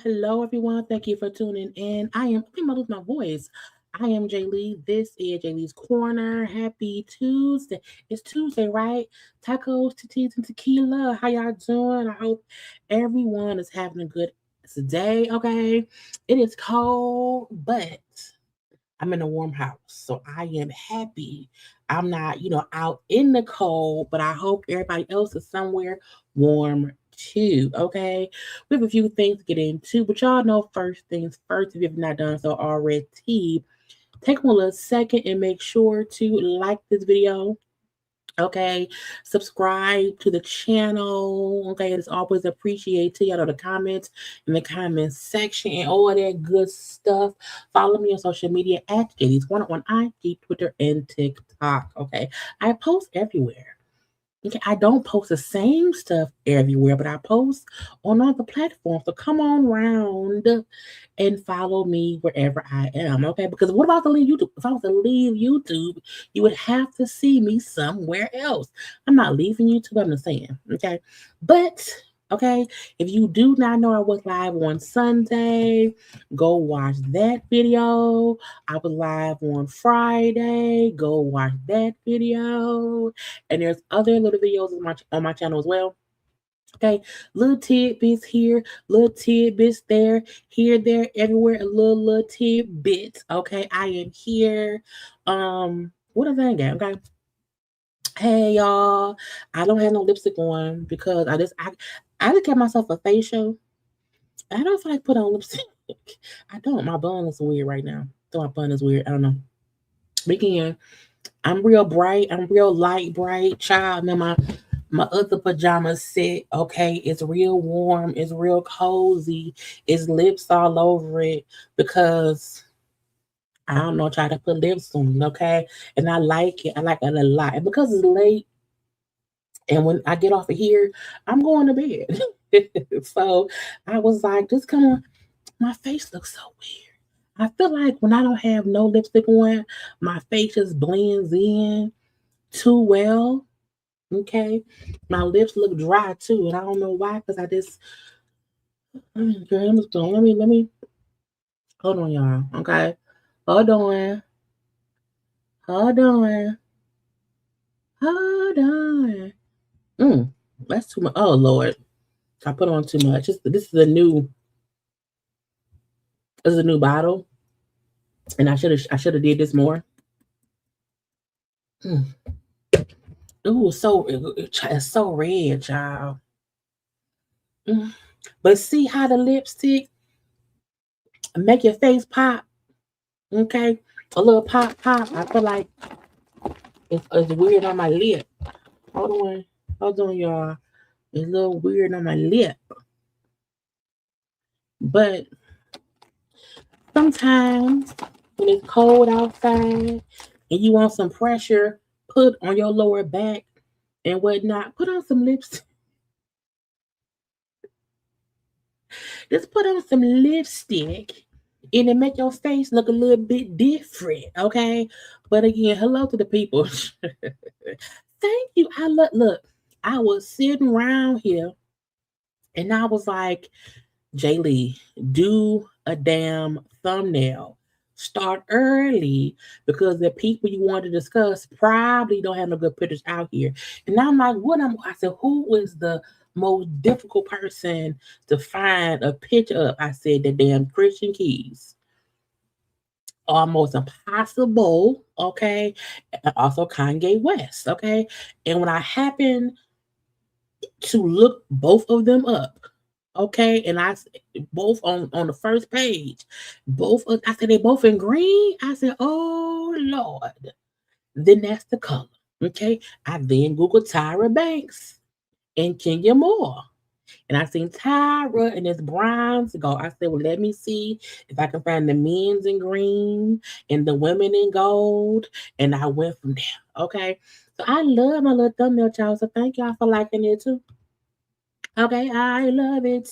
Hello, everyone. Thank you for tuning in. I think I lose my voice. I am Jaylee. This is Jaylee's Corner. Happy Tuesday. It's Tuesday, right? Tacos, titties, and tequila. How y'all doing? I hope everyone is having a good day, okay? It is cold, but I'm in a warm house, so I am happy. I'm not, out in the cold, but I hope everybody else is somewhere warm too. Okay, we have a few things to get into, but y'all know first things first. If you've not done so already, take one little second and make sure to like this video. Okay, subscribe to the channel. Okay, it's always appreciated. Y'all know the comments in the comments section and all that good stuff. Follow me on social media at JayLeesCorner on IG, Twitter, and TikTok. Okay, I post everywhere. Okay, I don't post the same stuff everywhere, but I post on other platforms. So come on round and follow me wherever I am. Okay, because what about to leave YouTube? If I was to leave YouTube, you would have to see me somewhere else. I'm not leaving YouTube, I'm just saying. Okay, but okay, if you do not know I was live on Sunday, go watch that video. I was live on Friday. Go watch that video. And there's other little videos on my channel as well. Okay, little tidbits here, little tidbits there, here, there, everywhere, a little tidbits. Okay, I am here. What is that again? Okay. Hey y'all, I don't have no lipstick on because I just got myself a facial. I don't feel like putting on lipstick. I don't. My bun is weird right now. So my bun is weird. I don't know. Again, I'm real bright. I'm real light bright. Child, man, my other pajama set, okay, it's real warm. It's real cozy. It's lips all over it because I don't know, try to put lips on, okay? And I like it. I like it a lot. And because it's late, and when I get off of here, I'm going to bed. So I was like, just come on. My face looks so weird. I feel like when I don't have no lipstick on, my face just blends in too well. Okay. My lips look dry too. And I don't know why, because I just girl, let me hold on, y'all. Okay. Hold on. Hold on. Hold on. That's too much. Oh Lord. I put on too much. This is a new bottle. And I should have did this more. Ooh, it's so red, child. Mm. But see how the lipstick make your face pop, okay? A little pop, pop. I feel like it's weird on my lip. Hold on, hold on, y'all. It's a little weird on my lip, but sometimes when it's cold outside and you want some pressure put on your lower back and whatnot, put on some lipstick. Just put on some lipstick and it make your face look a little bit different, okay? But again, hello to the people. Thank you. Look. I was sitting around here and I was like, Jaylee, do a damn thumbnail. Start early because the people you want to discuss probably don't have no good pictures out here. And I'm like, I said, who is the most difficult person to find a picture of? I said, the damn Christian Keys. Almost impossible, okay? And also Kanye West, okay? And when I happened to look both of them up, okay, and both on the first page, I said they both in green. I said, oh Lord, then that's the color, okay. I then googled Tyra Banks and Kenya Moore, and I seen Tyra and this bronze gold. I said, well, let me see if I can find the men's in green and the women in gold, and I went from there, okay. So I love my little thumbnail, child. So thank y'all for liking it too. Okay, I love it.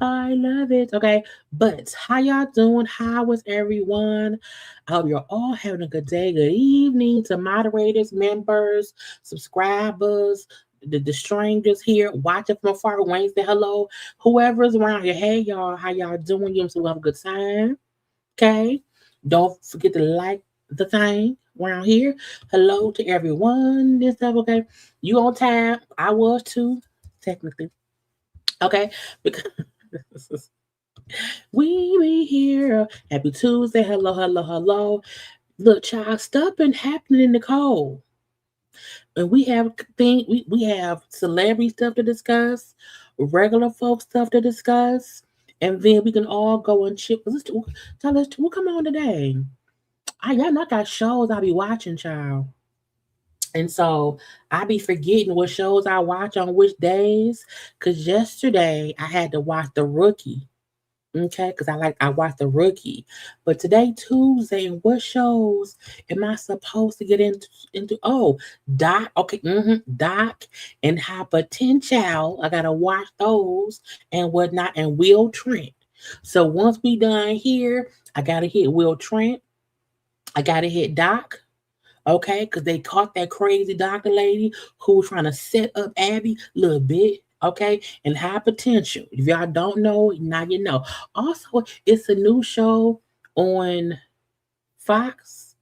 I love it. Okay, but how y'all doing? How was everyone? I hope you're all having a good day, good evening to moderators, members, subscribers, the strangers here, watching from afar, Wednesday, hello, whoever's around here. Hey, y'all, how y'all doing? You so have a good time. Okay, don't forget to like the thing around here. Hello to everyone. This stuff, okay? You on time? I was too, technically. Okay, because we here. Happy Tuesday. Hello, hello, hello. Look, child, stuff been happening in the cold. And we have celebrity stuff to discuss, regular folk stuff to discuss, and then we can all go and chip. Tell us what come on today. Y'all not got shows I be watching, child. And so I be forgetting what shows I watch on which days. Cause yesterday I had to watch The Rookie. Okay, because I watched The Rookie. But today, Tuesday, and what shows am I supposed to get into? Oh, Doc. Okay, Doc and High Potential. I gotta watch those and whatnot, and Will Trent. So once we done here, I gotta hit Will Trent. I gotta hit Doc. Okay, because they caught that crazy doctor lady who was trying to set up Abby a little bit. Okay, and High Potential. If y'all don't know, now you know. Also, it's a new show on Fox.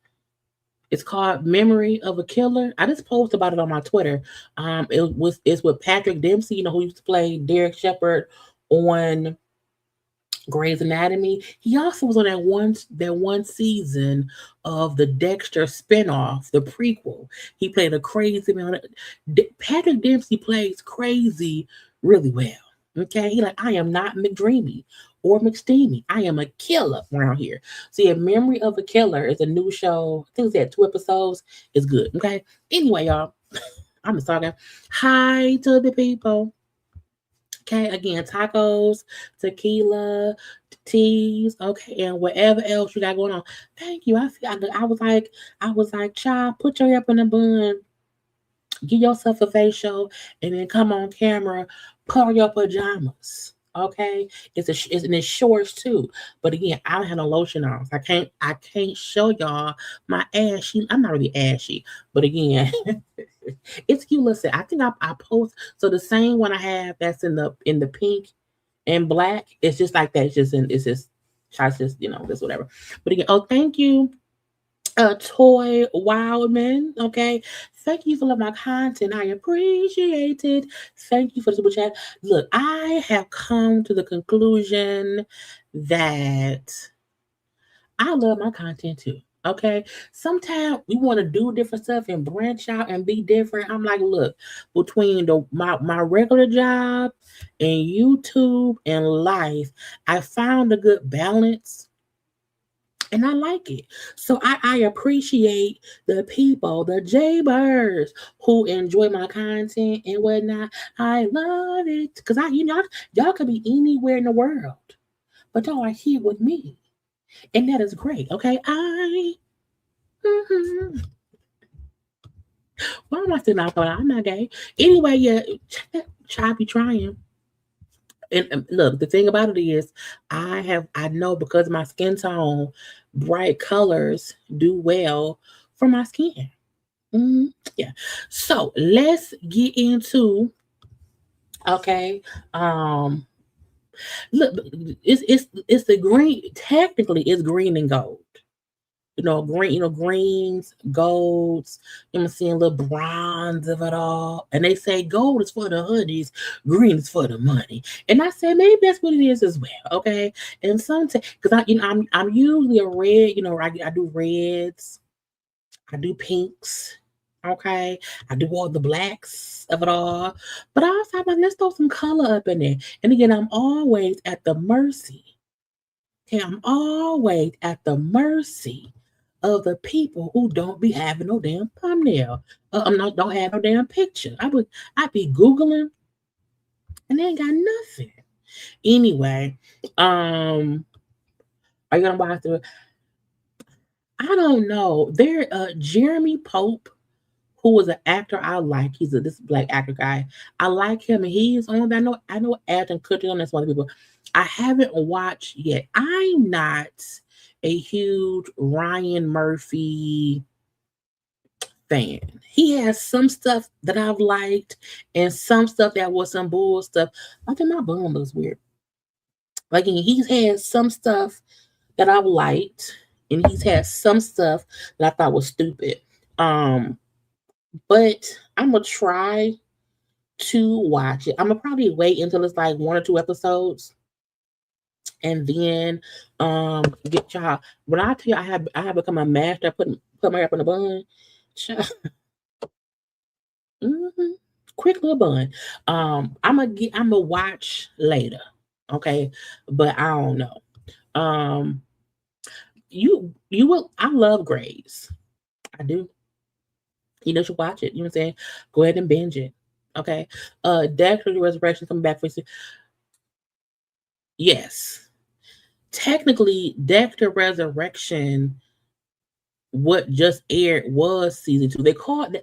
It's called Memory of a Killer. I just posted about it on my Twitter. It's with Patrick Dempsey, you know, who used to play Derek Shepard on Grey's Anatomy. He also was on that one season of the Dexter spinoff, the prequel. He played a crazy man. Patrick Dempsey plays crazy really well. Okay, he like I am not McDreamy or McSteamy. I am a killer around here. See, A Memory of a Killer is a new show. I think it's at 2 episodes. It's good. Okay. Anyway, y'all, I'm just talking. Hi to the people. Okay, again, tacos, tequila, teas, okay, and whatever else you got going on. Thank you. I was like, child, put your up in a bun, give yourself a facial, and then come on camera, put on your pajamas. Okay, it's in its shorts too. But again, I don't have no lotion on. So I can't show y'all my ashy. I'm not really ashy, but again, it's cute. Listen, I think I post so the same one I have that's in the pink and black. It's just like that. It's just this whatever. But again, oh thank you, Toy Wildman. Okay, thank you for loving my content. I appreciate it. Thank you for the super chat. Look, I have come to the conclusion that I love my content too. Okay. Sometimes we want to do different stuff and branch out and be different. I'm like, look, between my regular job and YouTube and life, I found a good balance and I like it. So I appreciate the people, the JayBirds who enjoy my content and whatnot. I love it. Because y'all could be anywhere in the world, but y'all are here with me. And that is great. Okay. Mhm. Why am I still not going? I'm not gay. Anyway, yeah, try be trying. And look, the thing about it is, I know because of my skin tone, bright colors do well for my skin. Yeah. So let's get into okay. Um, look, it's the green. Technically, it's green and gold. Green, greens, golds, I'm seeing little bronze of it all. And they say gold is for the hoodies, green is for the money. And I said maybe that's what it is as well. Okay. And sometimes because I'm usually a red, I do reds, I do pinks. Okay. I do all the blacks of it all. But I also like, let's throw some color up in there. And again, I'm always at the mercy. Okay, I'm always at the mercy of the people who don't be having no damn thumbnail. I'm not don't have no damn picture. I'd be Googling and they ain't got nothing. Anyway, are you gonna watch the I don't know. There Jeremy Pope, who was an actor I like. He's this black actor guy. I like him and he's on I know Ashton Kutcher and that's one of the people. I haven't watched yet. I'm not a huge Ryan Murphy fan. He has some stuff that I've liked and some stuff that was some bull stuff. I think my bum looks weird. Like he's had some stuff that I've liked, and he's had some stuff that I thought was stupid. Um, but I'm gonna try to watch it. I'm gonna probably wait until it's like one or two episodes, and then get y'all. When I tell you I have become a master at put my hair up in a bun. Mhm. Quick little bun. I'm gonna watch later. Okay, but I don't know. Um, you will. I love Grays. I do. You should watch it. You know what I'm saying? Go ahead and binge it. Okay. Dexter the Resurrection coming back for yes. Technically, Dexter Resurrection, what just aired was season two. They called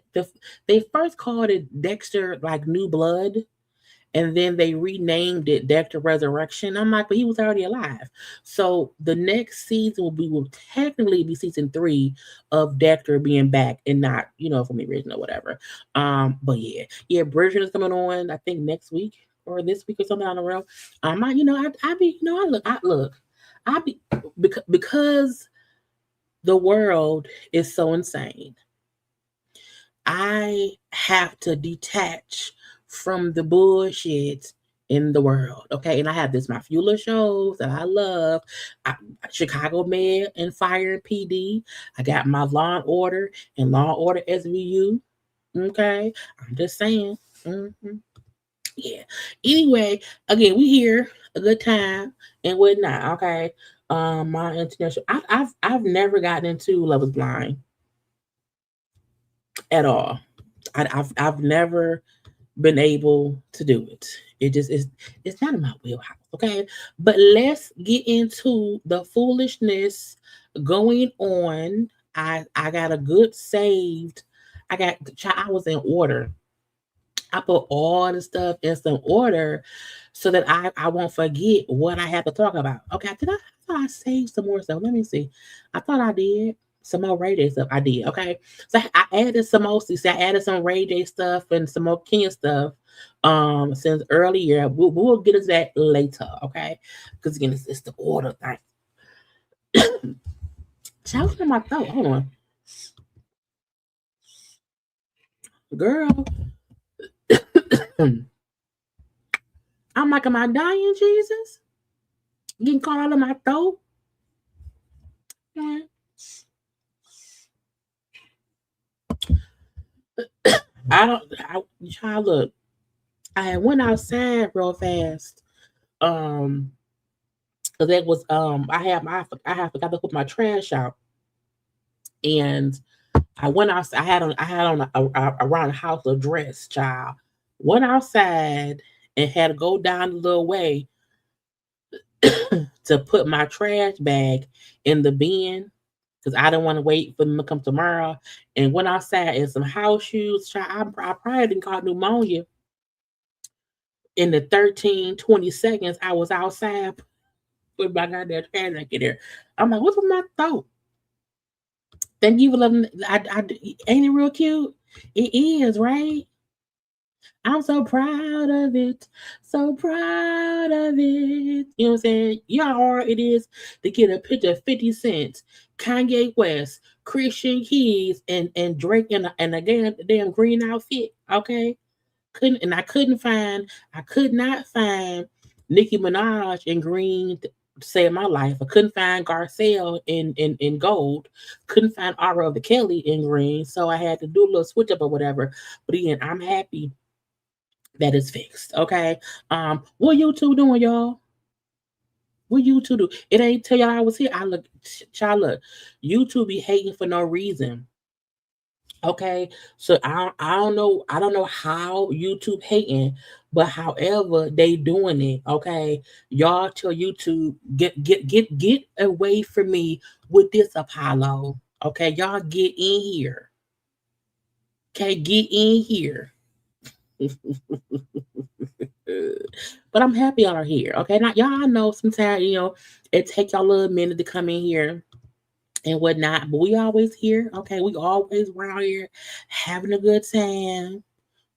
they first called it Dexter like New Blood, and then they renamed it Dexter Resurrection. I'm like, but he was already alive. So the next season will technically be season three of Dexter being back and not, from the original, whatever. But yeah, Bridget is coming on. I think next week or this week or something on the road. I be, I be because the world is so insane. I have to detach from the bullshit in the world. Okay. And I have my few little shows that I love. Chicago Med and Fire and PD. I got my Law and Order and Law and Order SVU. Okay. I'm just saying. Yeah. Anyway, again, we here a good time and whatnot. Okay. My international. I've never gotten into Love Is Blind at all. I've never been able to do it. It just is it's not in my wheelhouse, okay? But let's get into the foolishness going on. I got a good saved. I was in order. I put all the stuff in some order so that I won't forget what I have to talk about. Okay, I thought I saved some more stuff. Let me see. I thought I did some more Ray J stuff. I did. Okay, so I added some more. See, I added some Ray J stuff and some more Kenya stuff. Since earlier, we'll get into that later. Okay, because again, it's the order thing. Choking in my throat. Hold on, girl. I'm like, am I dying, Jesus? Getting caught out of my throat? Yeah. Child, look, I went outside real fast. Um, 'cause that was I have forgot to put my trash out, and I went outside. I had on a around the house a dress, child. Went outside and had to go down a little way to put my trash bag in the bin because I didn't want to wait for them to come tomorrow. And went outside in some house shoes. Child, I probably didn't caught pneumonia in the 13-20 seconds I was outside with my goddamn trash back in there. I'm like, what's with my throat? Thank you for loving. Ain't it real cute? It is, right? I'm so proud of it. So proud of it. You know what I'm saying? You know how hard it is to get a picture of 50 Cent, Kanye West, Christian Keys, and Drake in a damn green outfit. Okay? I could not find Nicki Minaj in green to save my life. I couldn't find Garcelle in gold. Couldn't find Aura of the Kelly in green. So I had to do a little switch up or whatever. But again, I'm happy that is fixed. Okay. What you two doing, y'all? What you two do? It ain't tell y'all I was here. I look, child, look. You two be hating for no reason. Okay, so I don't know how YouTube hating, but however they doing it. Okay, y'all tell YouTube get away from me with this Apollo. Okay, y'all get in here. Okay, get in here. But I'm happy y'all are here. Okay, now y'all know sometimes it take y'all a little minute to come in here and whatnot, but we always here. Okay, we always around here having a good time.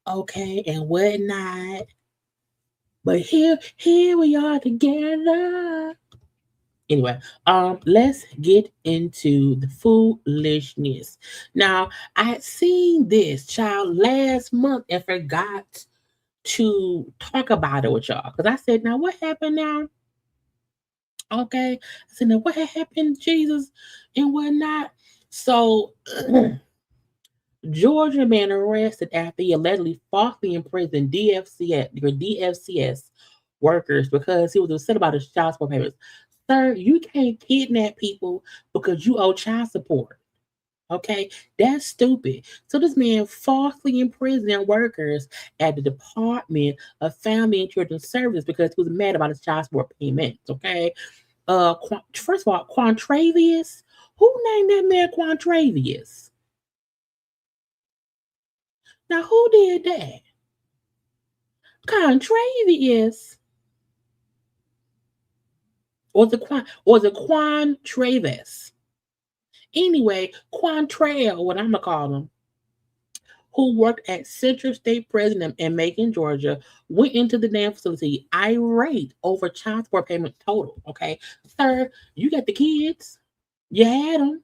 Okay, and whatnot. But here we are together. Anyway, let's get into the foolishness. Now, I had seen this child last month and forgot to talk about it with y'all. Because I said, now what happened now? Okay. I said, now what happened, Jesus, and whatnot? So Georgia man arrested after he allegedly falsely imprisoned DFCS workers because he was upset about his child support payments. Sir, you can't kidnap people because you owe child support. Okay, that's stupid. So this man falsely imprisoned workers at the Department of Family and Children Services because he was mad about his child support payments. Okay, first of all, Quantravius, who named that man Quantravius? Now, who did that? Contravious. Was it Quan Travis? Anyway, Quantrail, what I'm gonna call him, who worked at Central State Prison in Macon, Georgia, went into the damn facility irate over child support payment total. Okay, sir, you got the kids, you had them.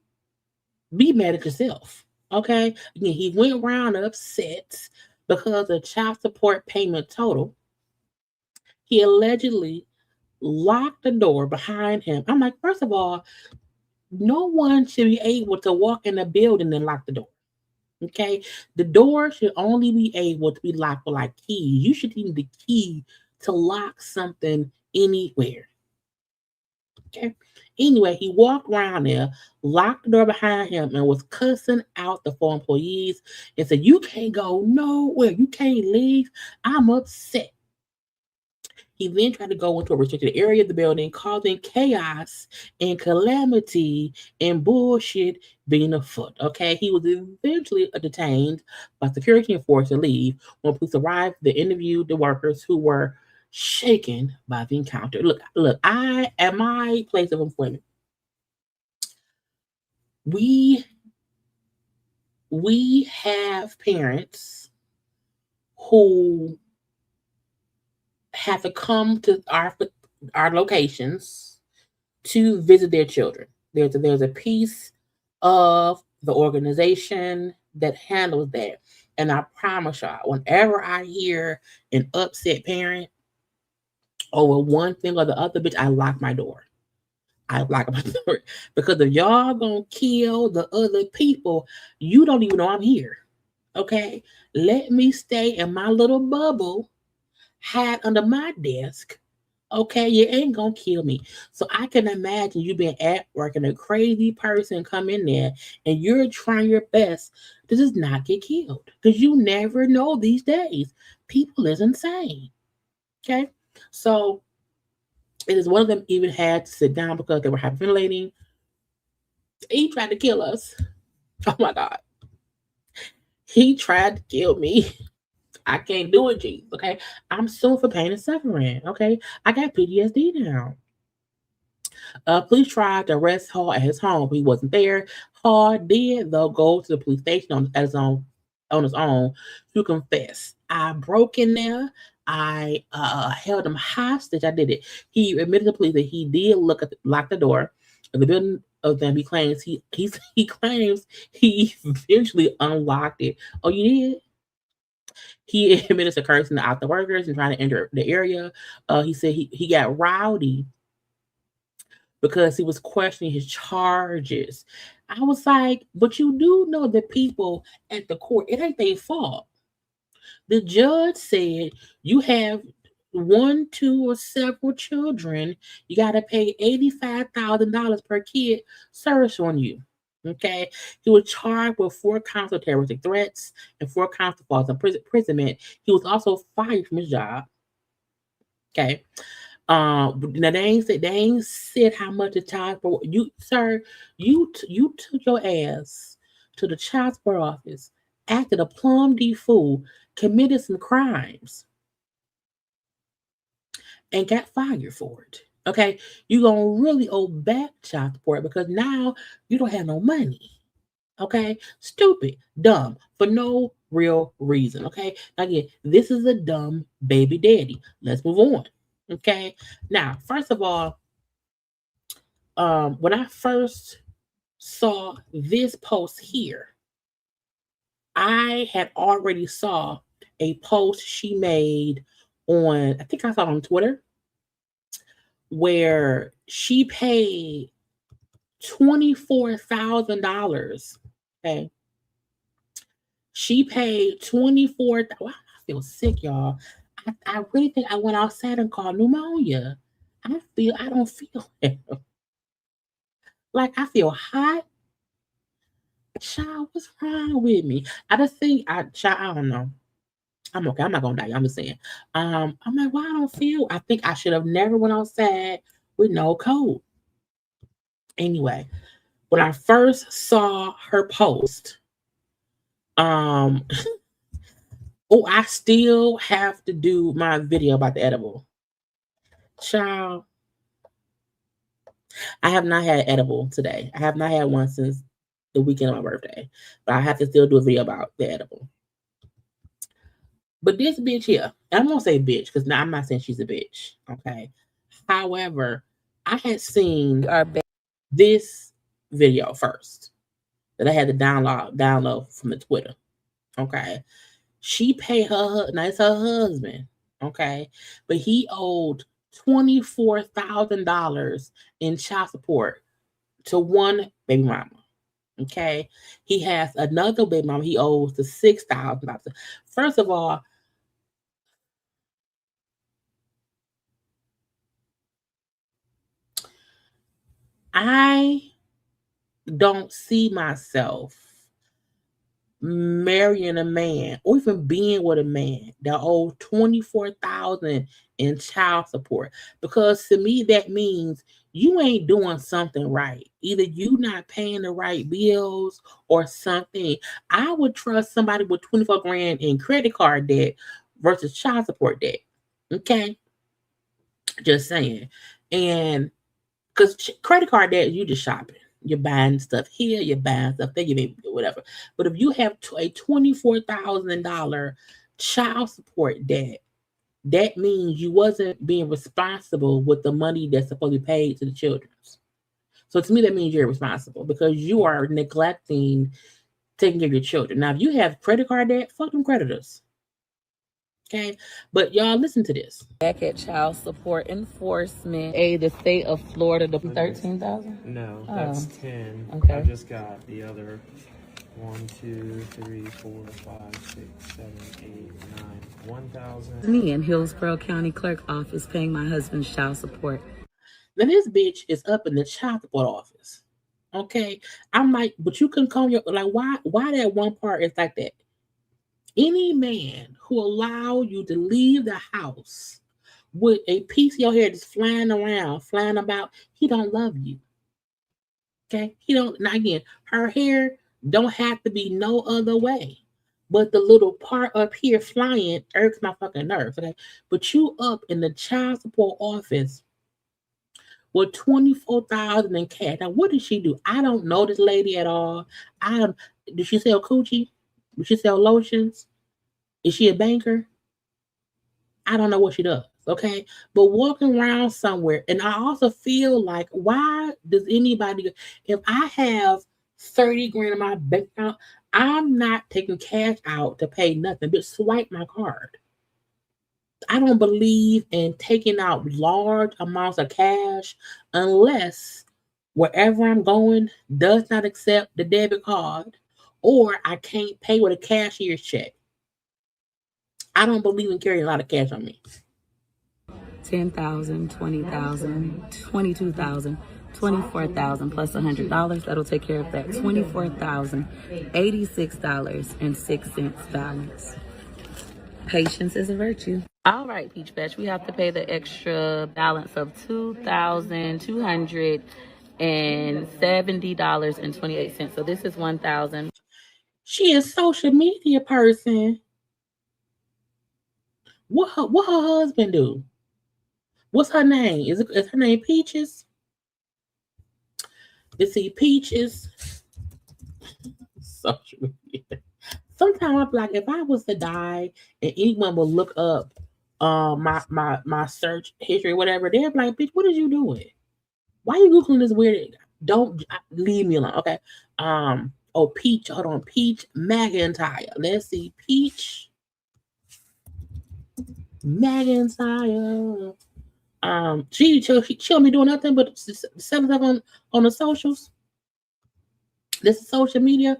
Be mad at yourself. Okay, again, he went around upset because of child support payment total. He allegedly locked the door behind him. I'm like, first of all, no one should be able to walk in a building and lock the door. Okay, the door should only be able to be locked with like keys. You should need the key to lock something anywhere. Okay. Anyway, he walked around there, locked the door behind him, and was cussing out the four employees and said, "You can't go nowhere. You can't leave. I'm upset." He then tried to go into a restricted area of the building, causing chaos and calamity and bullshit being afoot. Okay, he was eventually detained by security enforcers to leave. When police arrived, they interviewed the workers who were shaken by the encounter. Look, I at my place of employment, we we have parents who have to come to our locations to visit their children. There's a piece of the organization that handles that. And I promise y'all, whenever I hear an upset parent over one thing or the other, bitch, I lock my door. I lock my door. Because if y'all gonna kill the other people, you don't even know I'm here. Okay, let me stay in my little bubble, hide under my desk. Okay, you ain't gonna kill me. So I can imagine you being at work and a crazy person come in there and you're trying your best to just not get killed. Because you never know these days. People is insane. Okay. So it is one of them even had to sit down because they were hyperventilating. He tried to kill us. Oh my God. He tried to kill me. I can't do it, G. Okay. I'm suing for pain and suffering. Okay. I got PTSD now. Police tried to arrest Hall at his home, but he wasn't there. Hall did, though, go to the police station on his own to confess. I broke in there. I held him hostage. I did it. He admitted to police that he did lock the door of the building of them. He claims he claims he eventually unlocked it. Oh, you did? He admitted to cursing out the workers and trying to enter the area. He said he got rowdy because he was questioning his charges. I was like, but you do know the people at the court, it ain't their fault. The judge said you have one, two, or several children, you got to pay $85,000 per kid service on you. Okay, he was charged with 4 counts of terroristic threats and 4 counts of false imprisonment. He was also fired from his job. Okay, now they ain't said how much the child support. You, sir, you took your ass to the child support office, acted a plum D fool, committed some crimes, and got fired for it. Okay, you gonna really owe back child support because now you don't have no money. Okay, stupid, dumb, for no real reason. Okay, again, this is a dumb baby daddy. Let's move on. Okay, now first of all, when I first saw this post here, I had already saw a post she made on, I think I saw it on Twitter, where she paid $24,000. Okay. She paid 24. Wow, I feel sick, y'all. I really think I went outside and caught pneumonia. I don't feel like I feel hot. Child, what's wrong with me? I just think I don't know. I'm okay. I'm not gonna die. I'm just saying. I'm like, why I don't feel. I think I should have never went outside with no coat. Anyway, when I first saw her post, um, oh, I still have to do my video about the edible. Child, I have not had edible today. I have not had one since the weekend of my birthday, but I have to still do a video about the edible. But this bitch here, I'm gonna say bitch because now I'm not saying she's a bitch. Okay. However, I had seen this video first that I had to download from the Twitter. Okay. She paid her, now it's her husband. Okay. But he owed $24,000 in child support to one baby mama. Okay. He has another baby mama he owes to $6,000. First of all, I don't see myself marrying a man or even being with a man that owes 24,000 in child support, because to me that means you ain't doing something right. Either you not paying the right bills or something. I would trust somebody with 24 grand in credit card debt versus child support debt. Okay, just saying. And because credit card debt, you just shopping. You're buying stuff here, you're buying stuff there, you may whatever. But if you have a $24,000 child support debt, that means you wasn't being responsible with the money that's supposed to be paid to the children. So to me, that means you're irresponsible because you are neglecting taking care of your children. Now, if you have credit card debt, fuck them creditors. Okay, but y'all listen to this. Back at child support enforcement. The state of Florida, the 13,000. No, that's 10. Okay. I just got the other 1, 2, 3, 4, 5, 6, 7, 8, 9, 1,000. Me in Hillsborough County Clerk Office paying my husband's child support. Then this bitch is up in the child support office. Okay. I'm like, but you can come your like why that one part is like that? Any man who allow you to leave the house with a piece of your hair just flying around, flying about, he don't love you. Okay? He don't now again, her hair don't have to be no other way. But the little part up here flying irks my fucking nerves. Okay. But you up in the child support office with 24,000 in cash. Now, what did she do? I don't know this lady at all. I don't. Did she sell coochie? Did she sell lotions? Is she a banker? I don't know what she does. Okay, but walking around somewhere, and I also feel like, why does anybody? If I have 30 grand in my bank account, I'm not taking cash out to pay nothing, but swipe my card. I don't believe in taking out large amounts of cash unless wherever I'm going does not accept the debit card or I can't pay with a cashier's check. I don't believe in carrying a lot of cash on me. 10,000, 20,000, 22,000, 24,000 plus $100. That'll take care of that $24,086.06 balance. Patience is a virtue. All right, Peach Batch, we have to pay the extra balance of $2,270.28. So this is 1,000. She is a social media person. What her husband do? What's her name? Is her name Peaches? Let's see, Peaches. Social media. Sometimes I'm like, if I was to die and anyone would look up my search history, whatever, they're like, bitch, what is you doing? Why are you googling this weird? Don't leave me alone. Okay. Oh, Peach. Hold on, Peach McIntyre. Let's see, Peach McIntyre. She don't be doing nothing but selling stuff on the socials. This is social media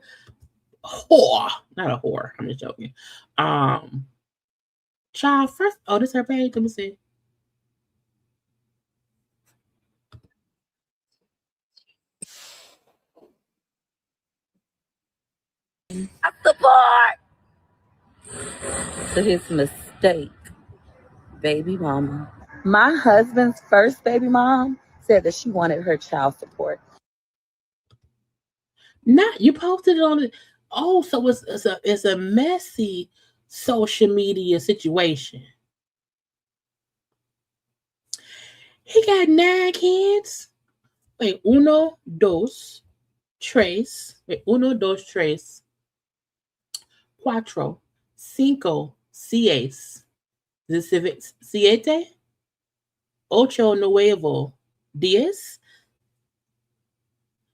whore, not a whore. I'm just joking. Child first. Oh, this her page. Let me see. Support to his mistake, baby mama. My husband's first baby mom said that she wanted her child support. Not you posted it on it. Oh, so it's a messy social media situation. He got 9 kids. Wait, uno, dos, tres. Wait, uno, dos, tres, cuatro, cinco, seis, siete, ocho, nuevo, diez,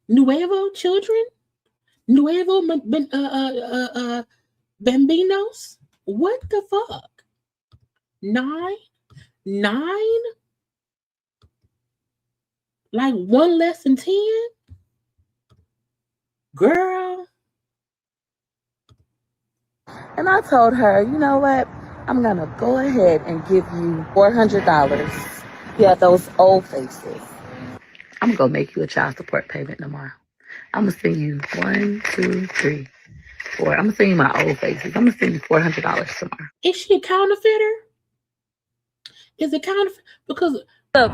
nuevo children, nuevo bambinos. What the fuck? Nine, nine, like one less than 10, girl. And I told her, you know what? I'm going to go ahead and give you $400. Yeah, those old faces. I'm going to make you a child support payment tomorrow. I'm going to send you 1, 2, 3, 4. I'm going to send you my old faces. I'm going to send you $400 tomorrow. Is she a counterfeiter? Is it counterfeit? Because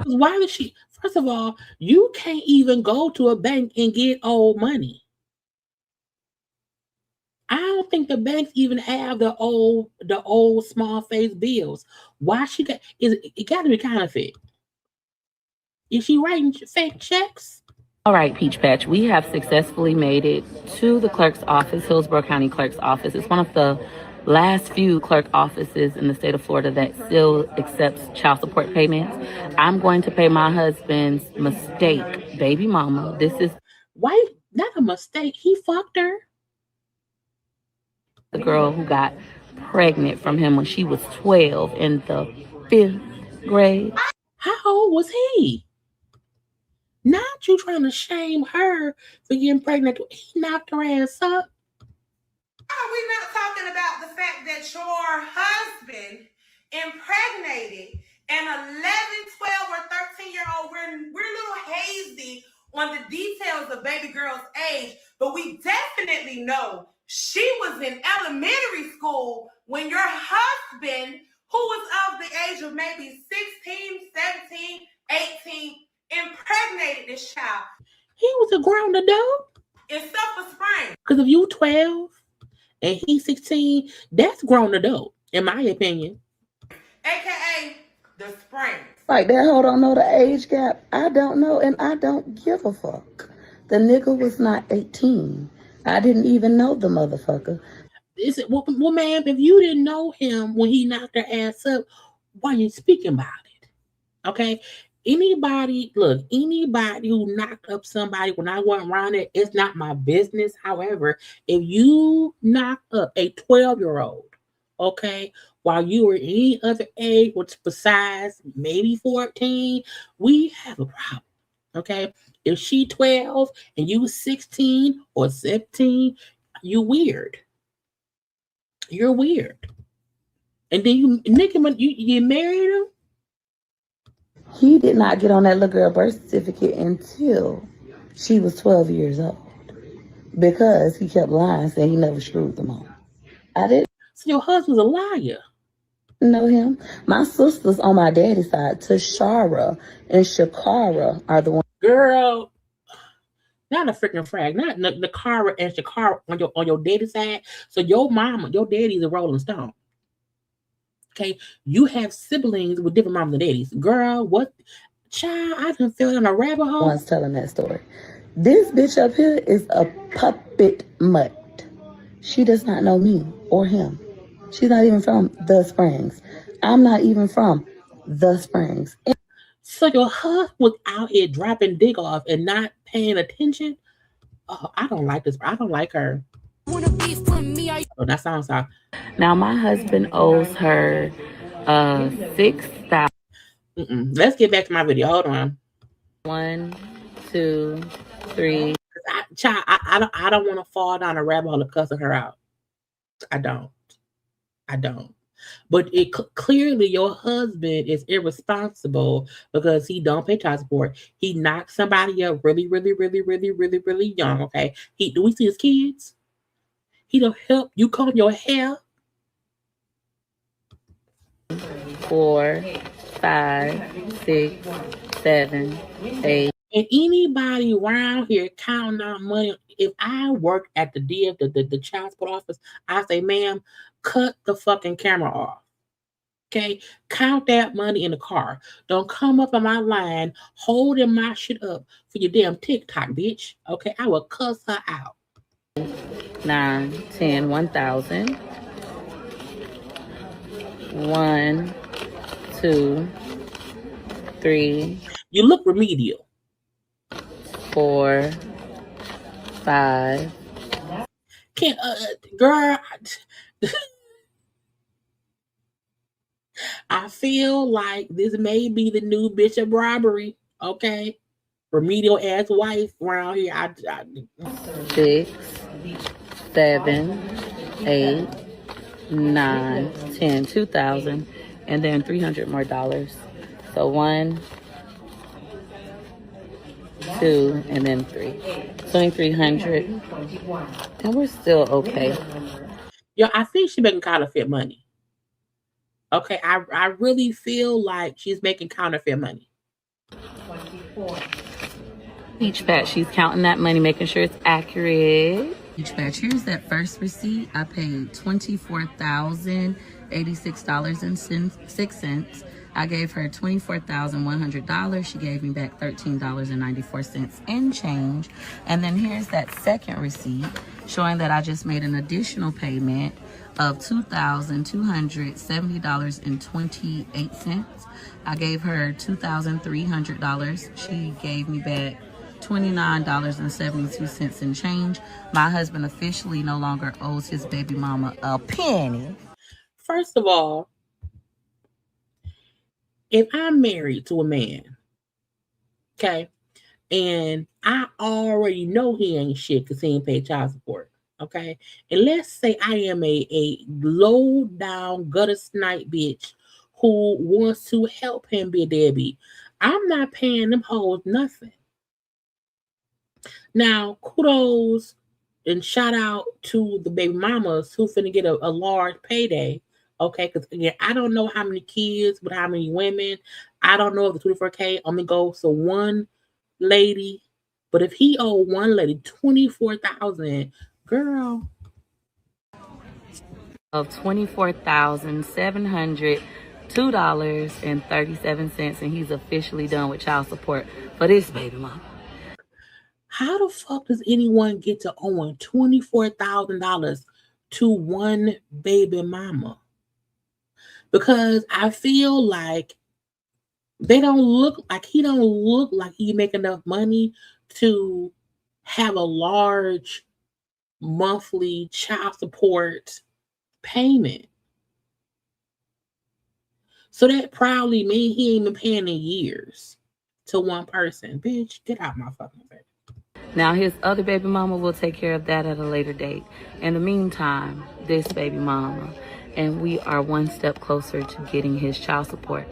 why would she? First of all, you can't even go to a bank and get old money. I don't think the banks even have the old small face bills. Why she got? It got to be counterfeit? Is she writing fake checks? All right, Peach Patch, we have successfully made it to the clerk's office, Hillsborough County Clerk's office. It's one of the last few clerk offices in the state of Florida that still accepts child support payments. I'm going to pay my husband's mistake, baby mama. This is Why? Not a mistake. He fucked her. the girl who got pregnant from him when she was 12 in the 5th grade. How old was he? Not you trying to shame her for getting pregnant. He knocked her ass up. are we not talking about the fact that your husband impregnated an 11, 12, or 13-year-old? We're a little hazy on the details of baby girl's age, but we definitely know she was in elementary school when your husband, who was of the age of maybe 16, 17, 18, impregnated this child. He was a grown adult. In Sulphur Springs. Because if you 12 and he's 16, that's grown adult, in my opinion. AKA the Springs. Like that hoe don't know the age gap. I don't know, and I don't give a fuck. The nigga was not 18. I didn't even know the motherfucker. Is it, well, ma'am, if you didn't know him when he knocked her ass up, why are you speaking about it? Okay? Anybody who knocked up somebody when I wasn't around it, it's not my business. However, if you knock up a 12-year-old, okay, while you were any other age, which besides maybe 14, we have a problem. Okay? If she 12 and you 16 or 17, you weird. You're weird. And then you married him? He did not get on that little girl birth certificate until she was 12 years old because he kept lying, saying he never screwed them on. I didn't. So your husband's a liar. Know him. My sisters on my daddy's side, Tashara and Shakara, are the ones. Girl, not a freaking frag. Not Nakara and Shakara on your daddy's side. So your daddy's a Rolling Stone. Okay, you have siblings with different moms and daddies. Girl, what? Child, I done fell in a rabbit hole. One's telling that story. This bitch up here is a puppet mutt. She does not know me or him. She's not even from the Springs. I'm not even from the Springs. So your husband was out here dropping dick off and not paying attention? Oh, I don't like this. I don't like her. Oh, that sounds like. Now my husband owes her $6,000. Let's get back to my video. Hold on. 1, 2, 3. I don't want to fall down a rabbit hole of cussing her out. I don't. But it clearly your husband is irresponsible because he don't pay child support. He knocked somebody up really, really, really, really, really, really young. Okay. Do we see his kids? He don't help you comb your hair. 4, 5, 6, 7, 8. And anybody around here counting out money, if I work at the the child support office, I say, ma'am, cut the fucking camera off. Okay? Count that money in the car. Don't come up on my line holding my shit up for your damn TikTok, bitch. Okay? I will cuss her out. 9, 10, 1,000. 1, 2, 3. You look remedial. 4, 5. Can't, girl. I feel like this may be the new bishop robbery. Okay, remedial ass wife around here. 6, 7, 8, 9, 10, 2,000, and then $300 more. So 1, 2, and then 3. 2,300, and we're still okay. Yo, I think she's making counterfeit money. Okay, I really feel like she's making counterfeit money. Each batch, she's counting that money, making sure it's accurate. Each batch, here's that first receipt. I paid $24,086.06. I gave her $24,100. She gave me back $13.94 in change. And then here's that second receipt showing that I just made an additional payment of $2,270.28. I gave her $2,300. She gave me back $29.72 in change. My husband officially no longer owes his baby mama a penny. First of all, if I'm married to a man, okay, and I already know he ain't shit because he ain't paid child support, Okay. And let's say I am a low down gutter snipe bitch who wants to help him be a deadbeat. I'm not paying them hoes nothing. Now, kudos and shout out to the baby mamas who finna get a large payday. Okay, because again, I don't know how many kids with how many women. I don't know if the 24K only goes to one lady. But if he owed one lady 24,000, girl, Of $24,702.37, and he's officially done with child support for this baby mama. how the fuck does anyone get to owe $24,000 to one baby mama? Because I feel like he don't look like he make enough money to have a large monthly child support payment. So that probably means he ain't been paying in years to one person. Bitch, get out my fucking face. Now, his other baby mama will take care of that at a later date. In the meantime, this baby mama, and we are one step closer to getting his child support.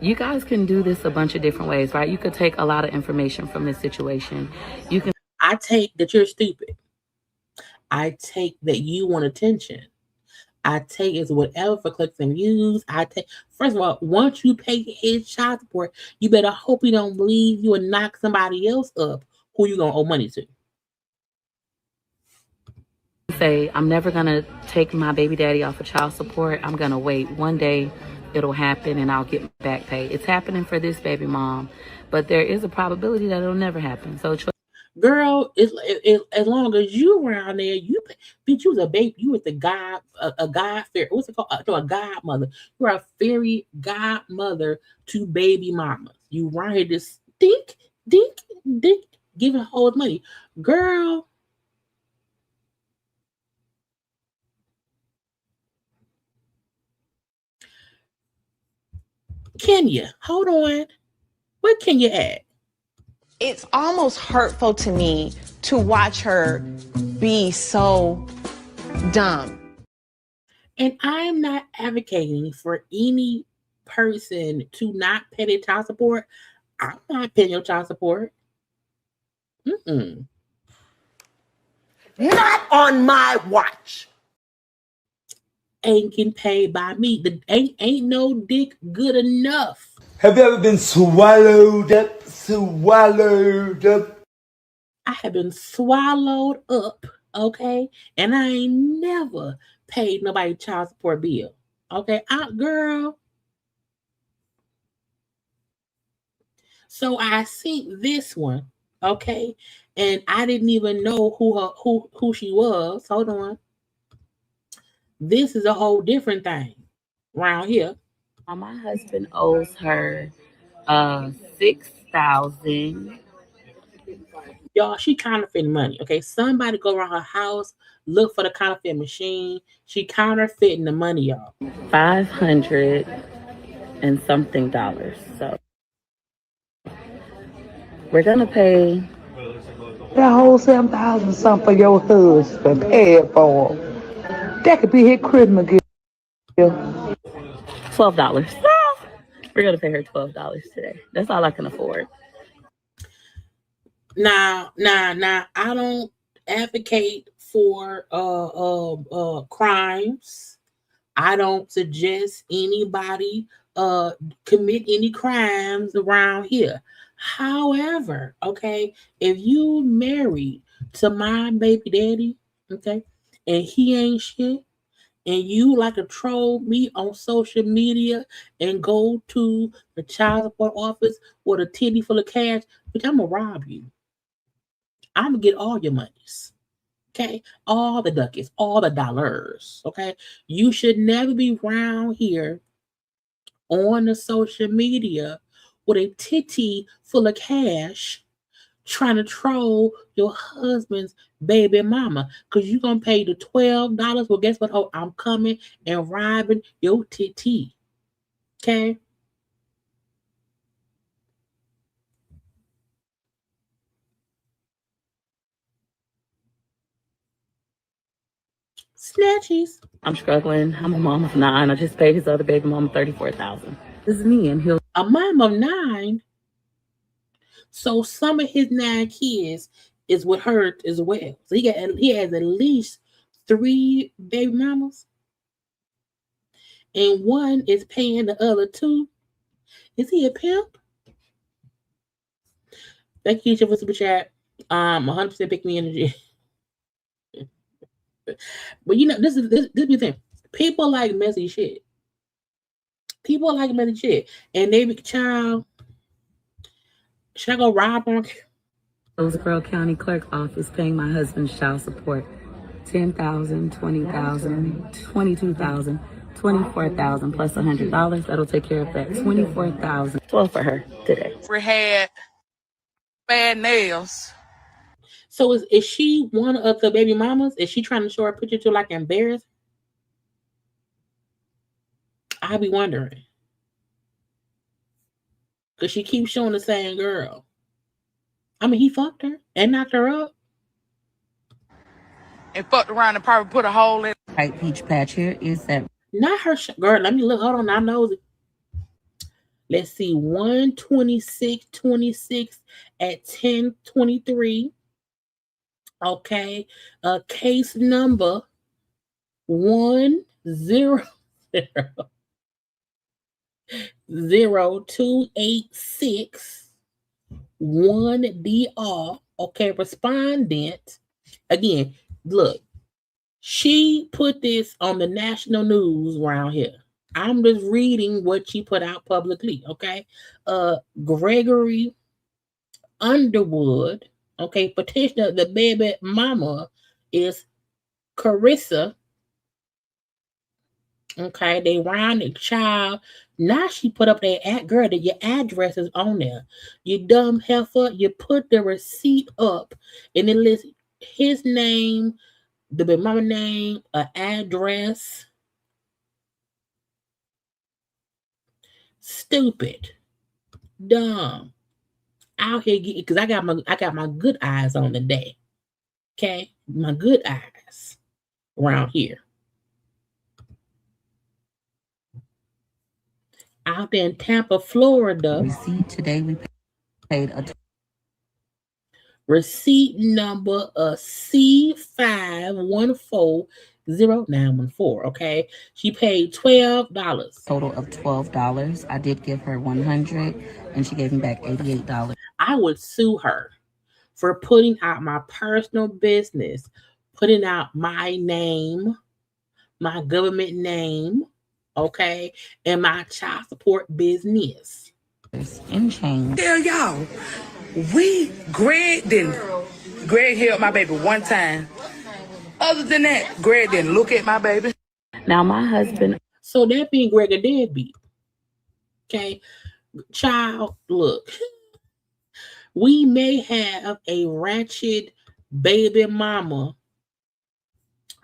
You guys can do this a bunch of different ways, right? You could take a lot of information from this situation. You can. I take that you're stupid. I take that you want attention. I take is whatever for clicks and views. I take first of all, once you pay his child support, you better hope he don't leave you and knock somebody else up who you gonna owe money to. Say, I'm never going to take my baby daddy off of child support. I'm going to wait. One day it'll happen and I'll get back pay. It's happening for this baby mom, but there is a probability that it'll never happen. So, Girl, as long as you around there, bitch, you was a baby, you was the god, a god fairy. What's it called? No, a godmother. You're a fairy godmother to baby mamas. You around here just dink, dink, dink, giving whole money, girl. Kenya, hold on. Where Kenya at? It's almost hurtful to me to watch her be so dumb. And I'm not advocating for any person to not pay their child support. I'm not paying your child support. Mm-mm. Not on my watch. Ain't getting paid by me. Ain't no dick good enough. Have you ever been swallowed up? Swallowed up? I have been swallowed up, okay? And I ain't never paid nobody child support bill. Okay, girl. So I seen this one, okay, and I didn't even know who she was. Hold on. This is a whole different thing around here. my husband owes her $6,000. Y'all, she counterfeiting money. Okay, somebody go around her house, look for the counterfeit machine. She counterfeiting the money, y'all. 500 and something dollars. So we're gonna pay that whole 7,000 something for your husband. Pay it for him. That could be his Christmas gift. $12. We're gonna pay her $12 today. That's all I can afford. Now, I don't advocate for crimes. I don't suggest anybody commit any crimes around here. However, okay, if you married to my baby daddy, okay, and he ain't shit, and you like to troll me on social media and go to the child support office with a titty full of cash, which I'm gonna rob you. I'm gonna get all your monies. Okay, all the ducats, all the dollars. Okay, you should never be around here on the social media with a titty full of cash trying to troll your husband's baby mama because you're gonna pay the $12. Well, guess what? Oh, I'm coming and robbing your titty. Okay. Snatchies. I'm struggling. I'm a mom of 9. I just paid his other baby mama $34,000. This is me, and he'll. A mom of 9. So some of his 9 kids is with her as well. So he has at least 3 baby mamas, and one is paying the other 2. Is he a pimp? Thank you for super chat. 100% pick me energy. But you know, this is the thing. People like messy shit. People like messy shit, and they be child. Should I go rob on? Roseboro County Clerk Office paying my husband's child support $10,000, $20,000, $22,000, $24,000 plus $100. That'll take care of that $24,000. 12 for her today. We had bad nails. So is she one of the baby mamas? Is she trying to show her picture to like embarrass? I be wondering. Because she keeps showing the same girl. I mean, he fucked her and knocked her up. And fucked around and probably put a hole in. Right peach patch here is that. Not her girl. Let me look. Hold on. I know it. Let's see. 126.26 at 10:23. Okay. Case number 1000286 1DR. Okay, respondent. Again, look, she put this on the national news around here. I'm just reading what she put out publicly. Okay, Gregory Underwood. Okay, petitioner, the baby mama is Carissa. Okay, they round the child. Now she put up their girl that your address is on there. You dumb heifer, you put the receipt up and it lists his name, the baby mama name, an address. Stupid. Dumb. Out here because I got my good eyes on the day. Okay? My good eyes around here. Out there in Tampa, Florida. Receipt today we paid a receipt number C51400914. Okay, she paid $12. Total of $12. I did give her $100, and she gave me back $88. I would sue her for putting out my personal business, putting out my name, my government name. Okay, and my child support business. In change. Tell y'all, Greg helped my baby one time. Other than that, Greg didn't look at my baby. Now my husband. So that being Greg a deadbeat. Okay, child, look, we may have a ratchet baby mama.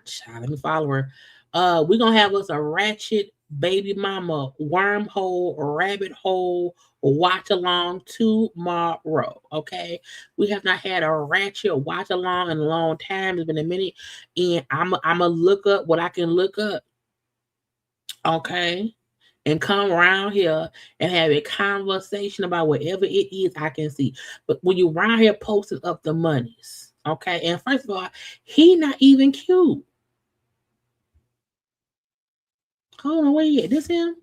Child, let me follow her. We're gonna have us a ratchet baby mama wormhole, rabbit hole, watch along tomorrow. Okay, we have not had a ratchet watch along in a long time. It's been a minute, and I'm gonna look up what I can look up. Okay, and come around here and have a conversation about whatever it is I can see. But when you around here posting up the monies, okay, and first of all, he not even cute. Hold on, where you at? This him?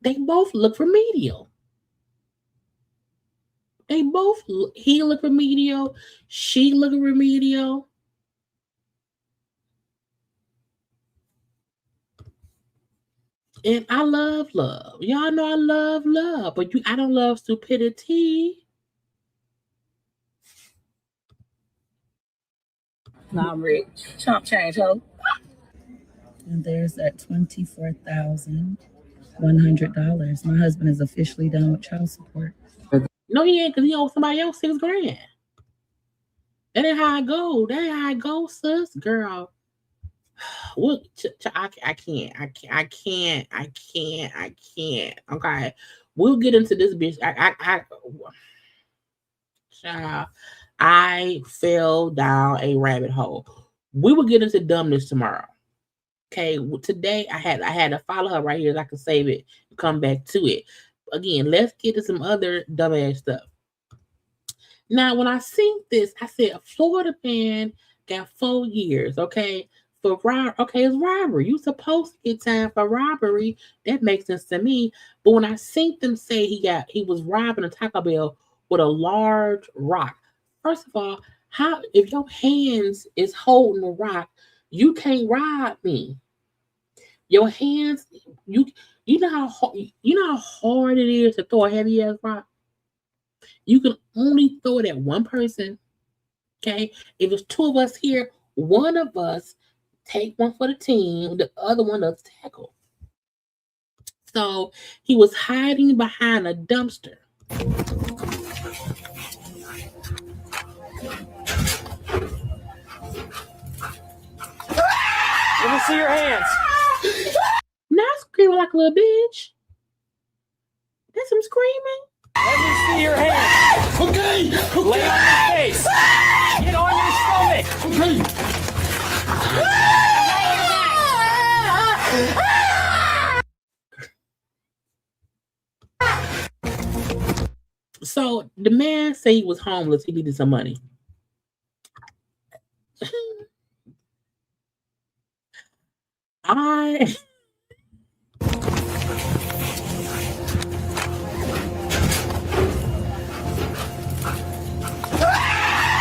They both look remedial. He look remedial. She look remedial. And I love love. Y'all know I love love, but I don't love stupidity. Now I'm rich. Chump change, ho. And there's that $24,100. My husband is officially done with child support. No, he ain't, because he owes somebody else $6,000. That ain't how I go. That ain't how I go, sis. Girl. What? I can't. Okay. We'll get into this bitch. I fell down a rabbit hole. We will get into dumbness tomorrow. Okay, today I had to follow her right here so I can save it and come back to it. Again, let's get to some other dumbass stuff. Now, when I seen this, I said a Florida man got 4 years. Okay, for okay, it's robbery. You supposed to get time for robbery. That makes sense to me. But when I seen them say he was robbing a Taco Bell with a large rock. First of all, how if your hands is holding the rock, you can't rob me. Your hands, you you know how hard it is to throw a heavy ass rock. You can only throw it at one person. Okay, if it's two of us here, one of us take one for the team, the other one does tackle. So he was hiding behind a dumpster. Let me see your hands. Not screaming like a little bitch. That's him screaming. Let me see your hands. Okay. Lay on your face. Get on your stomach. Okay. So the man said he was homeless. He needed some money. I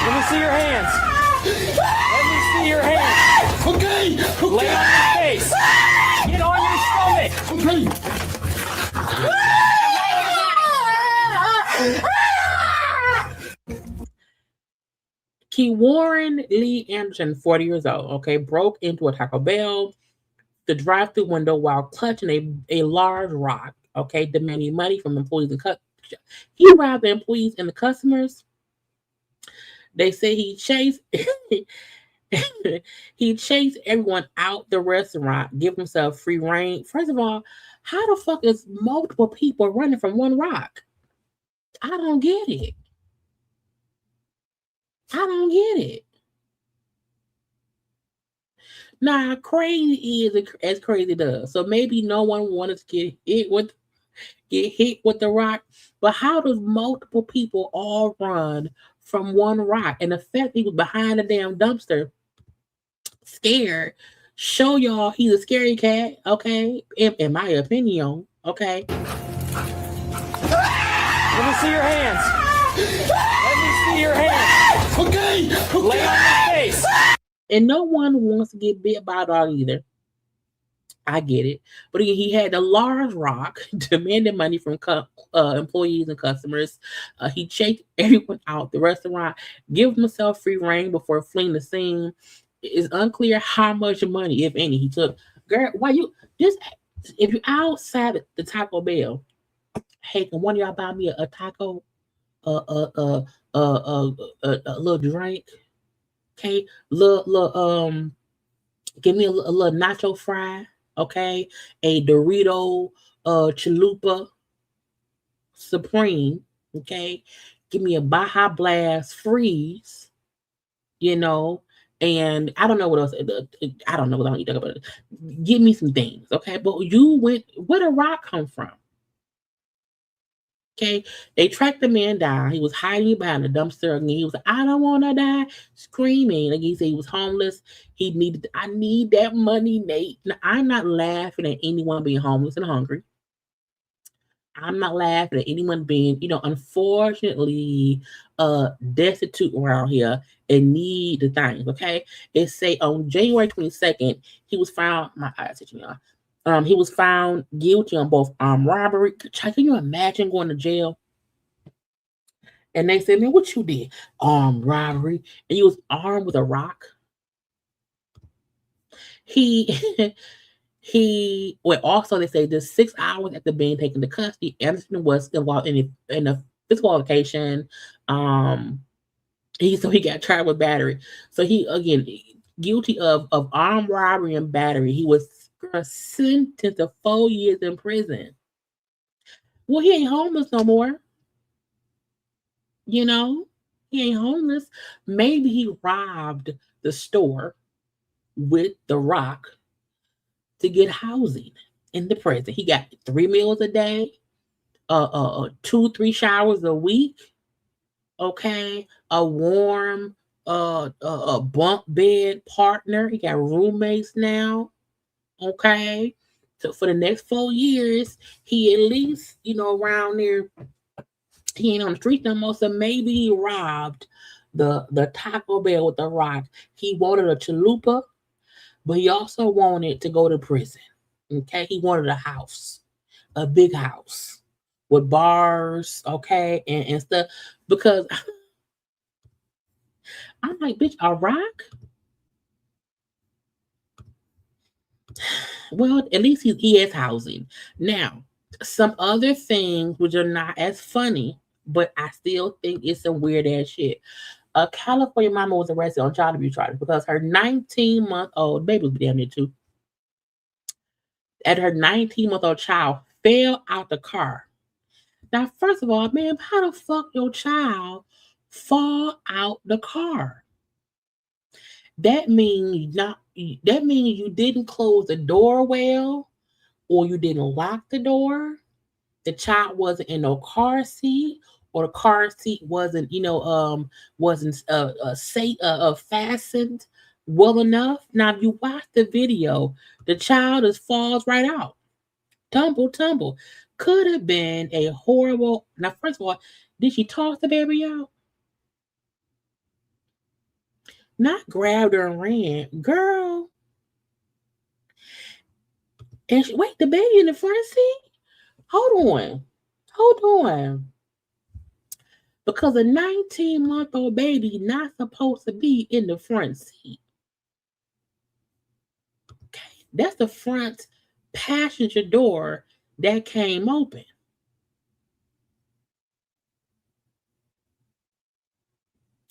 Let me see your hands. Let me see your hands. Okay. Lay on your face. Get on your stomach. Okay. Key Warren Lee Anderson, 40 years old, okay, broke into a Taco Bell, the drive-through window while clutching a large rock, okay, demanding money from employees and customers. He robbed the employees and the customers. They say he chased he chased everyone out the restaurant, give himself free reign. First of all, how the fuck is multiple people running from one rock? I don't get it. I don't get it. Now, crazy is as crazy does. So maybe no one wanted to get hit with the rock. But how does multiple people all run from one rock? And the fact he was behind a damn dumpster, scared, show y'all he's a scary cat. Okay, in my opinion. Okay. Let me see your hands. Let me see your hands. Okay. Lay on your face. And no one wants to get bit by a dog either. I get it. But he had a large rock demanding money from employees and customers. He chased everyone out the restaurant, give himself free reign before fleeing the scene. It's unclear how much money, if any, he took. Girl, why you just if you're outside the Taco Bell, hey, can one of y'all buy me a taco, a little drink? Okay, give me a little nacho fry. Okay, a Dorito, chalupa supreme. Okay, give me a Baja Blast freeze. You know, and I don't know what else. I don't know what I need to talk about. Give me some things, okay? But you went. Where did rock come from? Okay, they tracked the man down. He was hiding behind a dumpster, and he was like, "I don't want to die," screaming. Like he said, he was homeless. He needed. I need that money, Nate. Now, I'm not laughing at anyone being homeless and hungry. I'm not laughing at anyone being, unfortunately, destitute around here and need the things. Okay, it say on January 22nd, he was found. My eyes itching, y'all. He was found guilty on both armed robbery. Can you imagine going to jail? And they said, "Man, what you did? Armed robbery, and you was armed with a rock." He also they say just 6 hours after being taken to custody, Anderson was involved in a physical altercation. He got tried with battery. So he again guilty of armed robbery and battery. He was sentenced to 4 years in prison. Well, he ain't homeless no more. He He ain't homeless. Maybe he robbed the store with the rock to get housing in the prison. He got 3 meals a day, 2-3 showers a week. Okay, a warm, a bunk bed partner. He got roommates now. Okay, so for the next 4 years, he at least around there. He ain't on the street no more. So maybe he robbed the Taco Bell with the rock. He wanted a chalupa, but he also wanted to go to prison. Okay, he wanted a house, a big house with bars, okay, and stuff. Because I'm like, bitch, a rock? Well, at least he has housing. Now, some other things which are not as funny, but I still think it's some weird ass shit. A California mama was arrested on child abuse charges because her 19-month-old baby was damn near two. And her 19-month-old child fell out the car. Now, first of all, man, how the fuck your child fall out the car? That means you didn't close the door well, or you didn't lock the door. The child wasn't in no car seat, or the car seat wasn't fastened well enough. Now, if you watch the video, the child just falls right out, tumble. Could have been a horrible. Now, first of all, did she toss the baby out? Not grabbed her and ran, girl. And wait, the baby in the front seat? Hold on. Because a 19-month-old baby not supposed to be in the front seat. Okay, that's the front passenger door that came open.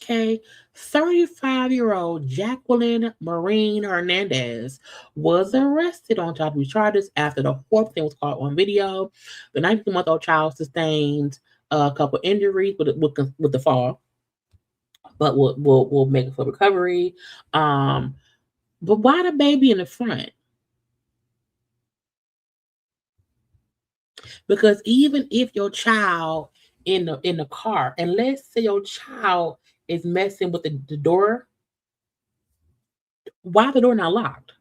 Okay, 35-year-old Jacqueline Maureen Hernandez was arrested on child abuse charges after the horrible thing was caught on video. The 19-month-old child sustained a couple injuries with the fall, but we'll make it for recovery. But why the baby in the front? Because even if your child in the car, and let's say your child is messing with the door, why the door not locked?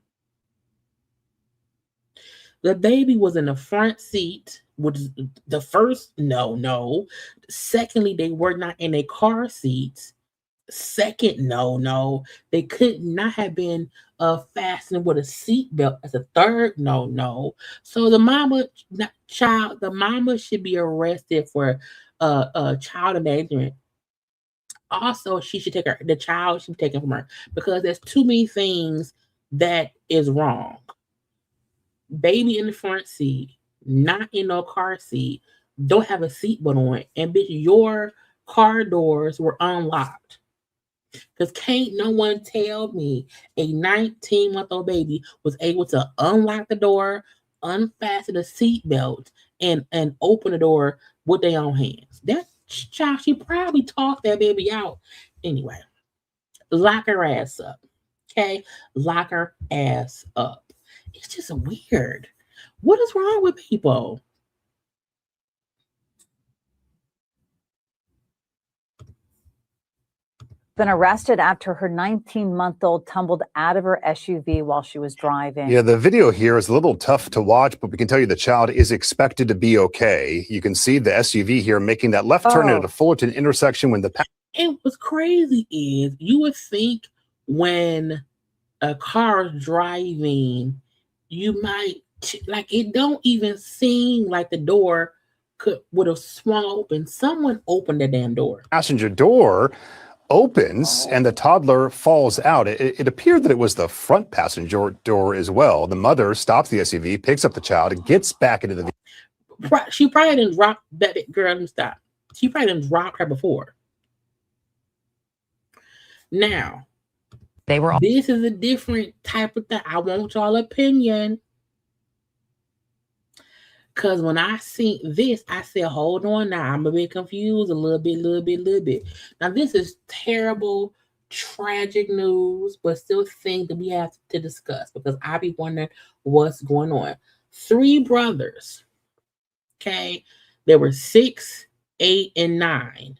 The baby was in the front seat, which is the first no. Secondly, they were not in a car seat. Second, no. They could not have been fastened with a seat belt as a third no. So the mama should be arrested for child endangerment. Also, the child should be taken from her, because there's too many things that is wrong. Baby in the front seat, not in no car seat, don't have a seatbelt on, and bitch, your car doors were unlocked. Because can't no one tell me a 19-month-old baby was able to unlock the door, unfasten the seatbelt, and open the door with their own hands. That child, she probably tossed that baby out. Anyway, lock her ass up. Okay? Lock her ass up. It's just weird. What is wrong with people? Been arrested after her 19-month-old tumbled out of her SUV while she was driving. Yeah, the video here is a little tough to watch, but we can tell you the child is expected to be okay. You can see the SUV here making that left turn into the Fullerton intersection when the... And what's crazy is you would think when a car is driving, you might, like, it don't even seem like the door would have swung open. Someone opened the damn door. Passenger door opens and the toddler falls out. It appeared that it was the front passenger door as well. The mother stops the SUV, picks up the child, and gets back into the vehicle. She probably didn't drop that girl and stop. She probably didn't drop her before. Now, this is a different type of thing. I want y'all opinion. Because when I seen this, I said, hold on now. I'm a bit confused, a little bit. Now, this is terrible, tragic news, but still things that we have to discuss because I be wondering what's going on. 3 brothers, okay? There were 6, 8, and 9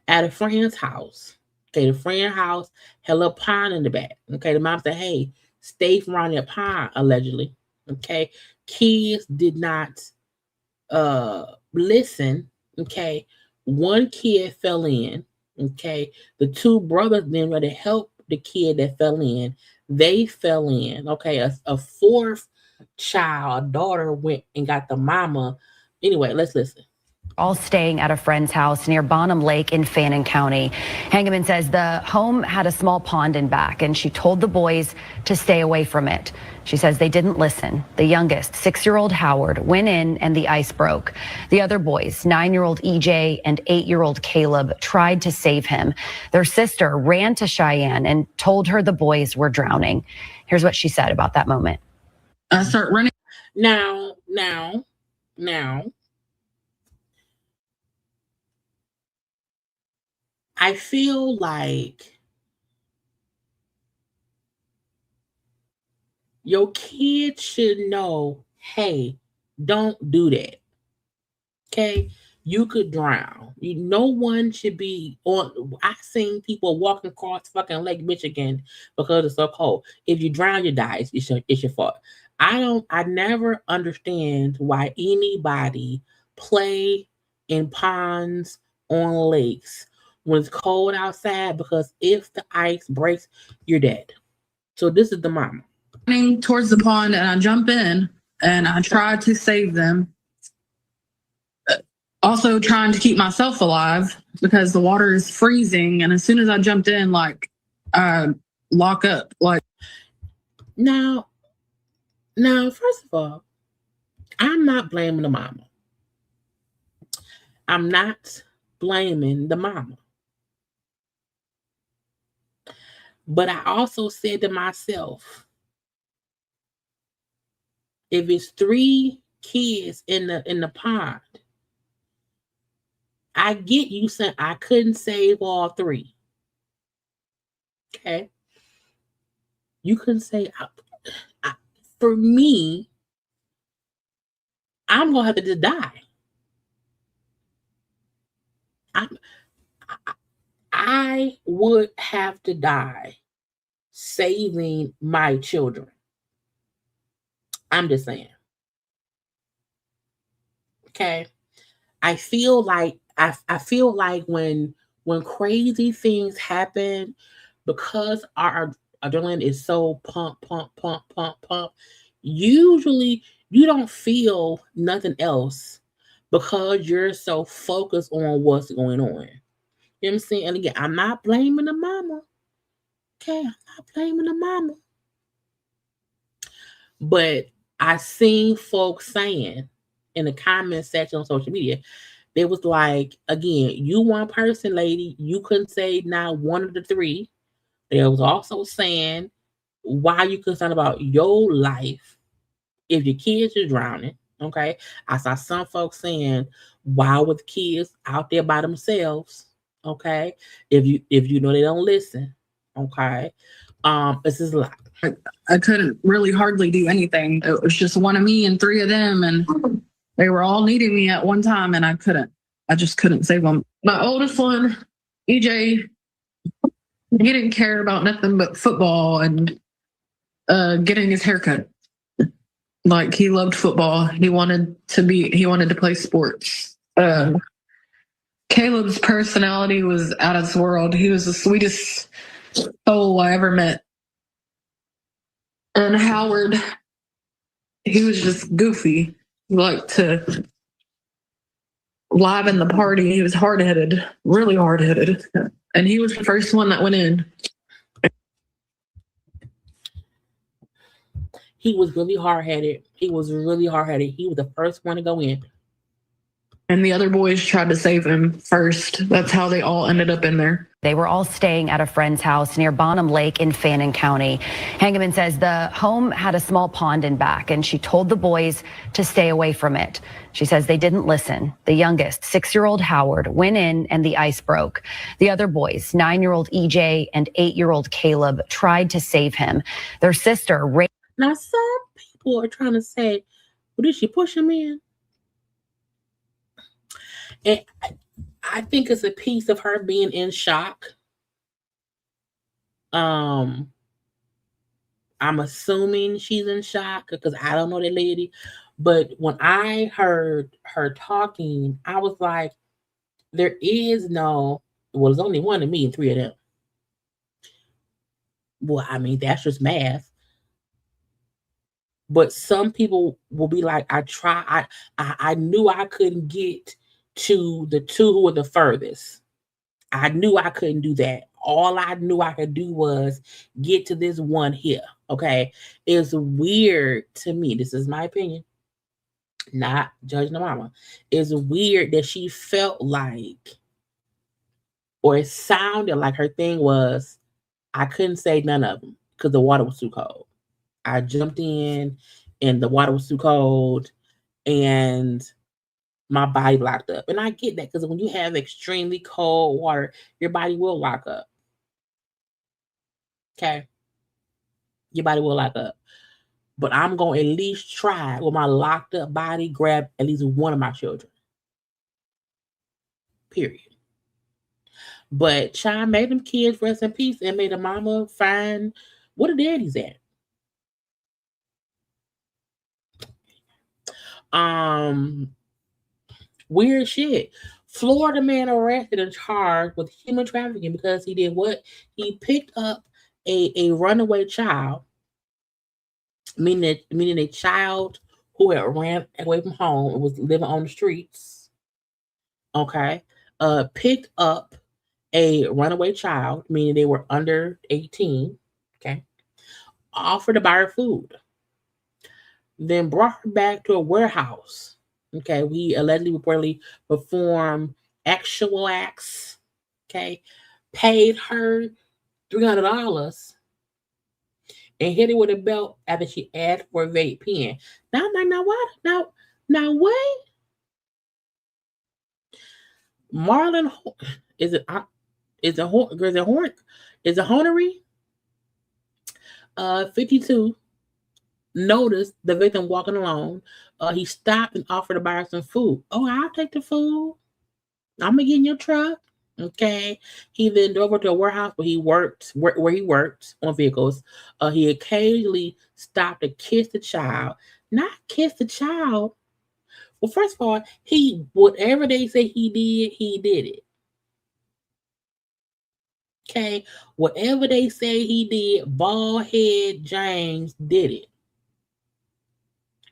at a friend's house. Okay, the friend's house had a little pond in the back. Okay, the mom said, hey, stay from around that pond, allegedly. Okay, kids did not listen. Okay, one kid fell in. Okay, the 2 brothers then were to help the kid that fell in. They fell in. Okay, a 4th child, a daughter, went and got the mama. Anyway, let's listen. All staying at a friend's house near Bonham Lake in Fannin County. Hangeman says the home had a small pond in back, and she told the boys to stay away from it. She says they didn't listen. The youngest, 6-year-old Howard, went in and the ice broke. The other boys, 9-year-old EJ and 8-year-old Caleb, tried to save him. Their sister ran to Cheyenne and told her the boys were drowning. Here's what she said about that moment. I start running. Now. I feel like your kids should know, hey, don't do that. Okay? You could drown. No one should be on. I've seen people walking across fucking Lake Michigan because it's so cold. If you drown, you die. It's your fault. I never understand why anybody play in ponds on lakes when it's cold outside, because if the ice breaks, you're dead. So this is the mama. Running towards the pond, and I jump in and I try to save them. Also trying to keep myself alive because the water is freezing, and as soon as I jumped in, like, I lock up. Like, now, first of all, I'm not blaming the mama. I'm not blaming the mama. But I also said to myself, if it's 3 kids in the pond, I get you saying I couldn't save all 3. Okay. You couldn't say, for me, I'm going to have to just die. I would have to die saving my children. I'm just saying. Okay. I feel like when crazy things happen, because our adrenaline is so pump, usually you don't feel nothing else because you're so focused on what's going on. You know what I'm saying? And again, I'm not blaming the mama. Okay, I'm not blaming the mama. But I seen folks saying in the comment section on social media, they was like, again, you one person, lady, you couldn't say not one of the 3. They was also saying, why you concerned about your life if your kids are drowning? Okay, I saw some folks saying, why would kids out there by themselves? Okay, if you know they don't listen. Okay, this is a lot. I couldn't really hardly do anything. It was just one of me and 3 of them, and they were all needing me at one time, and I just couldn't save them. My oldest one, EJ, he didn't care about nothing but football and getting his haircut. Like, he loved football. He wanted to play sports. Caleb's personality was out of this world. He was the sweetest soul I ever met. And Howard, he was just goofy. He liked to liven the party. He was hard-headed, really hard-headed. And he was the first one that went in. He was really hard-headed. He was the first one to go in. And the other boys tried to save him first. That's how they all ended up in there. They were all staying at a friend's house near Bonham Lake in Fannin County. Hangeman says the home had a small pond in back, and she told the boys to stay away from it. She says they didn't listen. The youngest, 6-year-old Howard, went in and the ice broke. The other boys, 9-year-old EJ and 8-year-old Caleb, tried to save him. Their sister, Now, some people are trying to say, well, did she push him in? And I think it's a piece of her being in shock. I'm assuming she's in shock because I don't know that lady. But when I heard her talking, I was like, there is no, well, there's only one of me and 3 of them. Well, I mean, that's just math. But some people will be like, I knew I couldn't get to the 2 who were the furthest. I knew I couldn't do that. All I knew I could do was get to this one here. Okay. It's weird to me. This is my opinion. Not judging the mama. It's weird that she felt like, or it sounded like her thing was, I couldn't save none of them because the water was too cold. I jumped in and the water was too cold and my body locked up. And I get that because when you have extremely cold water, your body will lock up. Okay. Your body will lock up. But I'm going to at least try with my locked up body, grab at least one of my children. Period. But child made them kids rest in peace and made the mama find what the daddy's at. Weird shit. Florida man arrested and charged with human trafficking because he did what? He picked up a runaway child, meaning a child who had ran away from home and was living on the streets. Okay. Picked up a runaway child, meaning they were under 18. Okay. Offered to buy her food. Then brought her back to a warehouse. Okay, we allegedly reportedly performed actual acts. Okay, paid her $300 and hit her with a belt after she asked for a vape pen. Now I'm like, now what? Now wait. Marlon is it Honery? 52. Noticed the victim walking alone. He stopped and offered to buy her some food. Oh, I'll take the food. I'm gonna get in your truck. Okay. He then drove her to a warehouse where he worked on vehicles. He occasionally stopped to kiss the child. Not kiss the child. Well, first of all, whatever they say he did it. Okay. Whatever they say he did, bald head James did it.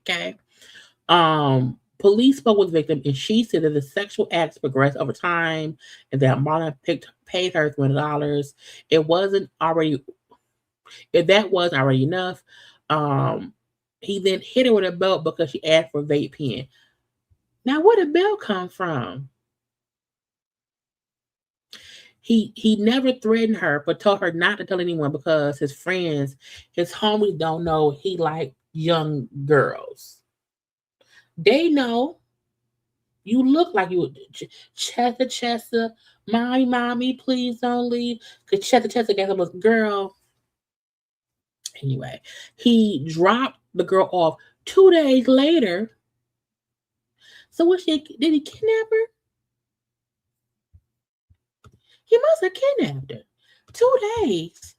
Okay. Police spoke with the victim and she said that the sexual acts progressed over time and that Marlon paid her $300. If that wasn't already enough, he then hit her with a belt because she asked for a vape pen. Now, where did the belt come from? He never threatened her, but told her not to tell anyone because his friends, his homies don't know he liked young girls. They know you look like you Chester, mommy, please don't leave. Because Chester got him a girl. Anyway, he dropped the girl off 2 days later. So did he kidnap her? He must have kidnapped her. 2 days.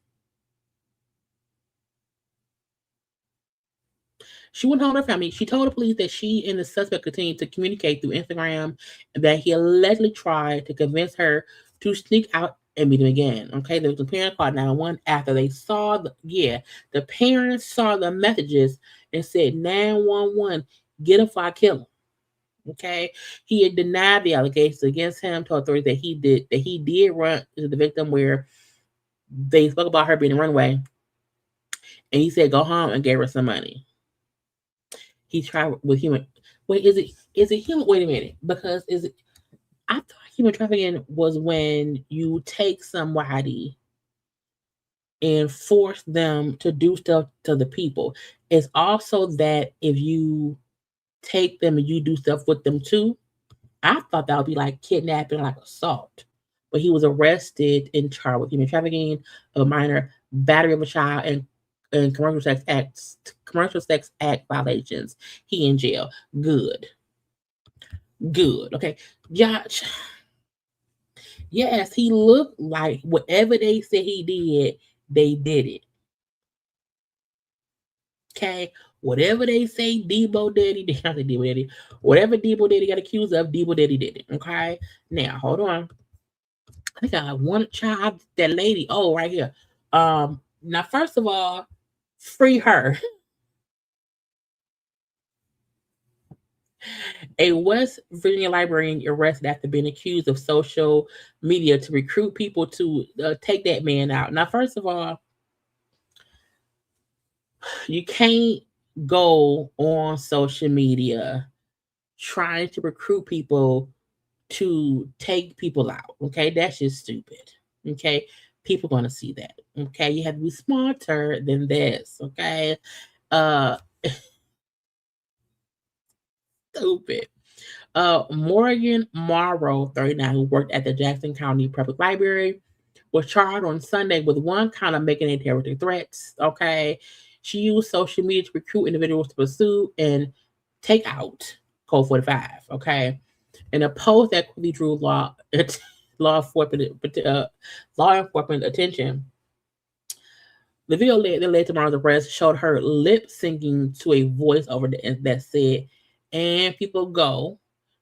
She went home to her family. She told the police that she and the suspect continued to communicate through Instagram and that he allegedly tried to convince her to sneak out and meet him again. Okay, there was a parent called 911 after they saw the parents saw the messages and said 911, get him before I kill him. Okay, he had denied the allegations against him, told authorities that he did run into the victim where they spoke about her being a runaway, and he said go home and gave her some money. He tried with human. Wait, is it human? Wait a minute, because is it? I thought human trafficking was when you take somebody and force them to do stuff to the people. It's also that if you take them and you do stuff with them too. I thought that would be like kidnapping, like assault. But he was arrested and charged with human trafficking of a minor, battery of a child, and commercial sex act violations. He in jail. Good. Good. Okay. Josh. Yes, he looked like whatever they said he did, they did it. Okay. Whatever they say Debo Daddy, not say Debo Daddy, whatever Debo Daddy got accused of, Debo Daddy did it. Okay. Now hold on. I think I one child, that lady. Oh, right here. Now first of all, free her. A West Virginia librarian arrested after being accused of social media to recruit people to take that man out. Now, first of all, you can't go on social media trying to recruit people to take people out. Okay, that's just stupid. Okay, people gonna see that. Okay, you have to be smarter than this. Okay, uh, stupid. Morgan Morrow, 39, who worked at the Jackson County Public Library, was charged on Sunday with one count of making a terrorist threats. Okay, she used social media to recruit individuals to pursue and take out Code 45. Okay, in a post that quickly drew law enforcement attention. The video that led to Mara's arrest showed her lip syncing to a voiceover that said, "And people go.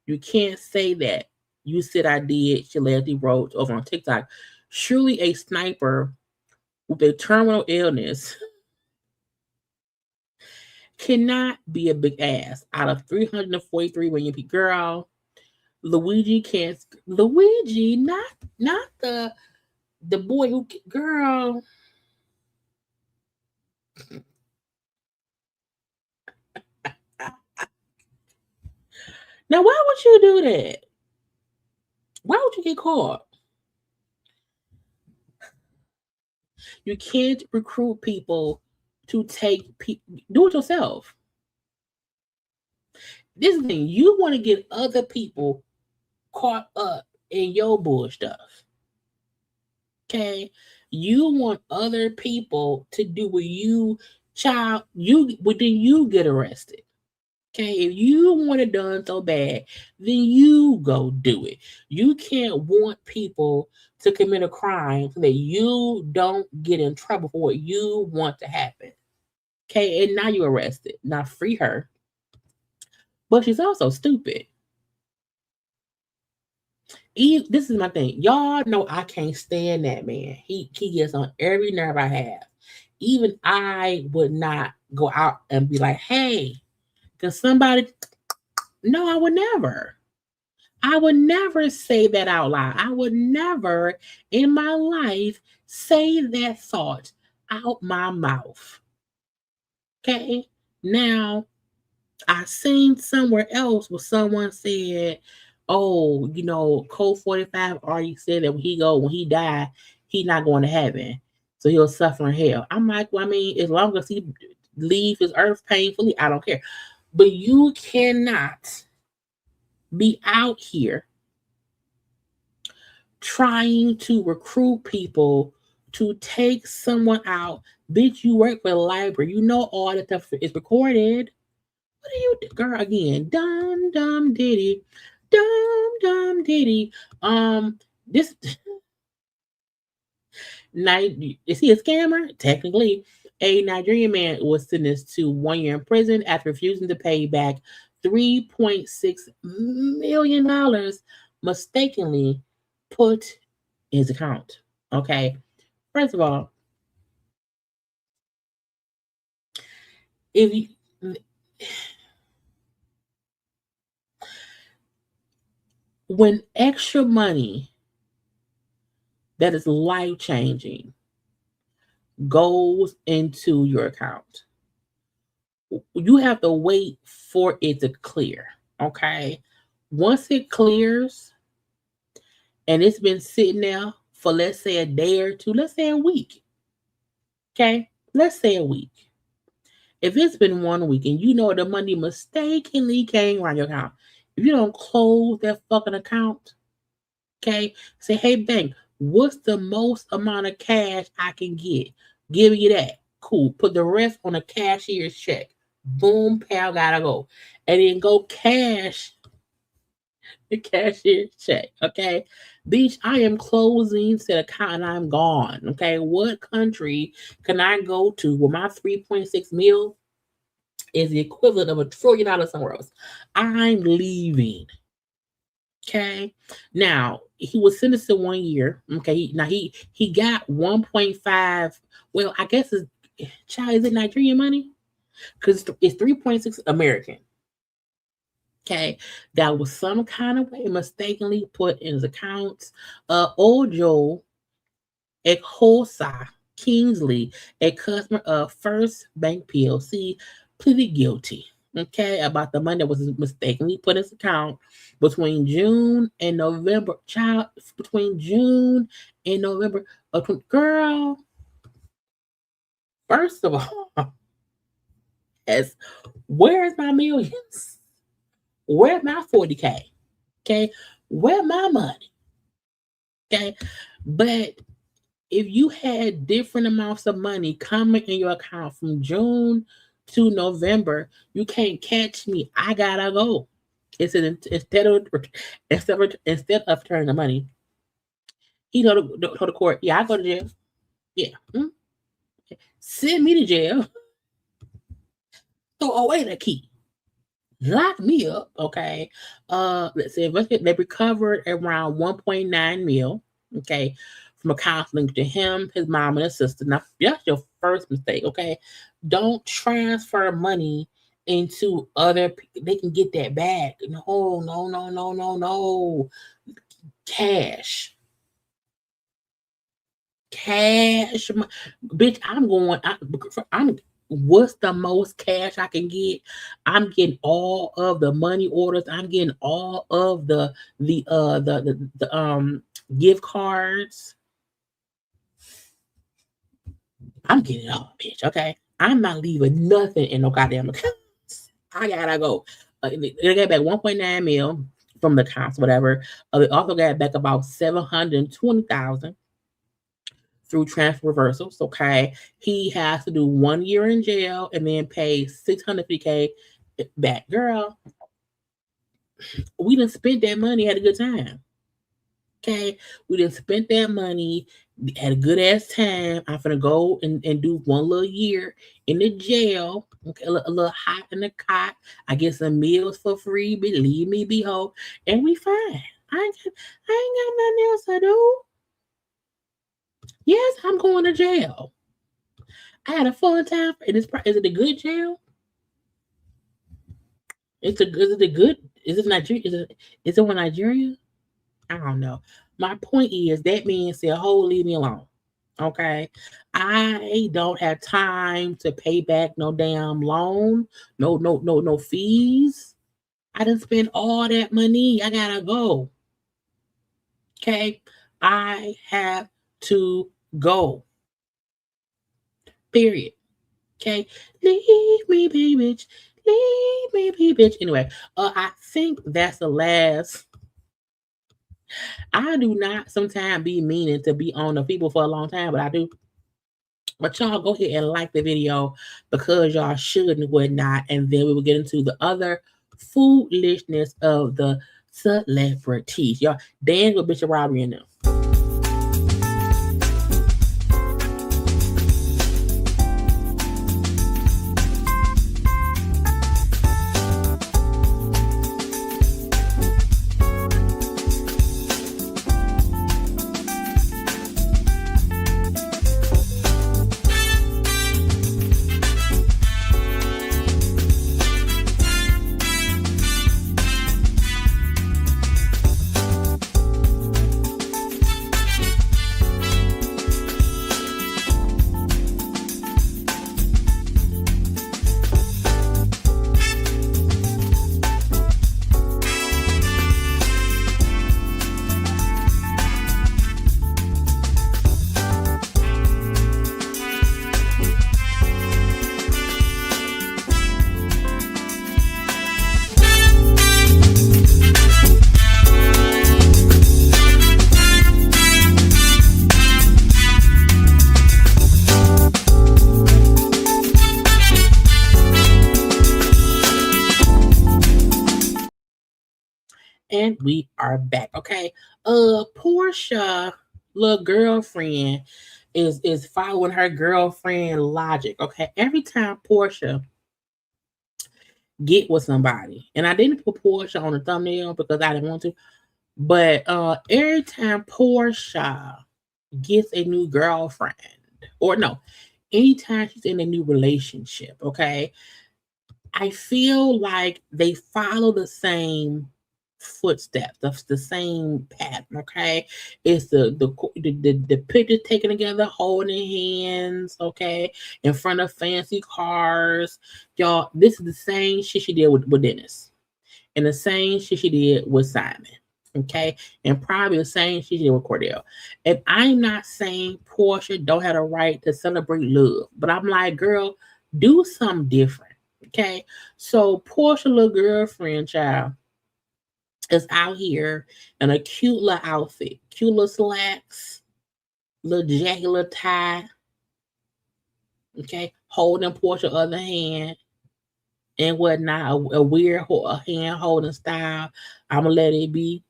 You can't say that. You said I did," she allegedly wrote over on TikTok. Surely a sniper with a terminal illness cannot be a big ass. Out of 343 million people, girl, Luigi can't. Luigi, not the boy who, girl. Now, why would you do that? Why would you get caught? You can't recruit people to do it yourself. This is the thing. You want to get other people caught up in your bull stuff. Okay? You want other people to do what you then you get arrested. Okay, if you want it done so bad, then you go do it. You can't want people to commit a crime so that you don't get in trouble for what you want to happen. Okay, and now you're arrested. Now free her. But she's also stupid. This is my thing. Y'all know I can't stand that man. He gets on every nerve I have. Even I would not go out and be like, hey, can somebody. No, I would never. I would never say that out loud. I would never in my life say that thought out my mouth. Okay? Now, I seen somewhere else where someone said, oh, Code 45 already said that when he die, he's not going to heaven. So he'll suffer in hell. I'm like, well, I mean, as long as he leave his earth painfully, I don't care. But you cannot be out here trying to recruit people to take someone out. Bitch, you work for the library. You know all that stuff is recorded. What are you, girl? Again, dumb diddy, dumb diddy. This night, is he a scammer? Technically, a Nigerian man was sentenced to 1 year in prison after refusing to pay back $3.6 million mistakenly put in his account. Okay, first of all, if you, when extra money that is life changing goes into your account, you have to wait for it to clear. Okay. Once it clears and it's been sitting there for, let's say, a day or two, let's say a week. Okay. Let's say a week. If it's been 1 week and you know the money mistakenly came around your account, if you don't close that fucking account, okay, say, hey, bank, what's the most amount of cash I can get? Give you that. Cool. Put the rest on a cashier's check. Boom, pal, gotta go. And then go cash the cashier's check. Okay. Bitch, I am closing to the account and I'm gone. Okay. What country can I go to where my 3.6 mil is the equivalent of $1 trillion somewhere else? I'm leaving. Okay. Now he was sentenced to 1 year. Okay. Now he got 1.5. Well, I guess his child, is it Nigerian money? Because it's 3.6 American. Okay. That was some kind of way mistakenly put in his accounts. Ojo Ekhosa Kingsley, a customer of First Bank PLC, pleaded guilty. Okay, about the money that was mistakenly put in his account between June and November. Child, between June and November. Girl, first of all, where's my millions? Where's my 40K? Okay, where's my money? Okay, but if you had different amounts of money coming in your account from June to November, you can't catch me. I gotta go. Instead of returning the money, he told the court, yeah, I go to jail. Yeah. Send me to jail. Throw away the key. Lock me up. Okay. Let's see. They recovered around 1.9 mil. Okay. From accounts linked to him, his mom, and his sister. Now, that's your first mistake. Okay. Don't transfer money into other people. They can get that back. No. Cash. Bitch, what's the most cash I can get? I'm getting all of the money orders. I'm getting all of the gift cards. I'm getting it all, bitch. Okay. I'm not leaving nothing in no goddamn accounts. I gotta go. They got back 1.9 mil from the accounts, whatever. They also got back about 720,000 through transfer reversals. Okay. He has to do 1 year in jail and then pay $650K back. Girl, we done spent that money, had a good time. Okay. We done spent that money, had a good ass time. I'm gonna go and do 1 little year in the jail. Okay, a little hot in the cot. I get some meals for free, believe me, behold, and we fine. I ain't got nothing else to do. Yes, I'm going to jail. I had a fun time. Is it a good jail? Is it good? Is it Nigeria? Is it one Nigeria? I don't know. My point is that man said, "Oh, leave me alone." Okay, I don't have time to pay back no damn loan, no fees. I didn't spend all that money. I gotta go. Okay, I have to go. Period. Okay, leave me be bitch. Leave me be bitch. Anyway, I think that's the last. I do not sometimes be meaning to be on the people for a long time, but I do. But y'all go ahead and like the video because y'all should and whatnot. And then we will get into the other foolishness of the celebrities. Y'all dance with Bishop Robbery and them. And we are back. Okay. Portia, little girlfriend, is following her girlfriend logic. Okay. Every time Portia get with somebody, and I didn't put Portia on the thumbnail because I didn't want to, but every time Portia gets a new girlfriend, or no, anytime she's in a new relationship, okay, I feel like they follow the same footsteps, the same pattern. Okay, it's the pictures taken together, holding hands. Okay, in front of fancy cars, y'all. This is the same shit she did with Dennis, and the same shit she did with Simon. Okay, and probably the same shit she did with Cordell. And I'm not saying Portia don't have a right to celebrate love, but I'm like, girl, do something different. Okay, so Portia, little girlfriend, child, is out here in a cute little outfit, cute little slacks, little jacket, little tie. Okay, holding Portia other hand and whatnot, a weird hand holding style. I'ma let it be.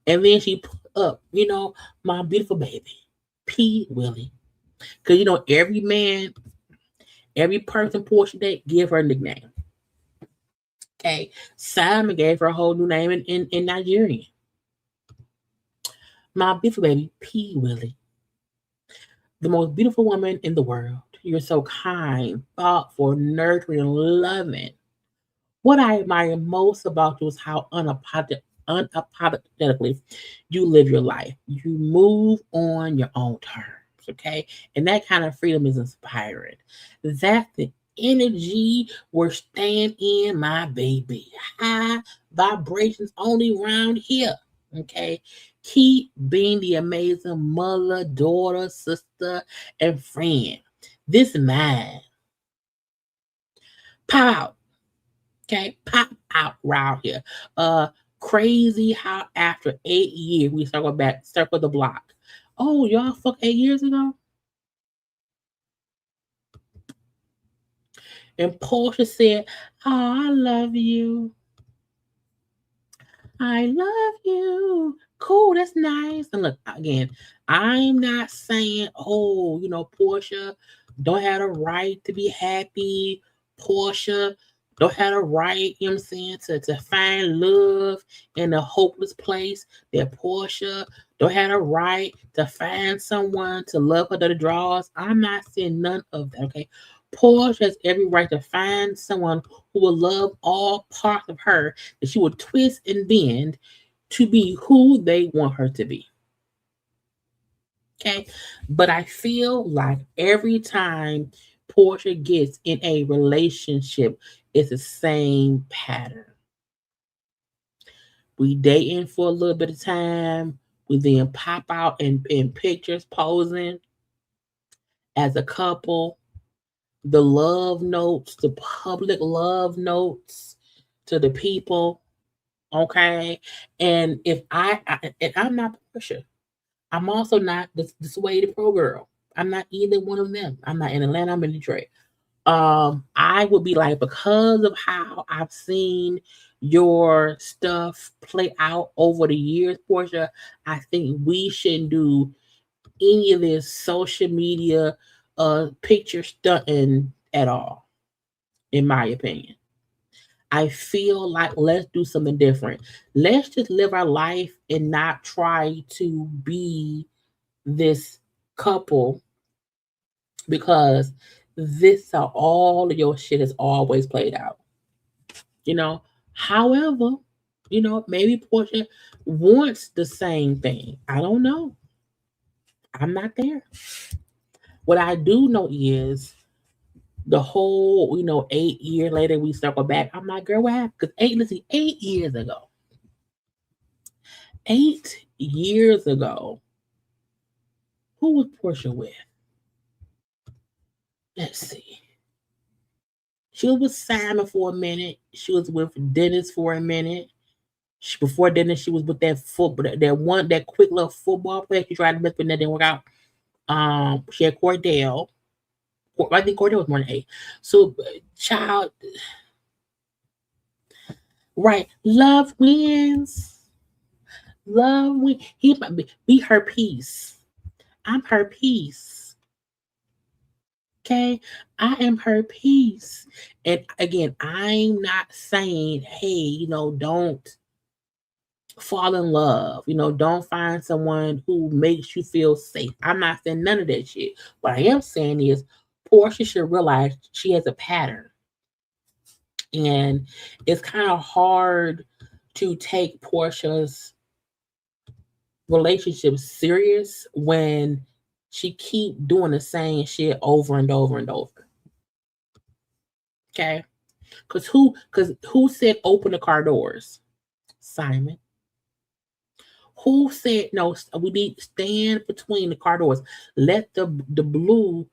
And then she put up, my beautiful baby, P. Willie. Because, every man, every person Portia date give her a nickname. Okay. Simon gave her a whole new name in Nigerian. My beautiful baby, P. Willie. The most beautiful woman in the world. You're so kind, thoughtful, nurturing, loving. What I admire most about you is how unapologetically you live your life. You move on your own terms, okay? And that kind of freedom is inspiring. That's the energy we're staying in, my baby. High vibrations only around here, okay? Keep being the amazing mother, daughter, sister, and friend. This is mine. Pop out. Okay, pop out around here. Crazy how after 8 years we circle the block. Oh, y'all fuck 8 years ago? And Portia said, oh, I love you. I love you. Cool, that's nice. And look, again, I'm not saying, Portia don't have a right to be happy. Portia don't have a right, to find love in a hopeless place. That Portia don't have a right to find someone to love her to the draws. I'm not saying none of that, okay? Portia has every right to find someone who will love all parts of her, that she will twist and bend to be who they want her to be. Okay. But I feel like every time Portia gets in a relationship, it's the same pattern. We dating for a little bit of time. We then pop out in pictures posing as a couple. The love notes, the public love notes to the people. Okay. And if and I'm not Portia, I'm also not this way the pro girl. I'm not either one of them. I'm not in Atlanta, I'm in Detroit. I would be like, because of how I've seen your stuff play out over the years, Portia, I think we shouldn't do any of this social media picture stunting at all, in my opinion. I feel like let's do something different. Let's just live our life and not try to be this couple, because this is how all of your shit is always played out. However, maybe Portia wants the same thing. I don't know. I'm not there. What I do know is the whole, 8 years later, we circle back. I'm like, girl, what happened? Because 8 years ago, 8 years ago, who was Portia with? Let's see. She was with Simon for a minute. She was with Dennis for a minute. Before Dennis, she was with that quick little football player. She tried to mess with that, didn't work out. She had Cordell. I think Cordell was more than 8. So, child, Right. Love wins. Love wins. He might be her peace. I'm her peace. Okay. I am her peace. And again, I'm not saying, hey, don't fall in love. Don't find someone who makes you feel safe. I'm not saying none of that shit. What I am saying is Portia should realize she has a pattern. And it's kind of hard to take Portia's relationship serious when she keep doing the same shit over and over and over. Okay? Because who said open the car doors? Simon. Who said no? We need to stand between the car doors. Let the blue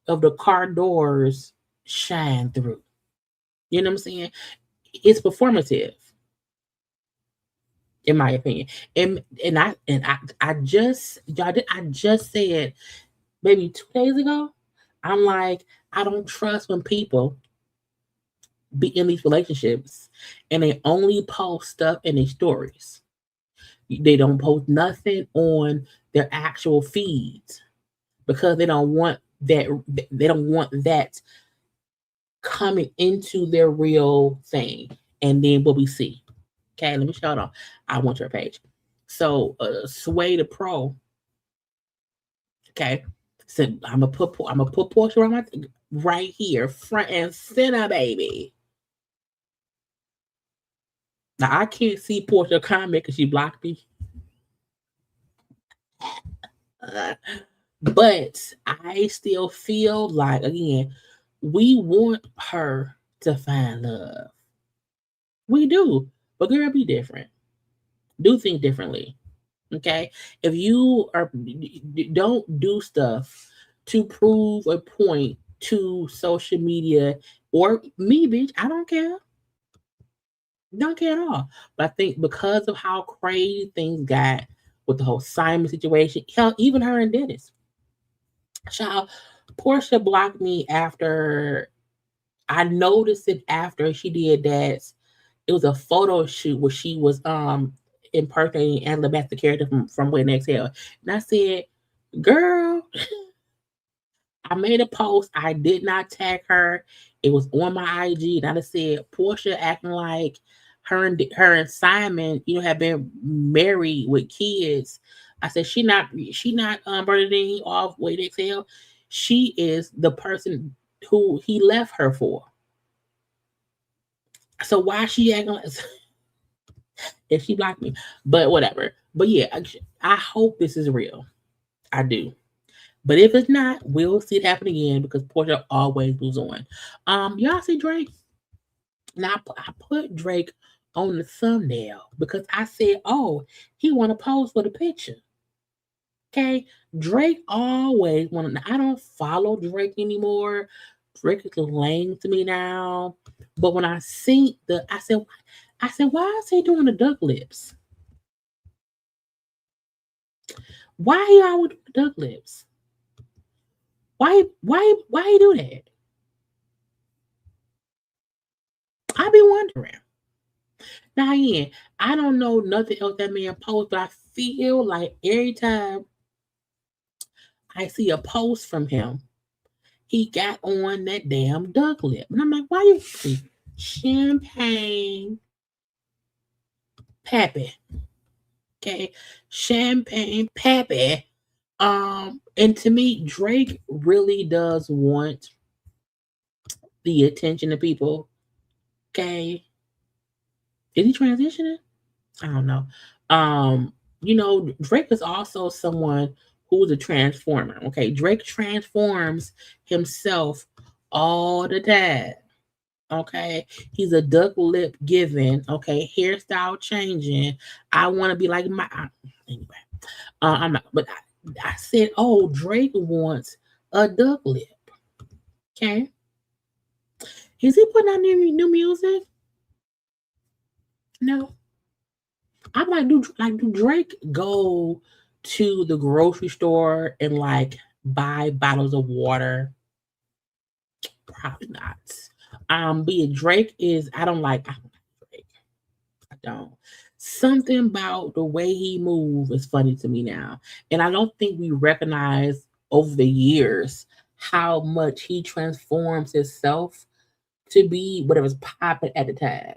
of the car doors shine through. You know what I'm saying? It's performative, in my opinion. And I just said maybe 2 days ago. I'm like, I don't trust when people be in these relationships and they only post stuff in their stories. They don't post nothing on their actual feeds because they don't want that. They don't want that coming into their real thing. And then what we see. Okay, let me show it on. I want your page. So Sway the Pro. Okay. So I'm gonna put Portia right here, front and center, baby. Now I can't see Portia comment because she blocked me. But I still feel like, again, we want her to find love. We do. But girl, be different. Do think differently. Okay? If you don't do stuff to prove a point to social media or me, bitch, I don't care. Don't care at all. But I think because of how crazy things got with the whole Simon situation, hell, even her and Dennis. Child, Portia blocked me after I noticed it after she did that. It was a photo shoot where she was impersonating Angela Bassett, the character from Wait Next Hell. And I said, girl, I made a post. I did not tag her. It was on my IG. And I just said, Portia acting like her and Simon, have been married with kids. I said she not Bernadine off Wait Next Hell. She is the person who he left her for. So why she acting like if she blocked me? But whatever. But yeah, I hope this is real. I do. But if it's not, we'll see it happen again because Portia always moves on. Y'all see Drake? Now I put Drake on the thumbnail because I said, oh, he want to pose for the picture. Okay, Drake always want to. I don't follow Drake anymore. Drake is lame to me now. But when I see I said, why is he doing the duck lips? Why he always doing the duck lips? Why he do that? I be wondering. Now again, I don't know nothing else that man posts, but I feel like every time I see a post from him, he got on that damn duck lip. And I'm like, why you see champagne Pappy? Okay, champagne Pappy. And to me, Drake really does want the attention of people. Okay. Is he transitioning? I don't know. Drake is also someone who's a transformer. Okay. Drake transforms himself all the time. Okay. He's a duck lip giving. Okay. Hairstyle changing. I want to be like my anyway. I'm not, but I said, oh, Drake wants a duck lip. Okay. Is he putting out new music? No. I'm like, do Drake go to the grocery store and like buy bottles of water? Probably not. But yeah, Drake is. I don't like Drake. don't. Something about the way he moves is funny to me now. And I don't think we recognize over the years how much he transforms himself to be whatever's popping at the time.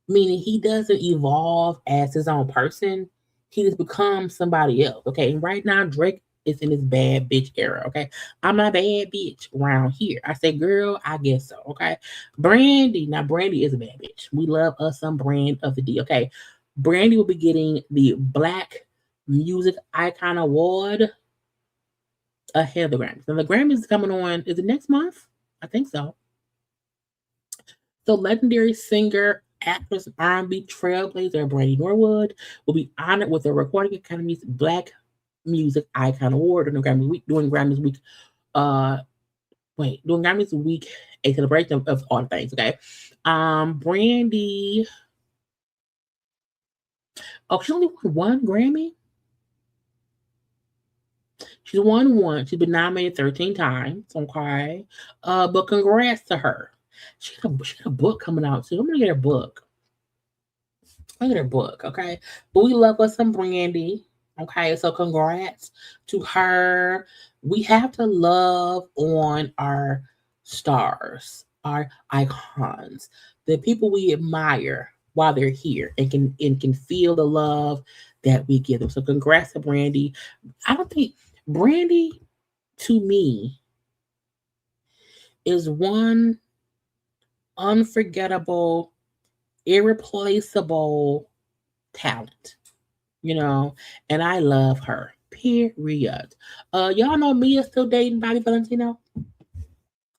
Meaning he doesn't evolve as his own person. He just becomes somebody else. Okay. And right now, Drake is in his bad bitch era. Okay. I'm a bad bitch around here. I say, girl, I guess so. Okay. Brandy. Now, Brandy is a bad bitch. We love us some Brand of the D. Okay. Brandy will be getting the Black Music Icon Award ahead of the Grammys. And the Grammys is coming on, is it next month? I think so. So legendary singer, actress, R&B trailblazer Brandy Norwood will be honored with the Recording Academy's Black Music Icon Award during Grammys Week. Doing Grammys Week, doing Grammys Week, a celebration of all things. Okay, Brandy. Oh, she only won one Grammy. She's won one. She's been nominated 13 times. Okay, but congrats to her. She had a book coming out too. I'm gonna get her book. Look at her book, okay? But we love us some Brandy, okay? So congrats to her. We have to love on our stars, our icons, the people we admire while they're here and can feel the love that we give them. So congrats to Brandy. I don't think Brandy, to me, is one unforgettable, irreplaceable talent, and I love her. Period. Y'all know Mia's still dating Bobby Valentino.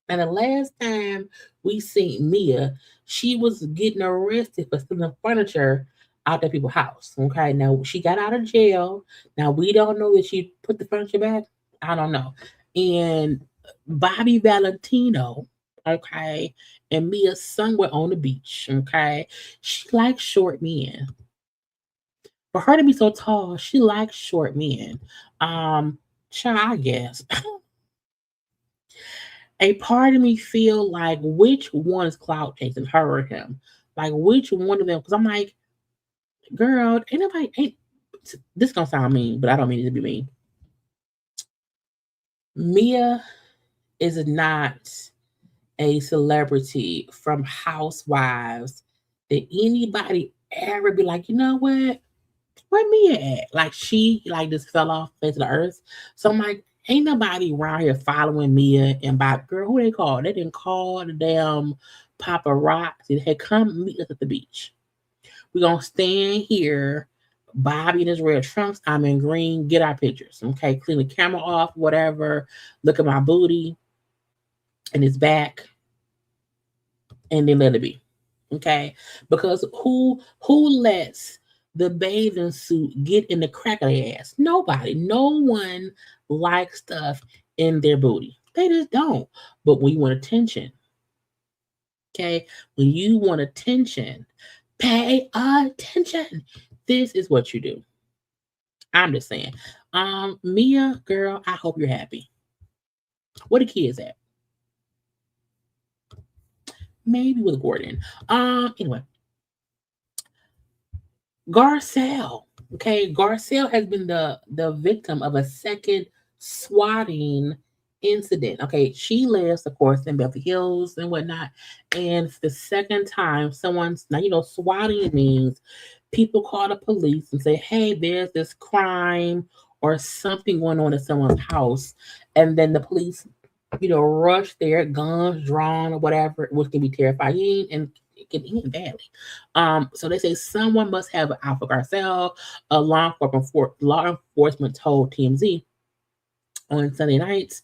And the last time we seen Mia, she was getting arrested for stealing furniture out of people's house. Okay, now she got out of jail. Now we don't know if she put the furniture back. I don't know. And Bobby Valentino, okay, and Mia somewhere on the beach. Okay, she likes short men. For her to be so tall, she likes short men. I guess. A part of me feel like which one is clout chasing, her or him? Like which one of them? Because I'm like, girl, ain't this gonna sound mean, but I don't mean it to be mean. Mia is not a celebrity from Housewives that anybody ever be like, you know what? Where Mia at? Like she just fell off the face of the earth. So I'm like, ain't nobody around here following Mia and Bob. Girl, who they called? They didn't call the damn paparazzi. Hey, come meet us at the beach. We're gonna stand here. Bobby in his red trunks, I'm in green. Get our pictures. Okay, clean the camera off, whatever. Look at my booty and his back, and then let it be. Okay, because who lets the bathing suit get in the crack of their ass? Nobody. No one likes stuff in their booty. They just don't. But when you want attention, okay, when you want attention, pay attention. This is what you do. I'm just saying. Mia, girl, I hope you're happy. Where the kids at? Maybe with Gordon. Anyway. Garcelle. Okay, Garcelle has been the victim of a second swatting incident. Okay, she lives, of course, in Beverly Hills and whatnot. And the second time someone's now, swatting means people call the police and say, hey, there's this crime or something going on at someone's house. And then the police, rush there, guns drawn or whatever, which can be terrifying and it can end badly. So they say someone must have an Alpha Garcelle. Law enforcement told TMZ on Sunday nights.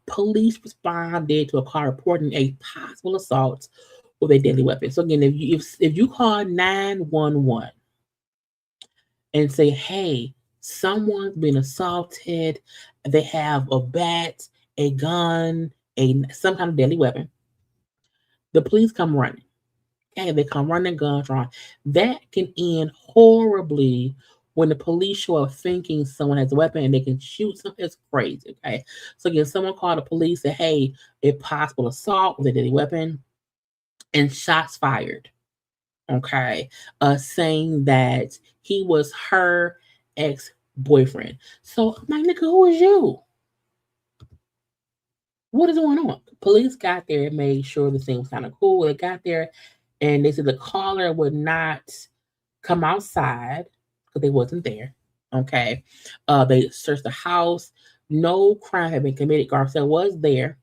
Police responded to a call reporting a possible assault with a deadly weapon. So again, if you call 911 and say, hey, someone's been assaulted, they have a bat, a gun, some kind of deadly weapon, the police come running. Okay, they come running, guns drawn. That can end horribly when the police show up thinking someone has a weapon and they can shoot someone. It's crazy. Okay, so again, someone called the police, said, "Hey, a possible assault with a deadly weapon," and shots fired. okay, saying that he was her ex-boyfriend. So I'm like, nigga, who is you? What is going on? Police got there and made sure the thing was kind of cool. They got there and they said the caller would not come outside because they wasn't there. Okay. They searched the house. No crime had been committed. Garcelle was there,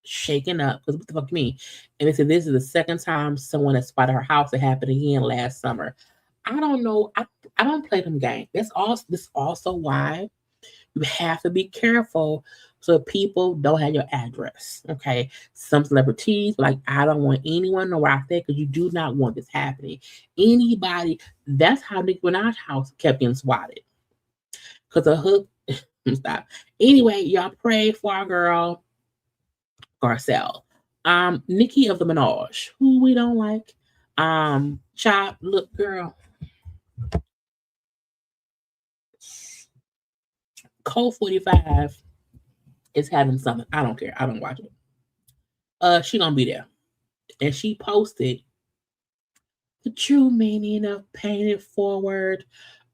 shaken up because what the fuck you mean? And they said this is the second time someone has spotted her house. It happened again last summer. I don't know. I don't play them games. This is also why you have to be careful so people don't have your address. Okay. Some celebrities, like, I don't want anyone to know where I stay because you do not want this happening. Anybody, that's how Nicki Minaj's house kept getting swatted. Because the hook, stop. Anyway, y'all pray for our girl, Garcelle. Nikki of the Minaj, who we don't like. Chop, look, girl. Code 45 is having something. I don't care. I don't watch it. She gonna be there. And she posted the true meaning of paying it forward.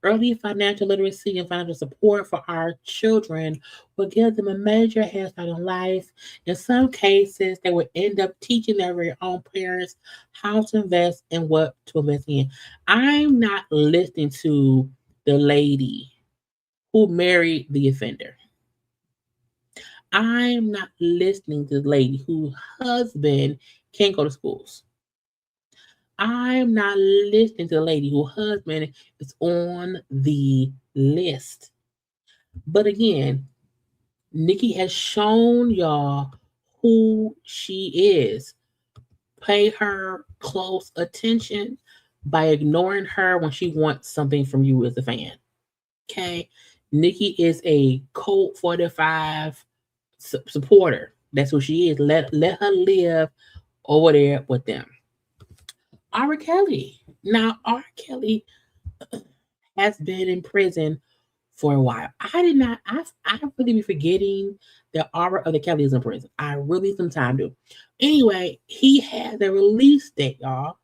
Early financial literacy and financial support for our children will give them a major head start in life. In some cases, they will end up teaching their very own parents how to invest and what to invest in. I'm not listening to the lady who married the offender. I'm not listening to the lady whose husband can't go to schools. I'm not listening to the lady whose husband is on the list. But again, Nikki has shown y'all who she is. Pay her close attention by ignoring her when she wants something from you as a fan. Okay? Nikki is a Code 45 supporter. That's who she is. Let her live over there with them. R. Kelly. Now, R. Kelly has been in prison for a while. I really be forgetting that Aura of the Kelly is in prison. I really sometimes do. Anyway, he has a release date, y'all.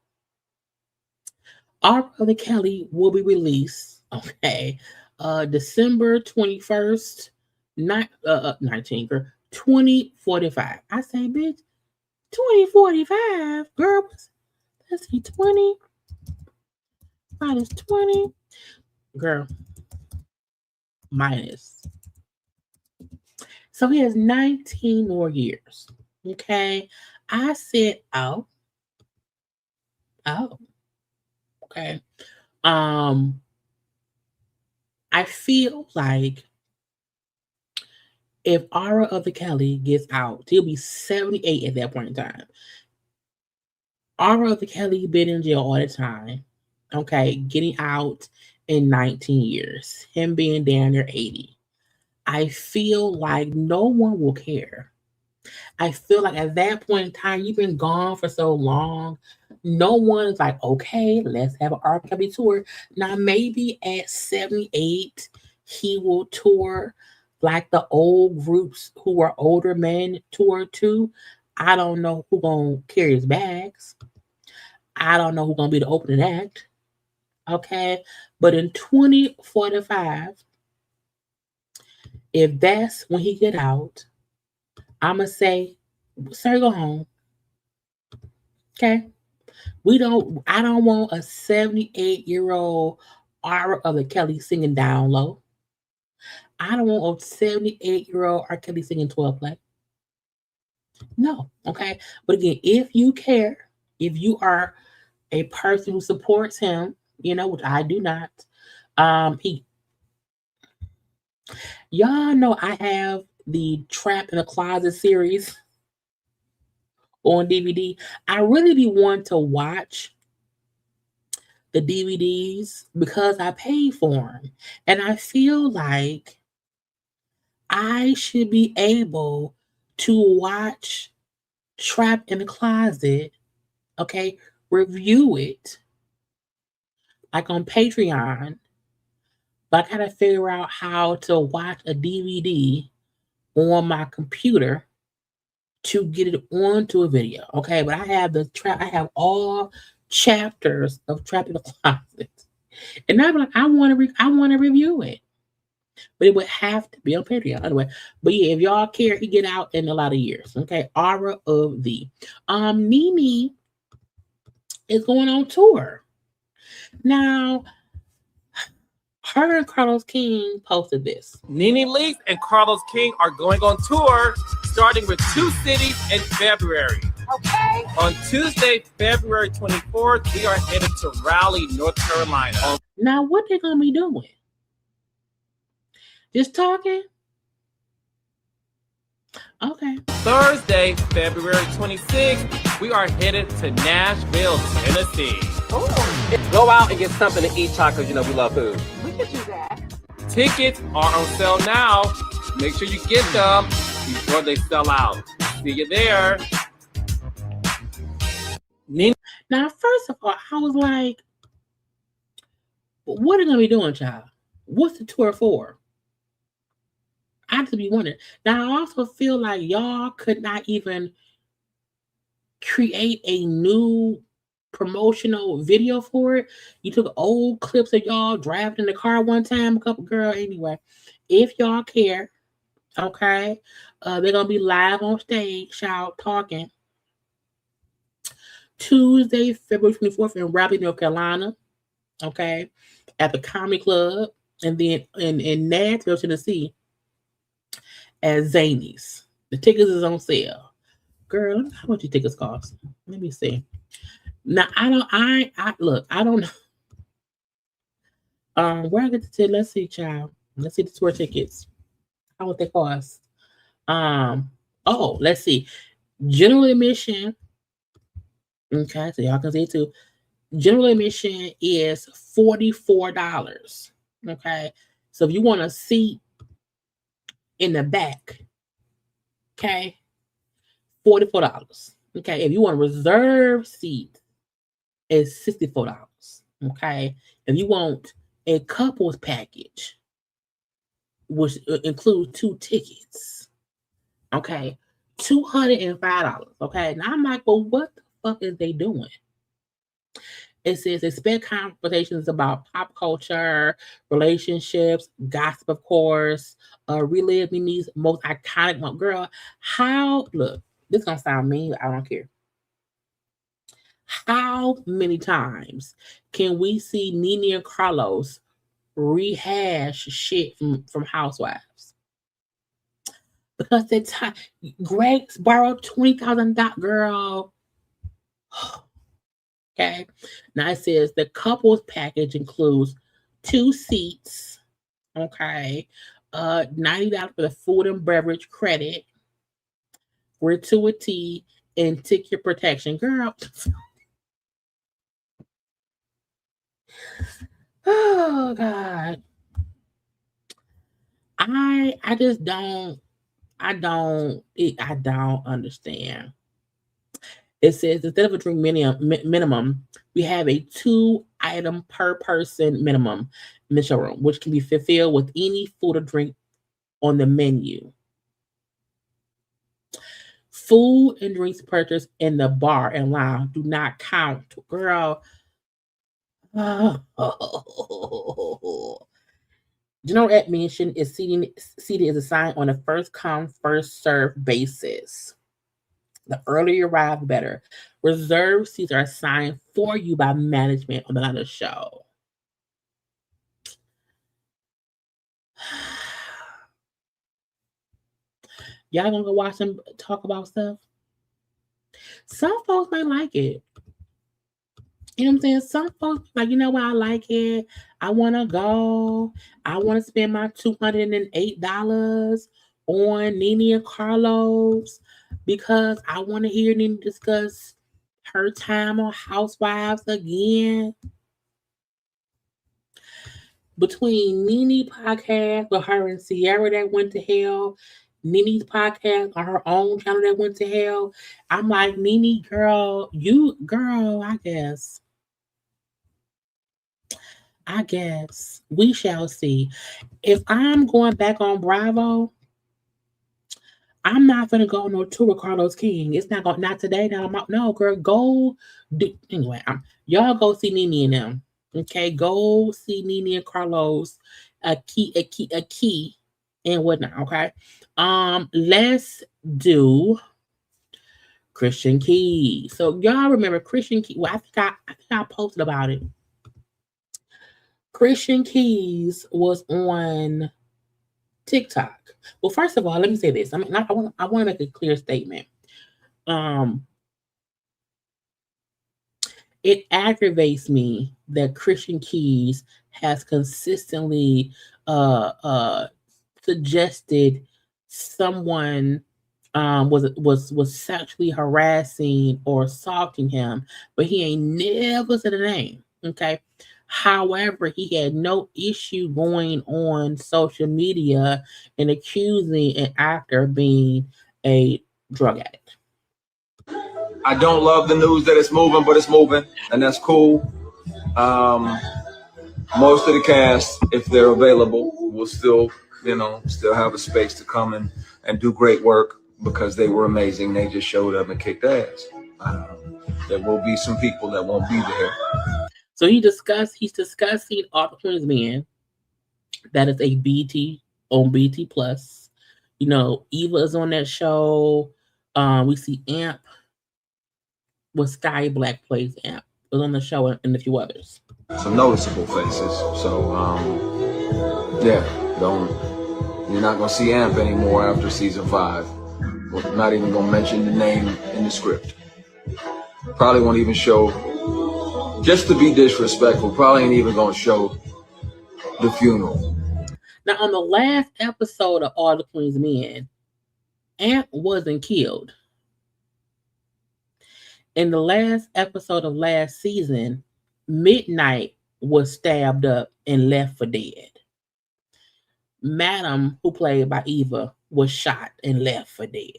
Aura of the Kelly will be released, okay, December 21st, 2045. I say, bitch, 2045? Girl, let's see, 20 minus 20. Girl, minus. So he has 19 more years. Okay. I said, oh. Okay. I feel like if Aura of the Kelly gets out, he'll be 78 at that point in time. Aura of the Kelly been in jail all the time. Okay, getting out in 19 years. Him being down there 80. I feel like no one will care. I feel like at that point in time, you've been gone for so long. No one is like, okay, let's have an R. Kelly tour. Now, maybe at 78, he will tour like the old groups who are older men tour too. I don't know who gonna carry his bags. I don't know who gonna be the opening act. Okay, but in 2045, if that's when he get out, I'ma say, sir, go home. Okay. I don't want a 78-year-old Aura of the Kelly singing down low. I don't want a 78-year-old R. Kelly singing 12 play. No. Okay. But again, if you care, if you are a person who supports him, which I do not, y'all know I have the Trap in the Closet series on DVD. I really be wanting to watch the DVDs because I paid for them. And I feel like I should be able to watch Trap in the Closet, okay, review it, like on Patreon, but I gotta figure out how to watch a DVD on my computer to get it onto a video. Okay, but I have I have all chapters of Trapped in the Closet. And I'm like, I want to review it. But it would have to be on Patreon anyway. But yeah, if y'all care, he get out in a lot of years. Okay. Aura of the Nene is going on tour. Now, her and Carlos King posted this. Nene Leakes and Carlos King are going on tour, starting with 2 cities in February. Okay. On Tuesday, February 24th, we are headed to Raleigh, North Carolina. Now, what they gonna be doing? Just talking? Okay. Thursday, February 26th, we are headed to Nashville, Tennessee. Ooh. Go out and get something to eat, Chaka, because you know we love food. We could do that. Tickets are on sale now. Make sure you get them before they sell out. See you there. Now, first of all, I was like, what are they going to be doing, child? What's the tour for? I just be wondering. Now, I also feel like y'all could not even create a new promotional video for it. You took old clips of y'all driving in the car one time, a couple girl. Anyway, if y'all care, okay, they're gonna be live on stage, shout talking. Tuesday, February 24th in Raleigh, North Carolina, okay, at the Comedy Club, and then in Nashville, Tennessee, at Zany's. The tickets is on sale. Girl, how much your tickets cost? Let me see. Now I don't know. Where I get the ticket? Let's see, child. Let's see the tour tickets. How much they cost? Oh, let's see. General admission. Okay, so y'all can see it too. General admission is $44. Okay, so if you want a seat in the back, okay, $44. Okay, if you want a reserve seat, it's $64. Okay, if you want a couples package, which includes 2 tickets, okay, $205. Okay, now I'm like, well, what the fuck is they doing? It says expect conversations about pop culture, relationships, gossip, of course, relive Nene's most iconic moment. Girl, look, this gonna sound mean, but I don't care. How many times can we see Nene and Carlos rehash shit from Housewives? Because Greg borrowed $20,000, girl. Okay. Now it says the couples package includes 2 seats. Okay. $90 for the food and beverage credit, gratuity, and ticket protection. Girl. Oh God. I just don't understand. It says instead of a drink minimum, we have a 2-item per person minimum in the showroom, which can be fulfilled with any food or drink on the menu. Food and drinks purchased in the bar and lounge do not count, girl. General admission is seating is assigned on a first come, first served basis. The earlier you arrive, the better. Reserved seats are assigned for you by management on the night of the show. Y'all gonna go watch them talk about stuff? Some folks might like it. You know what I'm saying? Some folks like, you know what, I like it. I want to go. I want to spend my $208 on Nene and Carlos because I want to hear Nene discuss her time on Housewives again. Between Nene podcast with her and Sierra that went to hell, Nene's podcast on her own channel that went to hell, I'm like, Nene, girl, I guess we shall see. If I'm going back on Bravo, I'm not gonna go on no tour with Carlos King. It's not today. Now I'm out. No, girl, go. Anyway, y'all go see Nene and them. Okay, go see Nene and Carlos. A key, and whatnot. Okay, let's do Christian Keys. So y'all remember Christian Keys? Well, I think I posted about it. Christian Keys was on TikTok. Well, first of all, let me say this. I want to make a clear statement. It aggravates me that Christian Keys has consistently suggested someone was sexually harassing or assaulting him, but he ain't never said a name. Okay. However, he had no issue going on social media and accusing an actor of being a drug addict. I don't love the news that it's moving, but it's moving, and that's cool. Most of the cast, if they're available, will still have a space to come and do great work because they were amazing. They just showed up and kicked ass. There will be some people that won't be there. So he's discussing All the Queen's Men. That is a BT on BT Plus. Eva is on that show. We see Amp with Sky Black plays Amp was on the show and a few others. Some noticeable faces. So you're not gonna see Amp anymore after season 5. We're not even gonna mention the name in the script. Probably won't even show. Just to be disrespectful, probably ain't even gonna show the funeral. Now, on the last episode of All the Queen's Men, Amp wasn't killed. In the last episode of last season, Midnight was stabbed up and left for dead. Madam, who played by Eva, was shot and left for dead.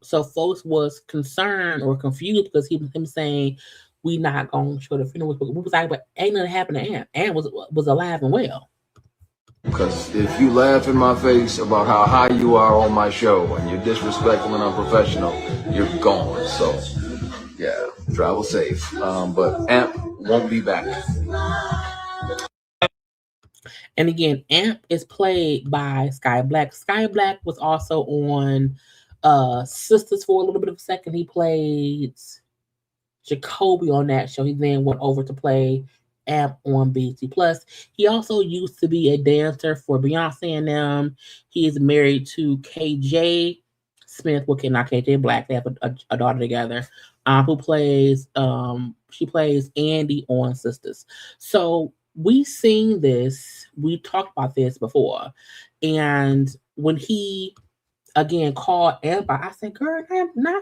So folks was concerned or confused because him saying we not gonna show the funeral. We was like, but ain't nothing happened to Ant. Ant was alive and well. Because if you laugh in my face about how high you are on my show and you're disrespectful and unprofessional, you're gone. So yeah, travel safe. But Amp won't be back. And again, Amp is played by Sky Black. Sky Black was also on Sisters for a little bit of a second. He played Jacoby on that show. He then went over to play Amp on BT Plus. He also used to be a dancer for Beyonce and them. He is married to KJ Smith, not KJ Black. They have a daughter together. Who plays she plays Andy on Sisters. So we seen this, we talked about this before. And when he again called Amber, I said, girl, I'm not,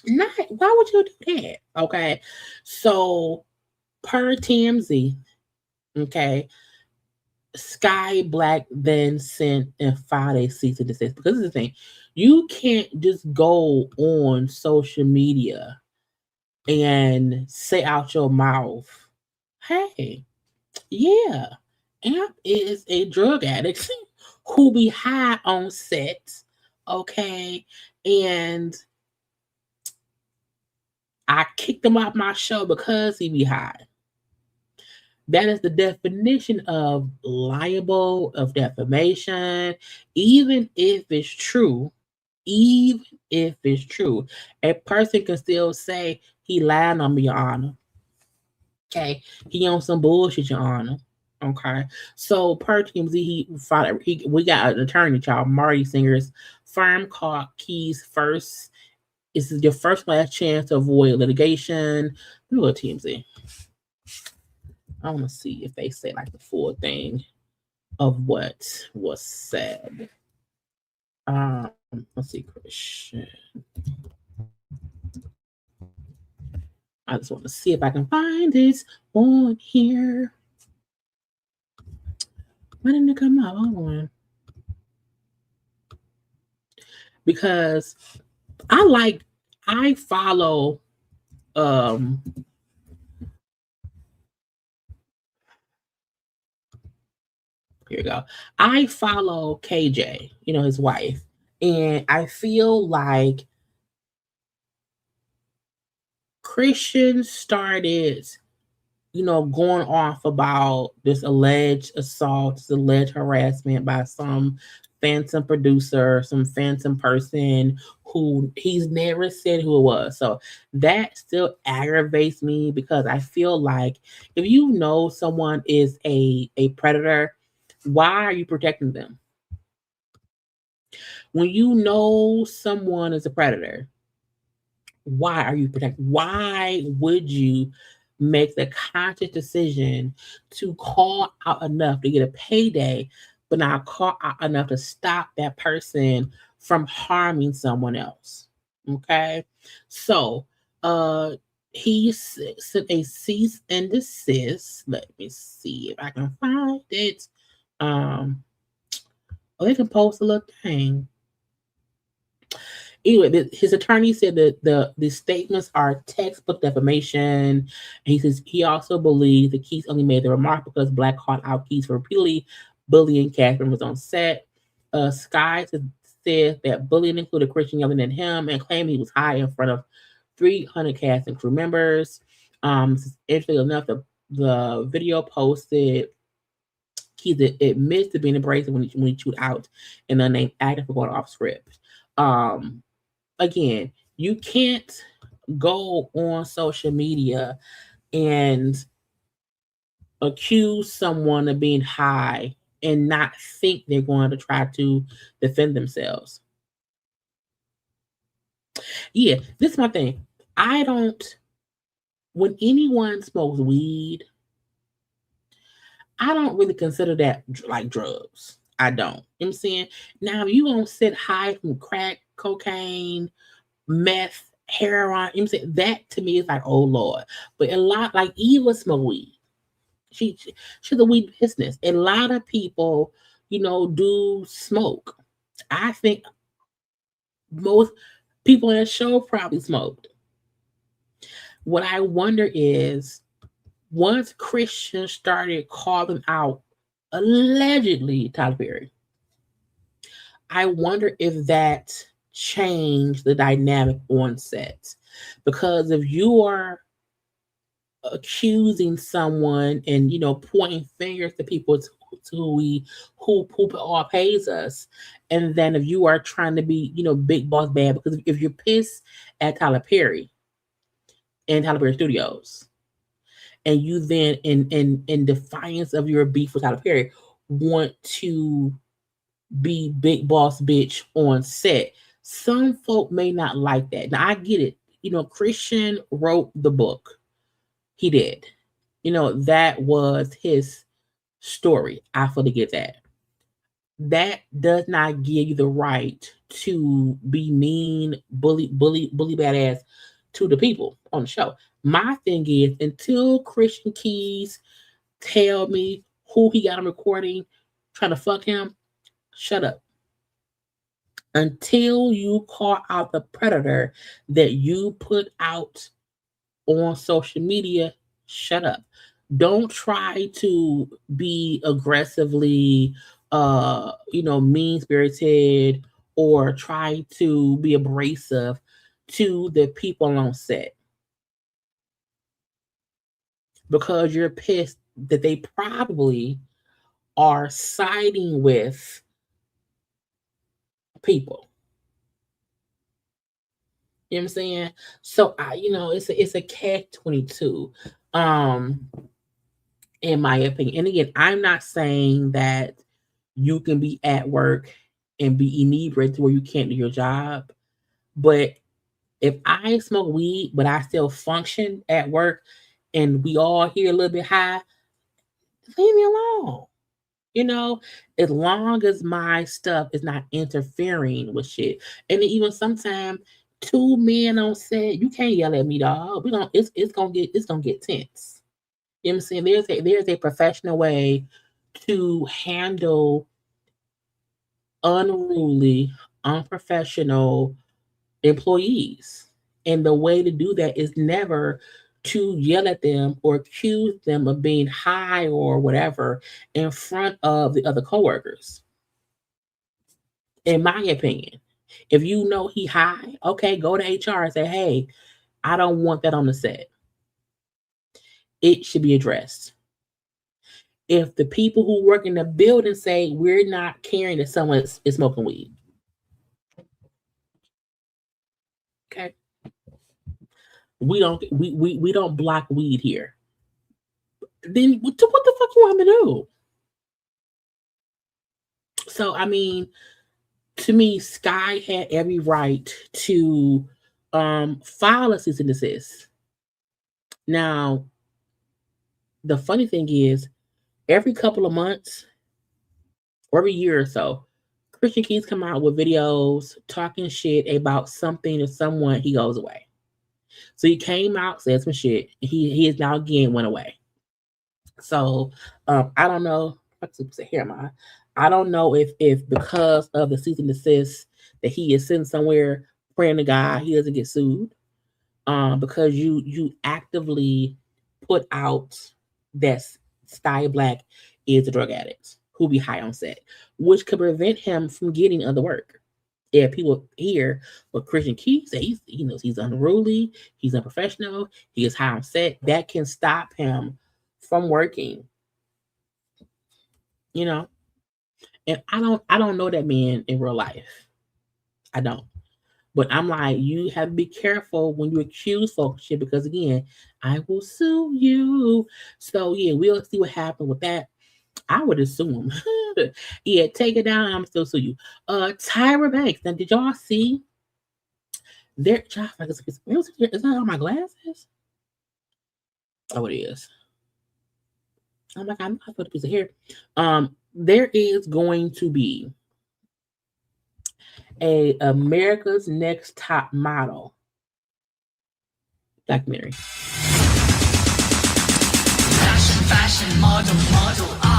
why would you do that? Okay. So per TMZ, okay, Sky Black then sent and filed a cease and desist. Because this is the thing, you can't just go on social media and say out your mouth, hey, yeah, Amp is a drug addict who be high on set, okay, and I kicked him off my show because he be high. That is the definition of libel, of defamation. Even if it's true, a person can still say he lied on me, Your Honor. Okay, he on some bullshit, Your Honor. Okay, so per TMZ, we got an attorney, child, Marty Singer's firm called Keys First. This is your first last chance to avoid litigation. Let me go to TMZ. I want to see if they say like the full thing of what was said. Let's see, Christian. I just want to see if I can find it on here. Why didn't it come up? Hold on. Because I follow Here we go. I follow KJ, his wife, and I feel like Christian started, going off about this alleged assault, this alleged harassment by some phantom producer, some phantom person who he's never said who it was. So that still aggravates me because I feel like if you know someone is a predator, why are you protecting them? When you know someone is a predator, why are you protecting? Why would you make the conscious decision to call out enough to get a payday, but not call out enough to stop that person from harming someone else? Okay. So he sent a cease and desist. Let me see if I can find it. They can post a little thing. Anyway, his attorney said that the statements are textbook defamation. And he says he also believes that Keith only made the remark because Black called out Keith for repeatedly bullying cast members on set. Sky said that bullying included Christian yelling at him and claimed he was high in front of 300 cast and crew members. Interestingly enough, the video posted Keith admits to being abrasive when he chewed out an unnamed actor for going off script. Again, you can't go on social media and accuse someone of being high and not think they're going to try to defend themselves. Yeah, this is my thing. When anyone smokes weed, I don't really consider that like drugs. I don't. You know what I'm saying? Now, if you gonna sit high from crack, cocaine, meth, heroin, you know what I'm saying? That to me is like, oh Lord. But a lot, like Eva smoke weed. She's a weed business. A lot of people, do smoke. I think most people in the show probably smoked. What I wonder is, once Christians started calling out allegedly Tyler Perry, I wonder if that changed the dynamic on set. Because if you are accusing someone and pointing fingers to people who all pays us, and then if you are trying to be big boss bad, because if you're pissed at Tyler Perry and Tyler Perry Studios, and you then in defiance of your beef with Tyler Perry want to be big boss bitch on set, some folk may not like that. Now I get it. Christian wrote the book. He did. That was his story. I fully get that. That does not give you the right to be mean, bully badass to the people on the show. My thing is, until Christian Keys tell me who he got on recording trying to fuck him, shut up. Until you call out the predator that you put out on social media, shut up. Don't try to be aggressively mean-spirited or try to be abrasive to the people on set, because you're pissed that they probably are siding with people. You know what I'm saying? So it's a catch-22. In my opinion. And again, I'm not saying that you can be at work and be inebriated to where you can't do your job. But if I smoke weed, but I still function at work and we all here a little bit high, leave me alone. As long as my stuff is not interfering with shit. And even sometimes 2 men on set, you can't yell at me, dog. It's gonna get tense. You know what I'm saying? There's a professional way to handle unruly, unprofessional employees. And the way to do that is never to yell at them or accuse them of being high or whatever in front of the other coworkers. In my opinion, if you know he high, okay, go to HR and say, hey, I don't want that on the set. It should be addressed. If the people who work in the building say we're not caring that someone is smoking weed, okay, we don't block weed here. Then what the fuck you want me to do? So I mean, to me, Sky had every right to file a cease and desist. Now, the funny thing is, every couple of months or every year or so, Christian Keys come out with videos talking shit about something or someone, he goes away. So he came out, said some shit, he is now again went away. So I don't know. I don't know if because of the cease and desist that he is sitting somewhere praying to God he doesn't get sued. Because you actively put out that Sky Black is a drug addict who be high on set, which could prevent him from getting other work. If people hear what Christian Keys says, he knows he's unruly, he's unprofessional, he is high on set, that can stop him from working. You know, and I don't know that man in real life. I don't. But I'm like, you have to be careful when you accuse folks shit because again, I will sue you. So yeah, we'll see what happens with that. I would assume. Yeah, take it down. I'm still sue you. Tyra Banks. Now, did y'all see there? Is that on my glasses? Oh, it is. I'm like, I'm not put a piece of hair. There is going to be a America's Next Top Model documentary. Fashion, model, art.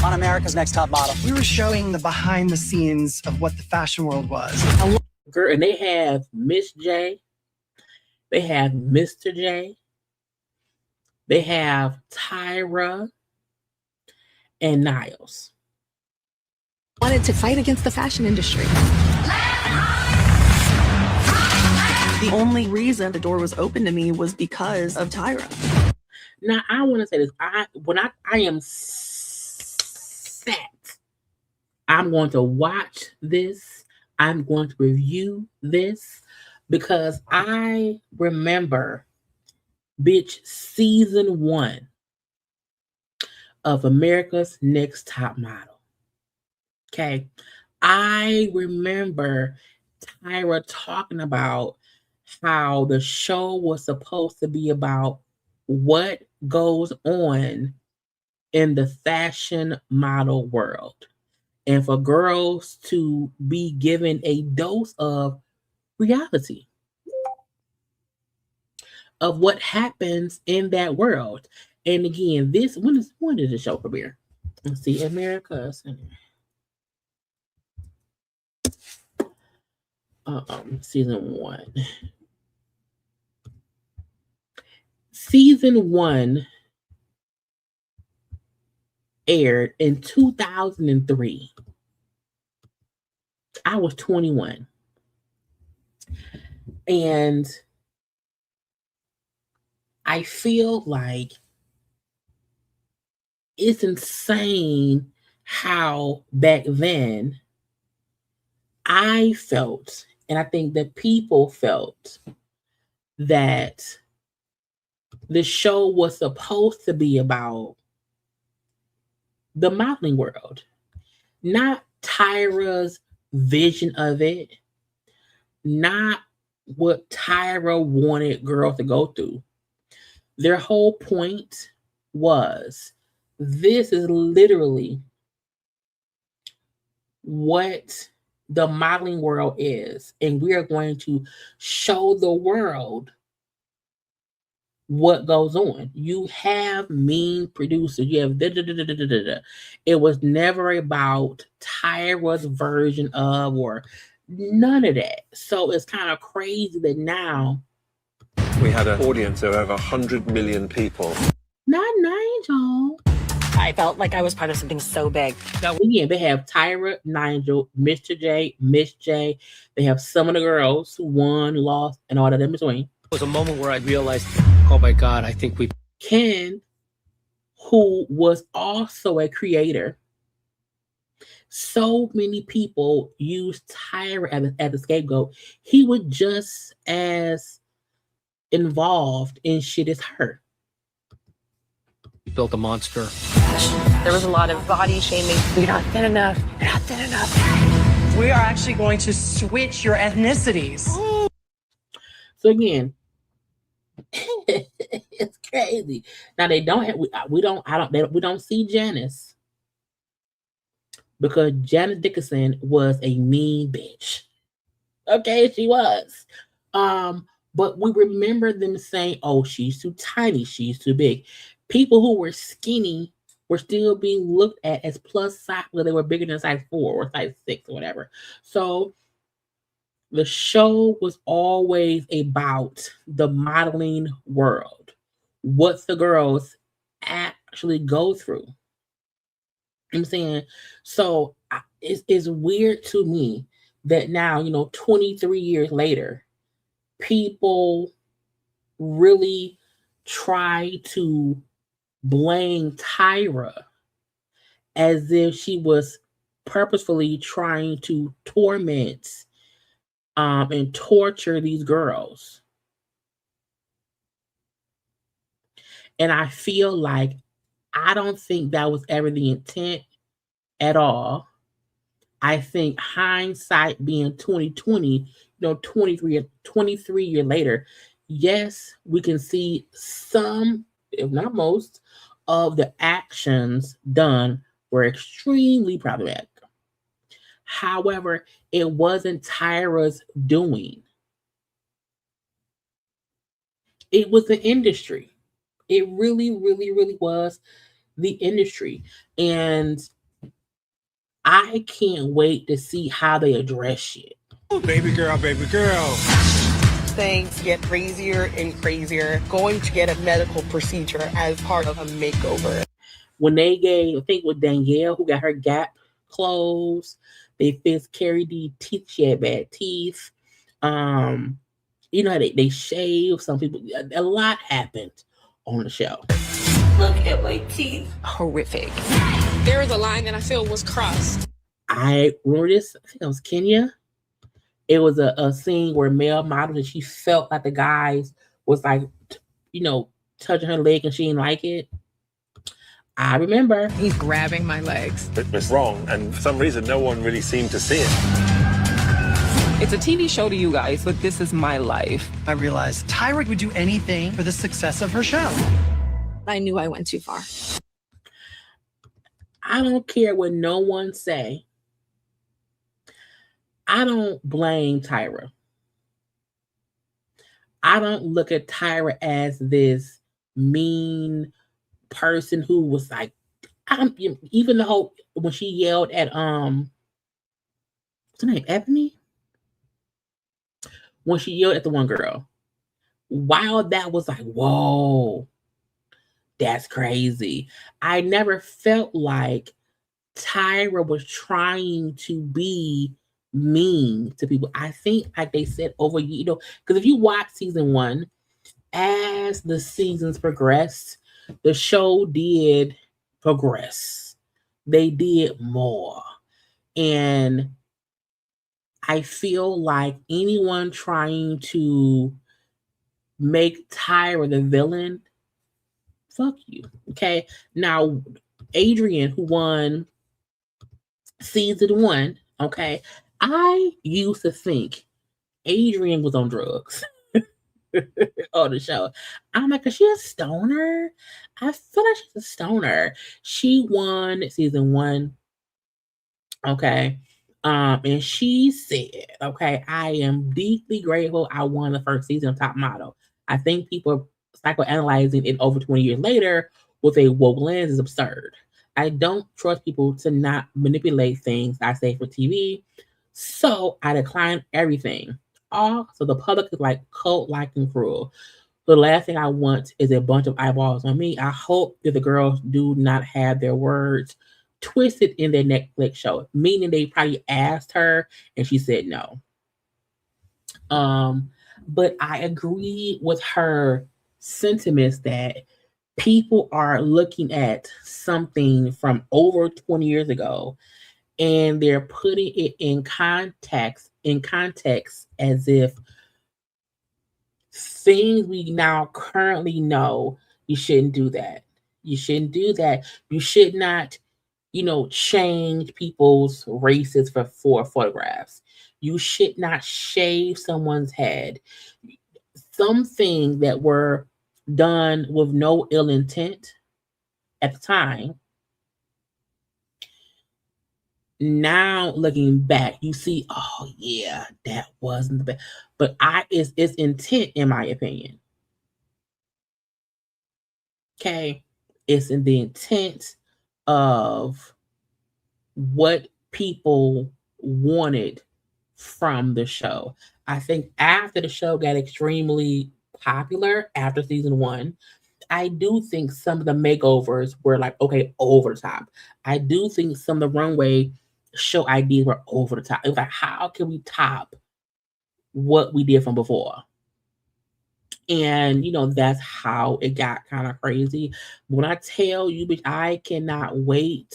On America's Next Top Model, we were showing the behind the scenes of what the fashion world was. Girl, and they have Miss J, they have Mr. J, they have Tyra and Niles. Wanted to fight against the fashion industry. The only reason the door was open to me was because of Tyra. Now I want to say this: I am set, I'm going to watch this. I'm going to review this because I remember, bitch, season 1 of America's Next Top Model. Okay, I remember Tyra talking about how the show was supposed to be about what goes on in the fashion model world and for girls to be given a dose of reality of what happens in that world. And again, this when did the show premiere? Let's see, America's season 1. Season 1 aired in 2003. I was 21. And I feel like it's insane how back then I felt, and I think that people felt, that the show was supposed to be about the modeling world, not Tyra's vision of it, not what Tyra wanted girls to go through. Their whole point was, this is literally what the modeling world is, and we are going to show the world what goes on. You have mean producers. You have It was never about Tyra's version of or none of that. So it's kind of crazy that now We had an audience of over 100 million people. Not Nigel. I felt like I was part of something so big. Again, they have Tyra, Nigel, Mr. J, Miss J. They have some of the girls who won, lost, and all that in between. It was a moment where I realized, oh my God, I think we... Ken, who was also a creator. So many people used Tyra as a scapegoat. He was just as involved in shit as her. built a monster. There was a lot of body shaming. You're not thin enough. You're not thin enough. We are actually going to switch your ethnicities. So again, it's crazy. Now they don't have, we don't see Janice because Janice Dickinson was a mean bitch. Okay, she was. But we remember them saying, "Oh, she's too tiny. She's too big." People who were skinny were still being looked at as plus size, where they were bigger than size 4 or size 6 or whatever. So the show was always about the modeling world, what the girls actually go through. I'm saying, so it's weird to me that now, 23 years later, people really try to blame Tyra as if she was purposefully trying to torment and torture these girls. And I feel like I don't think that was ever the intent at all. I think hindsight being 2020, 23 years later, yes, we can see some, if not most, of the actions done were extremely problematic. However, it wasn't Tyra's doing. It was the industry. It really, really, really was the industry. And I can't wait to see how they address it. Oh, baby girl, baby girl. Things get crazier and crazier. Going to get a medical procedure as part of a makeover. When they gave, I think with Danielle, who got her Gap closed, they fixed Carrie D's teeth. She had bad teeth. They shaved some people. A lot happened on the show. Look at my teeth. Horrific. There was a line that I feel was crossed. I remember this. I think it was Kenya. It was a scene where male models, and she felt like the guys was like, touching her leg and she didn't like it. I remember. He's grabbing my legs. It was wrong, and for some reason, no one really seemed to see it. It's a TV show to you guys, but this is my life. I realized Tyra would do anything for the success of her show. I knew I went too far. I don't care what no one say. I don't blame Tyra. I don't look at Tyra as this mean person who was like, even the whole, when she yelled at, what's her name, Ebony? When she yelled at the one girl. While that was like, whoa, that's crazy. I never felt like Tyra was trying to be mean to people. I think, like they said over, because if you watch season 1, as the seasons progressed, the show did progress. They did more. And I feel like anyone trying to make Tyra the villain, fuck you. Okay. Now, Adrian, who won season 1, okay, I used to think Adrian was on drugs on the show. I'm like, is she a stoner? I feel like she's a stoner. She won season 1. Okay. And she said, okay, I am deeply grateful I won the first season of Top Model. I think people psychoanalyzing it over 20 years later with a woke lens is absurd. I don't trust people to not manipulate things I say for TV. So I decline everything. So the public is like cult-like and cruel. The last thing I want is a bunch of eyeballs on me. I hope that the girls do not have their words twisted in their Netflix show, meaning they probably asked her and she said no. But I agree with her sentiments that people are looking at something from over 20 years ago and they're putting it in context as if things we now currently know. You shouldn't do that. You shouldn't do that. You should not, change people's races for photographs. You should not shave someone's head. Some things that were done with no ill intent at the time. Now looking back, you see, oh yeah, that wasn't the best. But it's intent, in my opinion. Okay, it's in the intent of what people wanted from the show. I think after the show got extremely popular after season 1, I do think some of the makeovers were like, okay, over the top. I do think some of the runway show ideas were over the top. It was like, how can we top what we did from before? And that's how it got kind of crazy. When I tell you, bitch, I cannot wait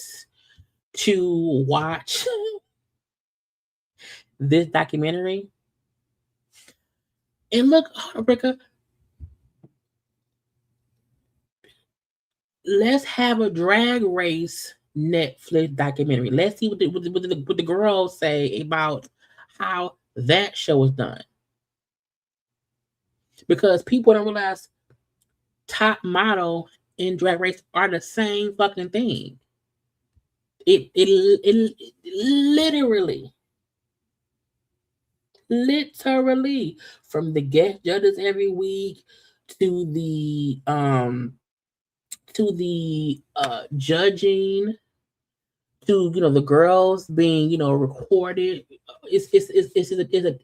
to watch this documentary. And look, Rika, let's have a drag race Netflix documentary. Let's see what the girls say about how that show was done. Because people don't realize top model and drag race are the same fucking thing. It literally from the guest judges every week to the judging to the girls being recorded. It's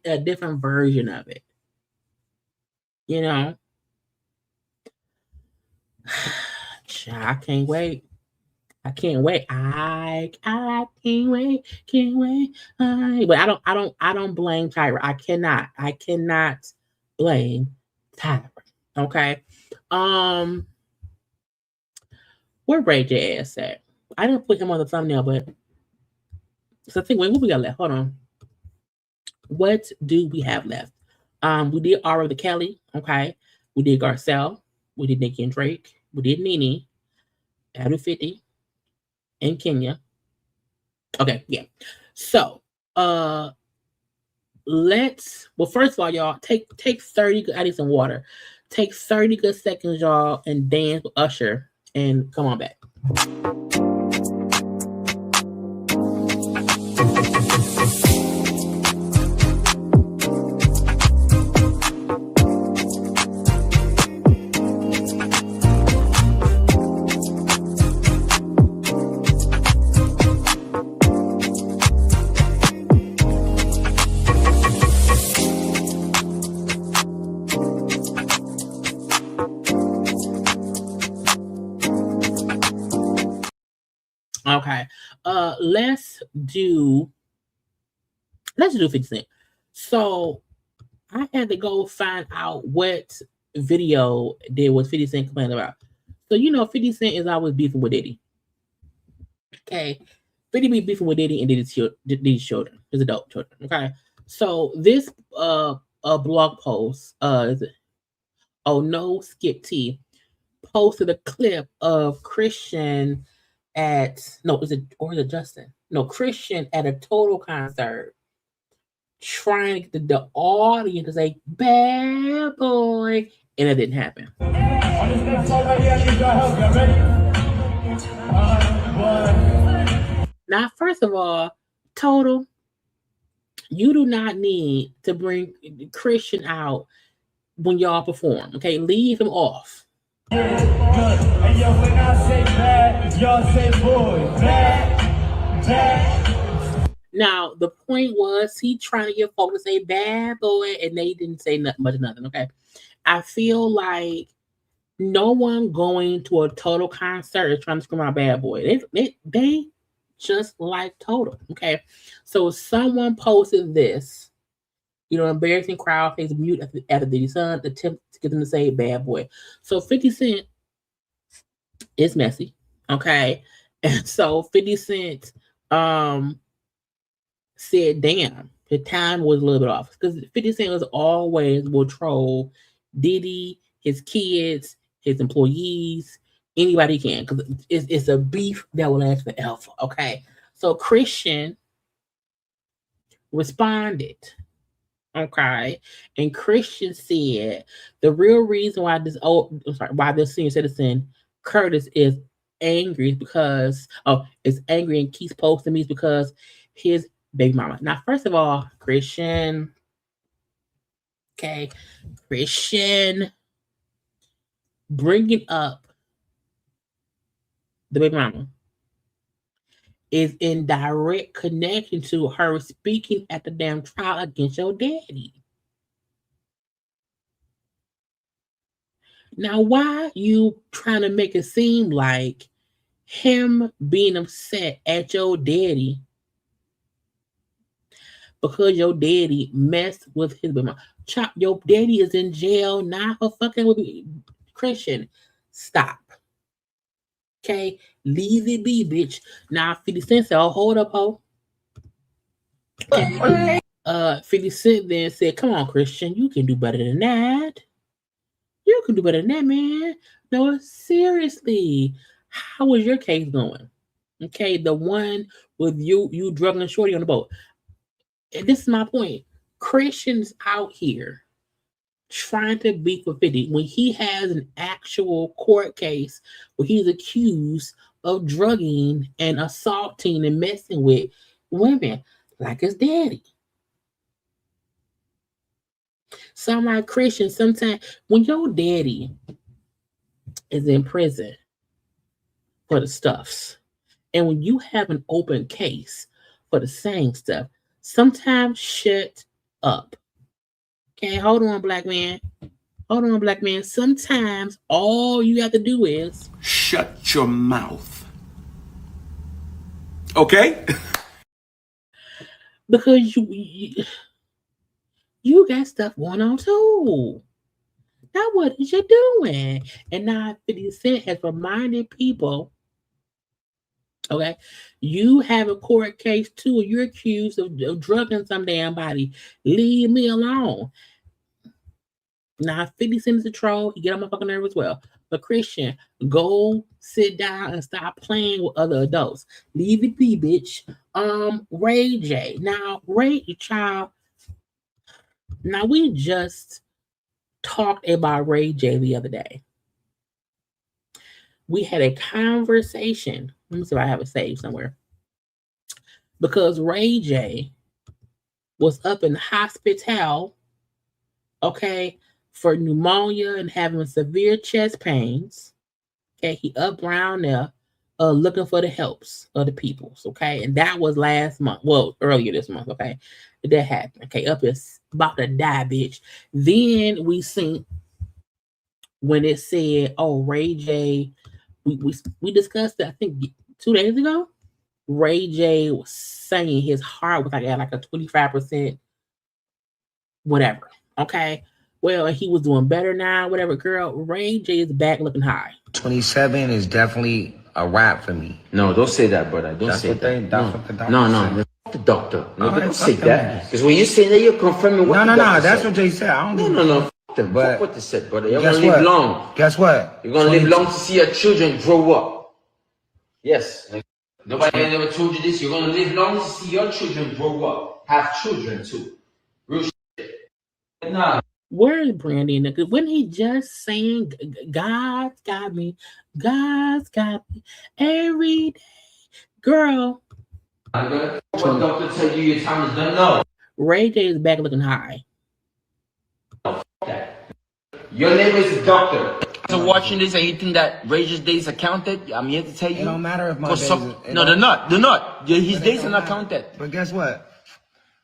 a different version of it. I can't wait. I can't wait. I can't wait. Can't wait. But I don't blame Tyra. I cannot blame Tyra. Okay. Where Ray J ass at? I didn't put him on the thumbnail, but so I think wait, what we got left? Hold on. What do we have left? We did Aura the Kelly. Okay. We did Garcelle. We did Nicki and Drake. We did Nene. Adam 50. In Kenya. Okay, yeah. So, first of all, y'all, take 30, I need some water. Take 30 good seconds, y'all, and dance with Usher, and come on back. Okay. Let's do 50 Cent. So I had to go find out what video there was 50 Cent complaining about. So 50 Cent is always beefing with Diddy. Okay. 50 be beefing with Diddy and Diddy's children, his adult children. Okay. So this blog post, no Skip T posted a clip of Christian Christian at a Total concert trying to get the audience to say bad boy, and it didn't happen. Now, first of all, Total, you do not need to bring Christian out when y'all perform. Okay, leave him off. And yo, when I say bad, y'all say boy, bad. Now, the point was he trying to get folks to say bad boy, and they didn't say nothing. Okay. I feel like no one going to a Total concert is trying to scream out Bad Boy. They just like Total. Okay. So someone posted this, embarrassing crowd takes mute after the son attempt to get them to say Bad Boy. So 50 Cent is messy. Okay. And so 50 Cent said, damn, the time was a little bit off. Because 50 Cent will troll Diddy, his kids, his employees, anybody can. Because it's a beef that will last forever. Okay. So Christian responded. Okay. And Christian said the real reason why this senior citizen Curtis is angry is because is angry and keeps posting me is because his baby mama. Now, first of all, Christian, bringing up the baby mama is in direct connection to her speaking at the damn trial against your daddy. Now, why you trying to make it seem like him being upset at your daddy because your daddy messed with his baby mama? Your daddy is in jail now for fucking with me. Christian, stop. Okay? Leave it be, bitch. Now 50 Cent said, hold up, ho. 50 Cent then said, come on, Christian, you can do better than that. You can do better than that, man. No, seriously. How was your case going? Okay, the one with you drugging Shorty on the boat. And this is my point. Christian's out here trying to beat for 50 when he has an actual court case where he's accused of drugging and assaulting and messing with women like his daddy. So I'm like, Christian, sometimes when your daddy is in prison for the stuffs, and when you have an open case for the same stuff, sometimes shut up. Okay, hold on, black man. Hold on, black man. Sometimes all you have to do is shut your mouth. Okay? Because you got stuff going on too. Now what is you doing? And now 50 Cent has reminded people, okay, you have a court case too. You're accused of drugging some damn body. Leave me alone. Now 50 Cent is a troll. He get on my fucking nerve as well. But Christian, go sit down and stop playing with other adults. Leave it be, bitch. Ray J. Now, child. Now we just talked about Ray J the other day. We had a conversation. Let me see if I have it saved somewhere. Because Ray J was up in the hospital, okay, for pneumonia and having severe chest pains. Okay, he up around there looking for the helps of the peoples, okay? And that was last month. Well, earlier this month, okay? That happened. Okay, up is about to die, bitch. Then we seen when it said, oh, Ray J, we discussed that, I think 2 days ago. Ray J was saying his heart was like at like a 25%, whatever. Okay. Well, he was doing better now, whatever. Girl, Ray J is back looking high. 27 is definitely a wrap for me. No, don't say that, brother. Don't say that. That's what the doctor said. The doctor. No, don't say that. Because when you say that, you're confirming what the doctor said. That's what Jay said. I don't No. Fuck what they said, brother. You're going to live long. Guess what? You're going to live long to see your children grow up. Yes. Nobody ever told you this. You're going to live long to see your children grow up. Have children, too. Real shit. Nah. Where is Brandy? Because when he just saying, God's got me. God's got me every day. Girl. What doctor tell you your time is done? No. Ray J is back looking high. Your name is a doctor. So watching this and you think that Ray J's days are counted? I'm here to tell you. It don't matter if my days No, they're not. They're not. His days are not counted. But guess what?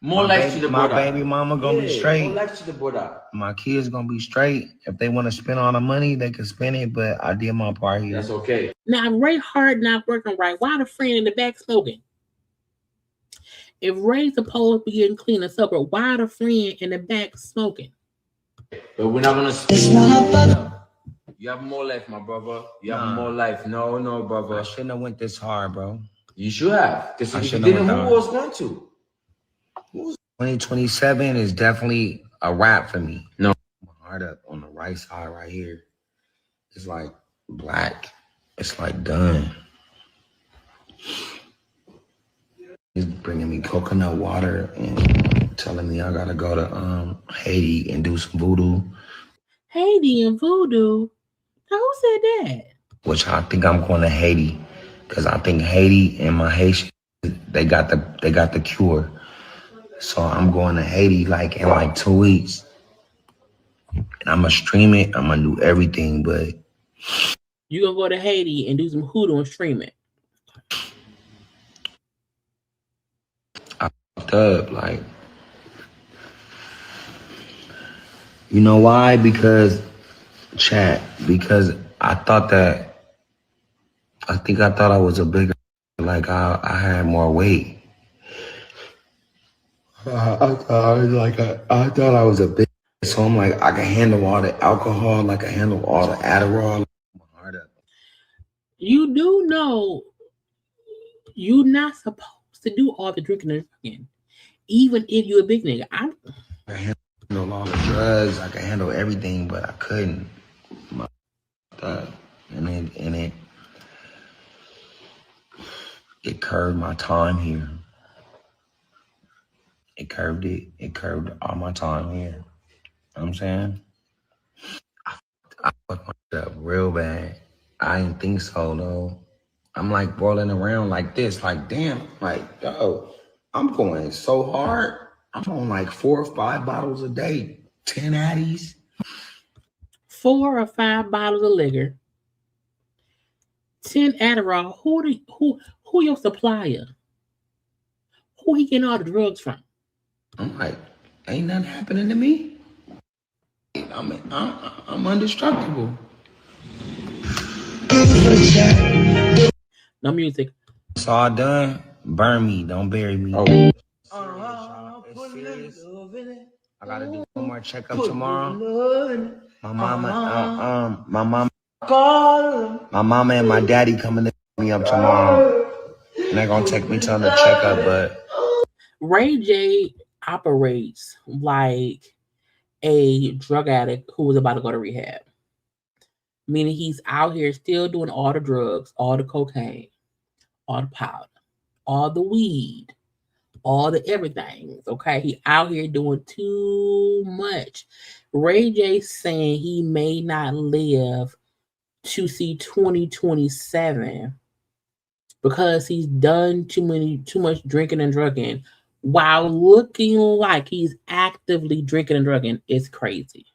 More life to the my brother. baby mama gonna be More straight. life to the brother. My kids gonna be straight. If they want to spend all the money, they can spend it. But I did my part here. That's okay. Now, Ray Hart not working right. Why the friend in the back smoking? If Ray's supposed to be getting clean and sober, why the friend in the back smoking? But we're not gonna. You have more life, my brother. You have more life. No, brother. I shouldn't have went this hard, bro. You should have. Because if you shouldn't didn't, have who went was going to? 2027 is definitely a wrap for me. No. My heart up on the right side right here. It's like black. It's like done. He's bringing me coconut water and telling me I gotta go to Haiti and do some voodoo. Haiti and voodoo? Who said that? Which I think I'm going to Haiti, because I think Haiti and my Haitian, they got the cure. So I'm going to Haiti like in like 2 weeks, and I'm gonna stream it. I'm gonna do everything, but you gonna go to Haiti and do some hoodoo and stream it? I fucked up, like, you know why? Because I thought I was a bigger, like I had more weight. I thought I was a big, so I'm like, I can handle all the alcohol, like I handle all the Adderall. You do know you're not supposed to do all the drinking and drinking, even if you're a big nigga. I can handle all the drugs, I can handle everything, but I couldn't. And it curved my time here. It curved all my time here. You know what I'm saying? I fucked up real bad. I didn't think so though. I'm like rolling around like this, like damn, like yo, I'm going so hard. I'm on like 4 or 5 bottles a day, 10 Addies. 4 or 5 bottles of liquor, 10 Adderall. Who your supplier? Who he getting all the drugs from? I'm like, ain't nothing happening to me. I'm indestructible. No music. It's all done. Burn me, don't bury me. Oh. It's serious. I gotta do one more checkup tomorrow. My mama and my daddy coming to pick me up tomorrow. And they're gonna take me to the checkup, but Ray J operates like a drug addict who was about to go to rehab. Meaning he's out here still doing all the drugs, all the cocaine, all the powder, all the weed, all the everything. Okay, he out here doing too much. Ray J saying he may not live to see 2027 because he's done too much drinking and drugging while looking like he's actively drinking and drugging. It's crazy.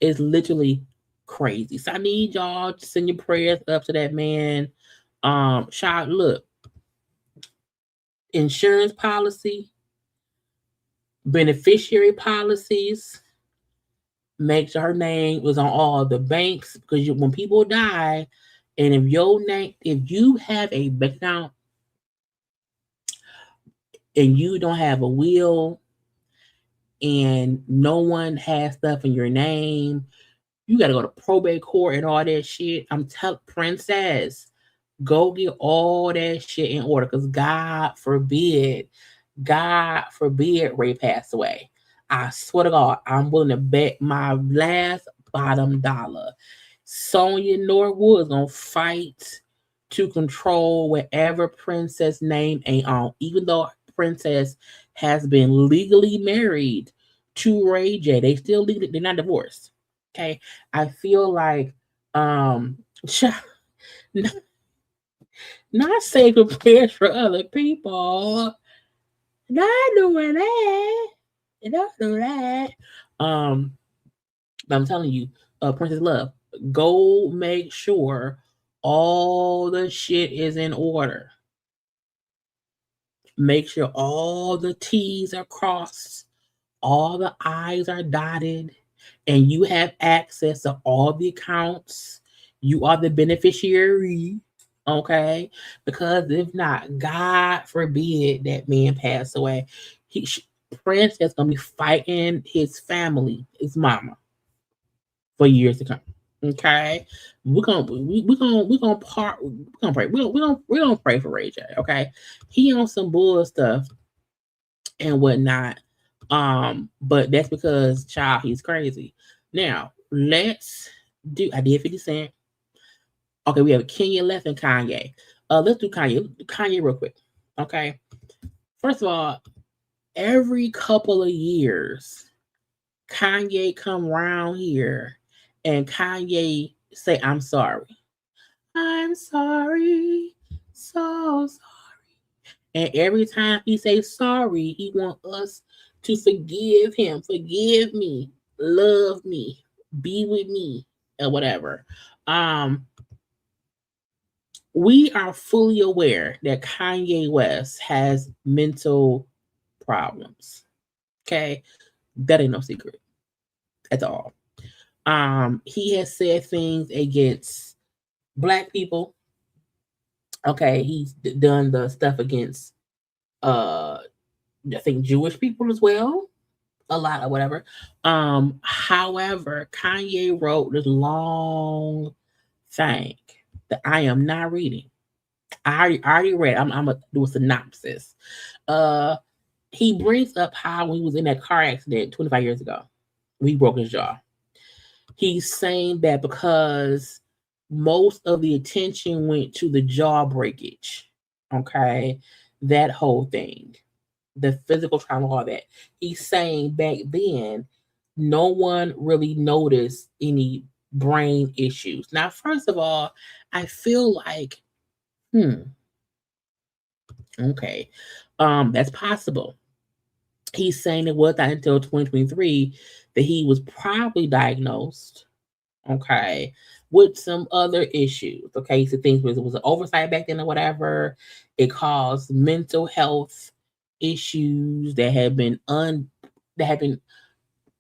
It's literally crazy. So I need y'all to send your prayers up to that man. Child, look, insurance policy, beneficiary policies, make sure her name was on all the banks, because when people die, and if you have a bank account and you don't have a will and no one has stuff in your name, you got to go to probate court and all that shit. I'm telling Princess, go get all that shit in order, because God forbid Ray passed away. I swear to God, I'm willing to bet my last bottom dollar Sonya Norwood is going to fight to control whatever Princess name ain't on, even though Princess has been legally married to Ray J. They still legally, they're not divorced. Okay. I feel like not saving prayers for other people. Not doing that. Don't do that. I'm telling you, Princess Love, go make sure all the shit is in order. Make sure all the T's are crossed, all the I's are dotted, and you have access to all the accounts. You are the beneficiary, okay? Because if not, God forbid that man pass away. Prince is gonna be fighting his family, his mama, for years to come. Okay, we're gonna part. We're gonna pray. We're gonna pray for Ray J. Okay, he on some bull stuff and whatnot. But that's because child, he's crazy. Now let's do. I did 50 Cent. Okay, we have Kenya left and Kanye. Let's do Kanye. Kanye real quick. Okay. First of all, every couple of years, Kanye come around here and Kanye say, "I'm sorry. I'm sorry. So sorry." And every time he says sorry, he want us to forgive him, forgive me, love me, be with me, or whatever. We are fully aware that Kanye West has mental problems. Okay, that ain't no secret at all. He has said things against Black people. Okay, he's done the stuff against I think Jewish people as well, a lot or whatever. However, Kanye wrote this long thing that I am not reading. I already read. I'm gonna do a synopsis. He brings up how he was in that car accident 25 years ago. He broke his jaw. He's saying that because most of the attention went to the jaw breakage, okay, that whole thing, the physical trauma, all that. He's saying back then, no one really noticed any brain issues. Now, first of all, I feel like, okay, that's possible. He's saying it was not until 2023 that he was probably diagnosed, okay, with some other issues. Okay, so things was an oversight back then or whatever. It caused mental health issues that have been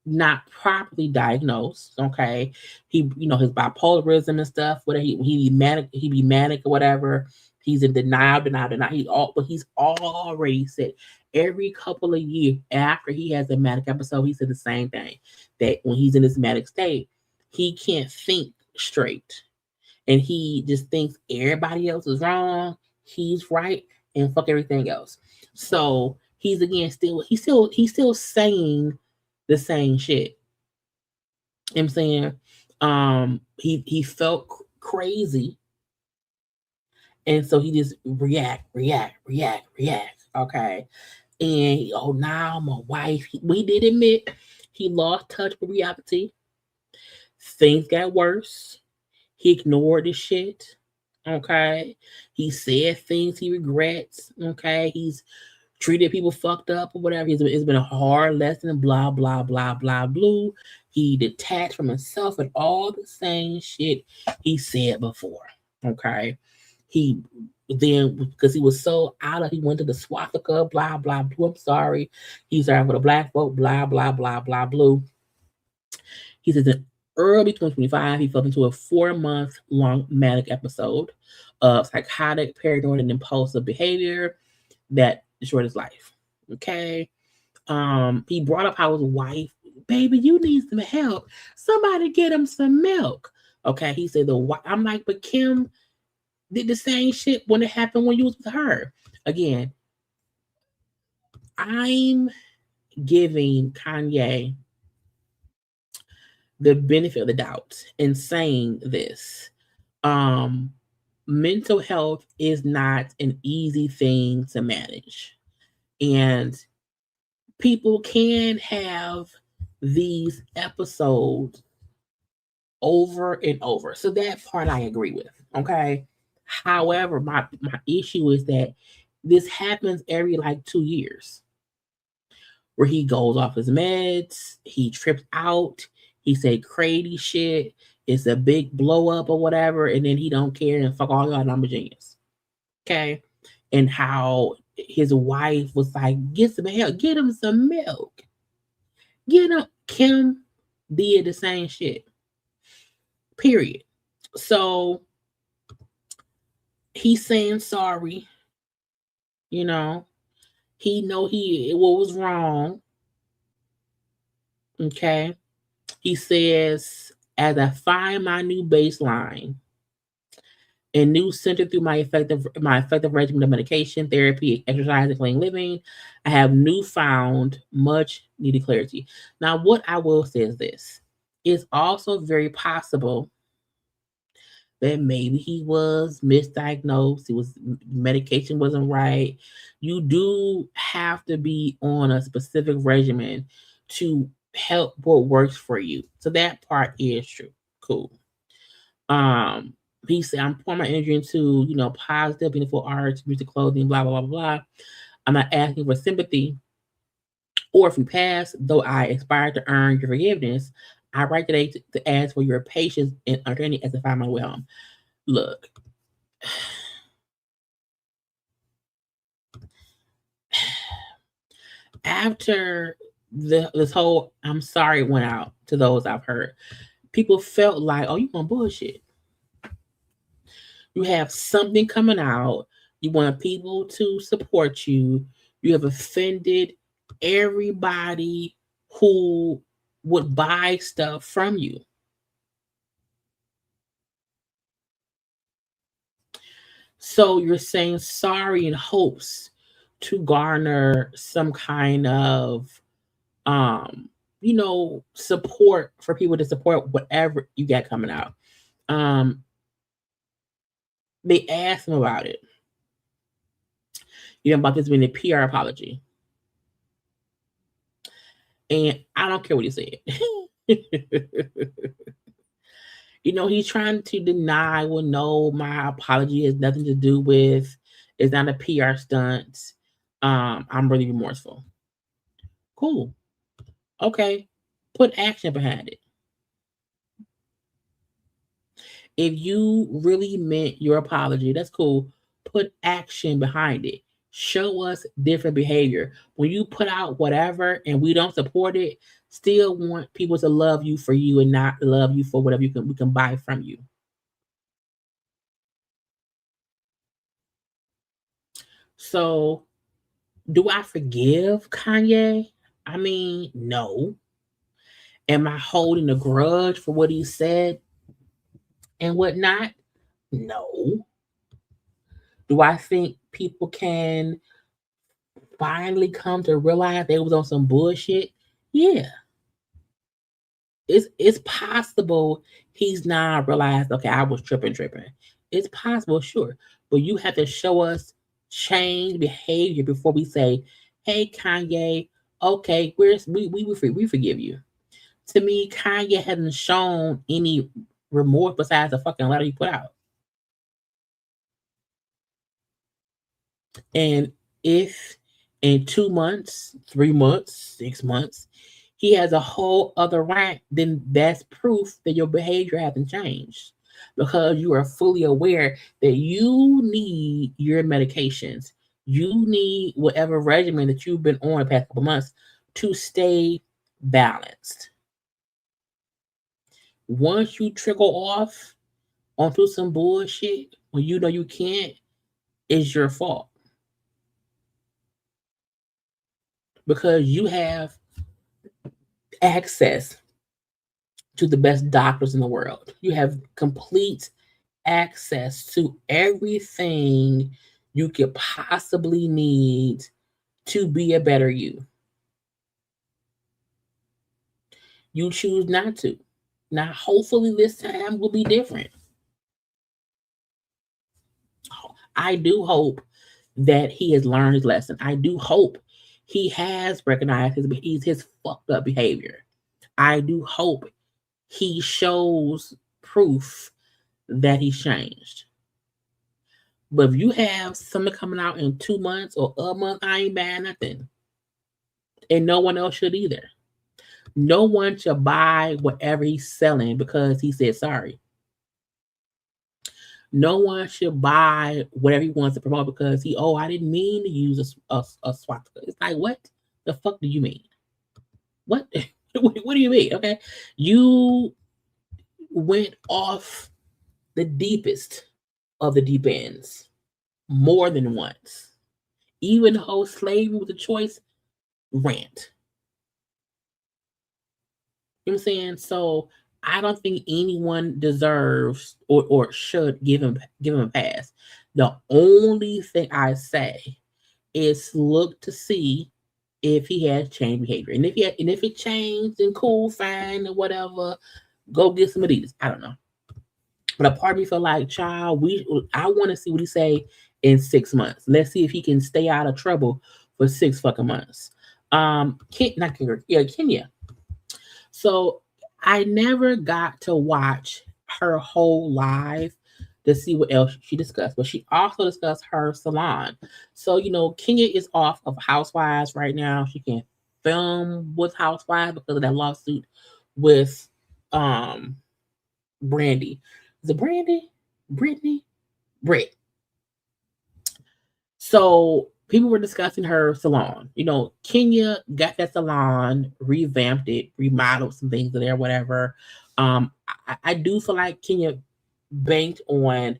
not properly diagnosed. Okay, his bipolarism and stuff. Whether he be manic or whatever. He's in denial. But he's already said every couple of years after he has a manic episode, he said the same thing, that when he's in this manic state, he can't think straight, and he just thinks everybody else is wrong, he's right, and fuck everything else. So he's still saying the same shit. You know what I'm saying? He felt crazy, and so he just react. Okay. And now my wife, we did admit he lost touch with reality. Things got worse. He ignored the shit. Okay. He said things he regrets. Okay. He's treated people fucked up or whatever. It's been a hard lesson, blah, blah, blah, blah, blue. He detached from himself and all the same shit he said before. Okay. He then, because he was so he went to the swastika, blah, blah, blue. I'm sorry. He's sorry for the Black folk, blah, blah, blah, blah, blue. He says in early 2025, he fell into a 4-month long manic episode of psychotic, paranoid, and impulsive behavior that destroyed his life. Okay. He brought up how his wife, baby, you need some help. Somebody get him some milk. Okay. He said, I'm like, but Kim did the same shit when it happened when you was with her. Again, I'm giving Kanye the benefit of the doubt in saying this. Mental health is not an easy thing to manage. And people can have these episodes over and over. So that part I agree with. Okay. However, my issue is that this happens every 2 years where he goes off his meds, he trips out, he say crazy shit, it's a big blow up or whatever, and then he don't care and fuck all y'all, and I'm a genius. Okay. And how his wife was like, get some help, get him some milk. Get him. Kim did the same shit. Period. So he's saying sorry. You know, he know what was wrong. Okay. He says, as I find my new baseline and new center through my effective regimen of medication, therapy, exercise, and clean living, I have newfound much needed clarity. Now, what I will say is this: it's also very possible that maybe he was misdiagnosed. Medication wasn't right. You do have to be on a specific regimen to help what works for you. So that part is true. Cool. He said, I'm pouring my energy into, positive, meaningful art, music, clothing, blah, blah, blah, blah. I'm not asking for sympathy or if you pass, though I aspire to earn your forgiveness, I write today to ask for your patience and understanding as I find my way home. Look, after this whole I'm sorry went out to those I've heard, people felt like, oh, you want bullshit. You have something coming out. You want people to support you. You have offended everybody who would buy stuff from you. So you're saying sorry in hopes to garner some kind of support for people to support whatever you got coming out. They asked him about it. About this being a PR apology. And I don't care what he said. He's trying to deny, well, no, my apology has nothing to do with, it's not a PR stunt. I'm really remorseful. Cool. Okay. Put action behind it. If you really meant your apology, that's cool. Put action behind it. Show us different behavior. When you put out whatever and we don't support it, still want people to love you for you and not love you for whatever we can buy from you. So, do I forgive Kanye? I mean, no. Am I holding a grudge for what he said and whatnot? No. Do I think people can finally come to realize they was on some bullshit? Yeah. It's possible he's now realized, okay, I was tripping. It's possible, sure. But you have to show us change behavior before we say, hey, Kanye, okay, we forgive you. To me, Kanye hasn't shown any remorse besides the fucking letter he put out. And if in 2 months, 3 months, 6 months, he has a whole other rant, then that's proof that your behavior hasn't changed because you are fully aware that you need your medications. You need whatever regimen that you've been on the past couple months to stay balanced. Once you trickle off onto some bullshit when you know you can't, it's your fault. Because you have access to the best doctors in the world. You have complete access to everything you could possibly need to be a better you. You choose not to. Now, hopefully this time will be different. I do hope that he has learned his lesson. I do hope he has recognized his fucked up behavior. I do hope he shows proof that he's changed. But if you have something coming out in 2 months or a month, I ain't buying nothing. And no one else should either. No one should buy whatever he's selling because he said sorry. No one should buy whatever he wants to promote because I didn't mean to use a swastika. It's like, what the fuck do you mean? What? What do you mean? Okay. You went off the deepest of the deep ends more than once. Even the whole slavery with a choice rant. You know what I'm saying? So I don't think anyone deserves or should give him a pass. The only thing I say is look to see if he has changed behavior. And if it changed, then cool, fine, or whatever, go get some of these. I don't know. But a part of me feel like, child, I want to see what he say in 6 months. Let's see if he can stay out of trouble for 6 fucking months. Kenya. So I never got to watch her whole live to see what else she discussed, but she also discussed her salon. So, Kenya is off of Housewives right now. She can't film with Housewives because of that lawsuit with Brandy. Is it Brandy? Brittany? Britt. So people were discussing her salon. Kenya got that salon, revamped it, remodeled some things in there, whatever. I do feel like Kenya banked on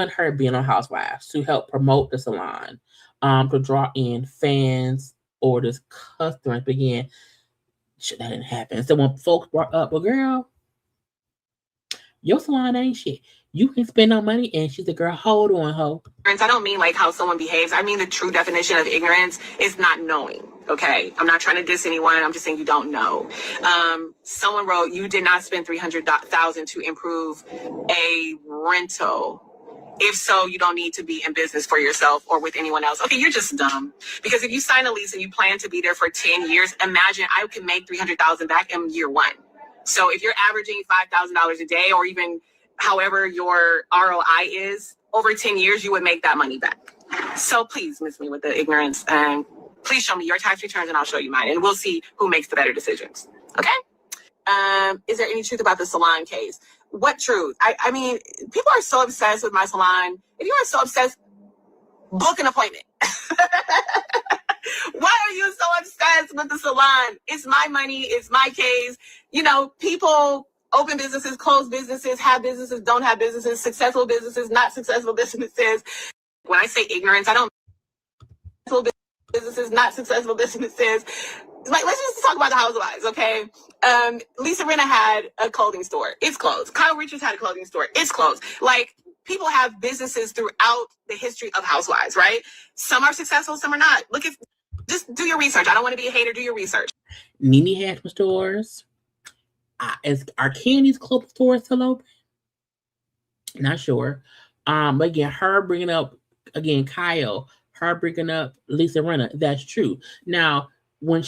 her being on Housewives to help promote the salon, to draw in fans or just customers. But again, shit, that didn't happen. So when folks brought up, well, girl, your salon ain't shit. You can spend no money, and she's a girl. Hold on, ho. I don't mean like how someone behaves. I mean the true definition of ignorance is not knowing. Okay, I'm not trying to diss anyone. I'm just saying you don't know. Someone wrote, you did not spend $300,000 to improve a rental. If so, you don't need to be in business for yourself or with anyone else. Okay, you're just dumb. Because if you sign a lease and you plan to be there for 10 years, imagine I can make $300,000 back in year 1. So if you're averaging $5,000 a day, or even however your ROI is, over 10 years, you would make that money back. So please miss me with the ignorance, and please show me your tax returns and I'll show you mine, and we'll see who makes the better decisions. Okay? Is there any truth about the salon case? What truth? I mean, people are so obsessed with my salon. If you are so obsessed, book an appointment. Why are you so obsessed with the salon? It's my money. It's my case. People open businesses, close businesses, have businesses, don't have businesses, successful businesses, not successful businesses. When I say ignorance, I don't businesses, not successful businesses. Like, let's just talk about the Housewives, okay? Lisa Rinna had a clothing store. It's closed. Kyle Richards had a clothing store. It's closed. Like, people have businesses throughout the history of Housewives, right? Some are successful, some are not. Just do your research. I don't want to be a hater. Do your research. Nene had some stores. Are Candy's club stores still open? Not sure. But again, her bringing up Kyle, her bringing up Lisa Rinna, that's true. Now, when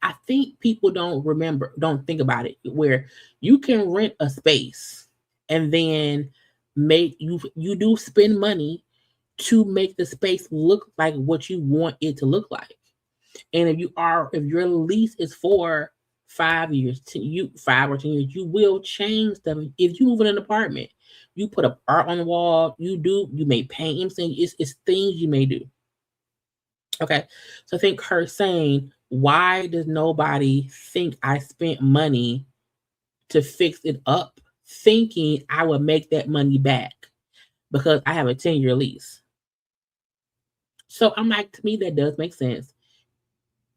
I think people don't think about it, where you can rent a space and then you do spend money to make the space look like what you want it to look like. And if your lease is for 5 years, 5 or 10 years, you will change them. If you move in an apartment, you put up art on the wall, you may paint. I'm saying it's things you may do. Okay. So I think her saying, why does nobody think I spent money to fix it up, thinking I would make that money back because I have a 10-year lease? So I'm like, to me, that does make sense.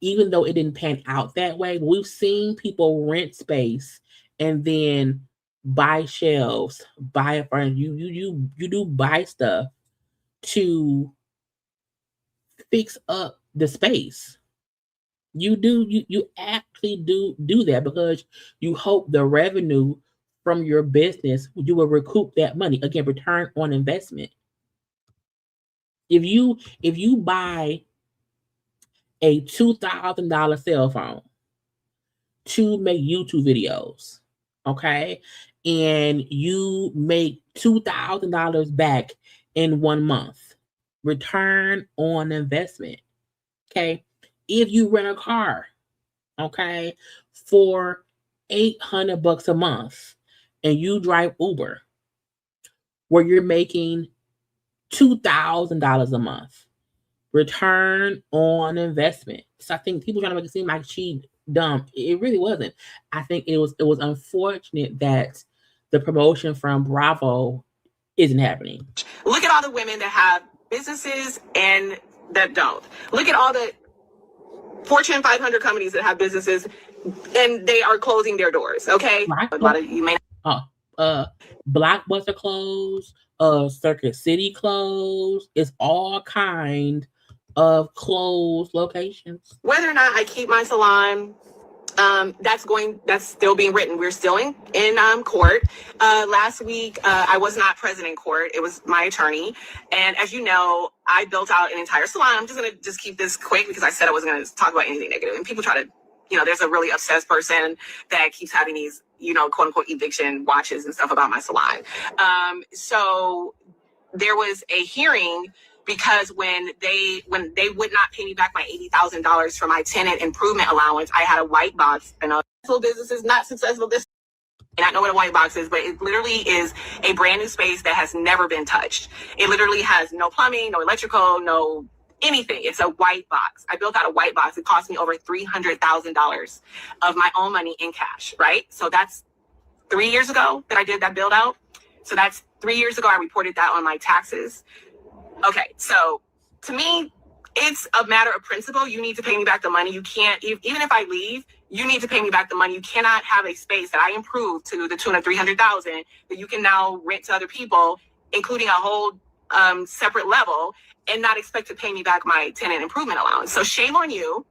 Even though it didn't pan out that way, we've seen people rent space and then buy shelves, buy a furniture. You do buy stuff to fix up the space. You actually do that because you hope the revenue from your business, you will recoup that money. Again, return on investment. If you buy a $2,000 cell phone to make YouTube videos, okay, and you make $2,000 back in 1 month, return on investment. Okay. If you rent a car, okay, for $800 a month and you drive Uber, where you're making $2,000 a month. Return on investment. So I think people trying to make it seem like she dumb. It really wasn't. I think it was unfortunate that the promotion from Bravo isn't happening. Look at all the women that have businesses and that don't. Look at all the Fortune 500 companies that have businesses and they are closing their doors. Okay, a lot of you may. Blockbuster closed. Circuit City closed. It's all kind of closed locations. Whether or not I keep my salon, that's still being written. We're still in court. Last week, I was not present in court. It was my attorney. And as you know, I built out an entire salon. I'm just going to keep this quick because I said I wasn't going to talk about anything negative. And people try to, there's a really obsessed person that keeps having these, quote unquote eviction watches and stuff about my salon. So there was a hearing because when they would not pay me back my $80,000 for my tenant improvement allowance, I had a white box. I know successful businesses, not successful business. I not know what a white box is, but it literally is a brand new space that has never been touched. It literally has no plumbing, no electrical, no anything. It's a white box. I built out a white box. It cost me over $300,000 of my own money in cash, right? So that's 3 years ago that I did that build out. So that's 3 years ago. I reported that on my taxes. Okay, so to me, it's a matter of principle. You need to pay me back the money. You can't, even if I leave, you need to pay me back the money. You cannot have a space that I improved to the tune of $300,000 that you can now rent to other people, including a whole separate level, and not expect to pay me back my tenant improvement allowance. So shame on you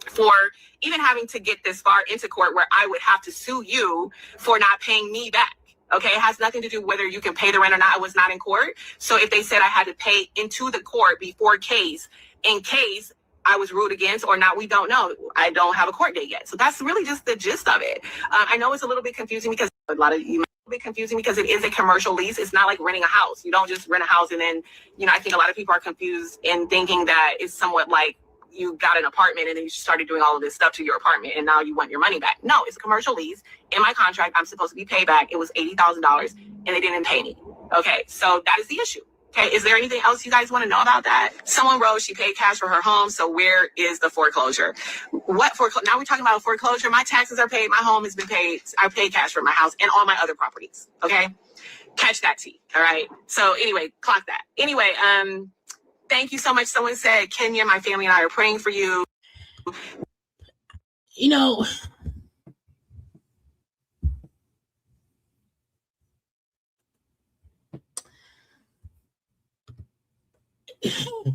for even having to get this far into court where I would have to sue you for not paying me back. Okay, it has nothing to do whether you can pay the rent or not. I was not in court. So if they said I had to pay into the court before case, in case I was ruled against or not, we don't know. I don't have a court date yet. So that's really just the gist of it. I know it's a little bit confusing because a lot of you because it is a commercial lease. It's not like renting a house. You don't just rent a house and then, I think a lot of people are confused in thinking that it's somewhat like you got an apartment and then you started doing all of this stuff to your apartment and now you want your money back. No, it's a commercial lease. In my contract, I'm supposed to be paid back. It was $80,000 and they didn't pay me. Okay, so that is the issue. Okay, is there anything else you guys want to know about that? Someone wrote she paid cash for her home, so where is the foreclosure? What foreclosure? Now we're talking about a foreclosure. My taxes are paid. My home has been paid. I paid cash for my house and all my other properties. Okay, catch that T. All right. So anyway, clock that. Anyway, thank you so much. Someone said, Kenya, my family and I are praying for you.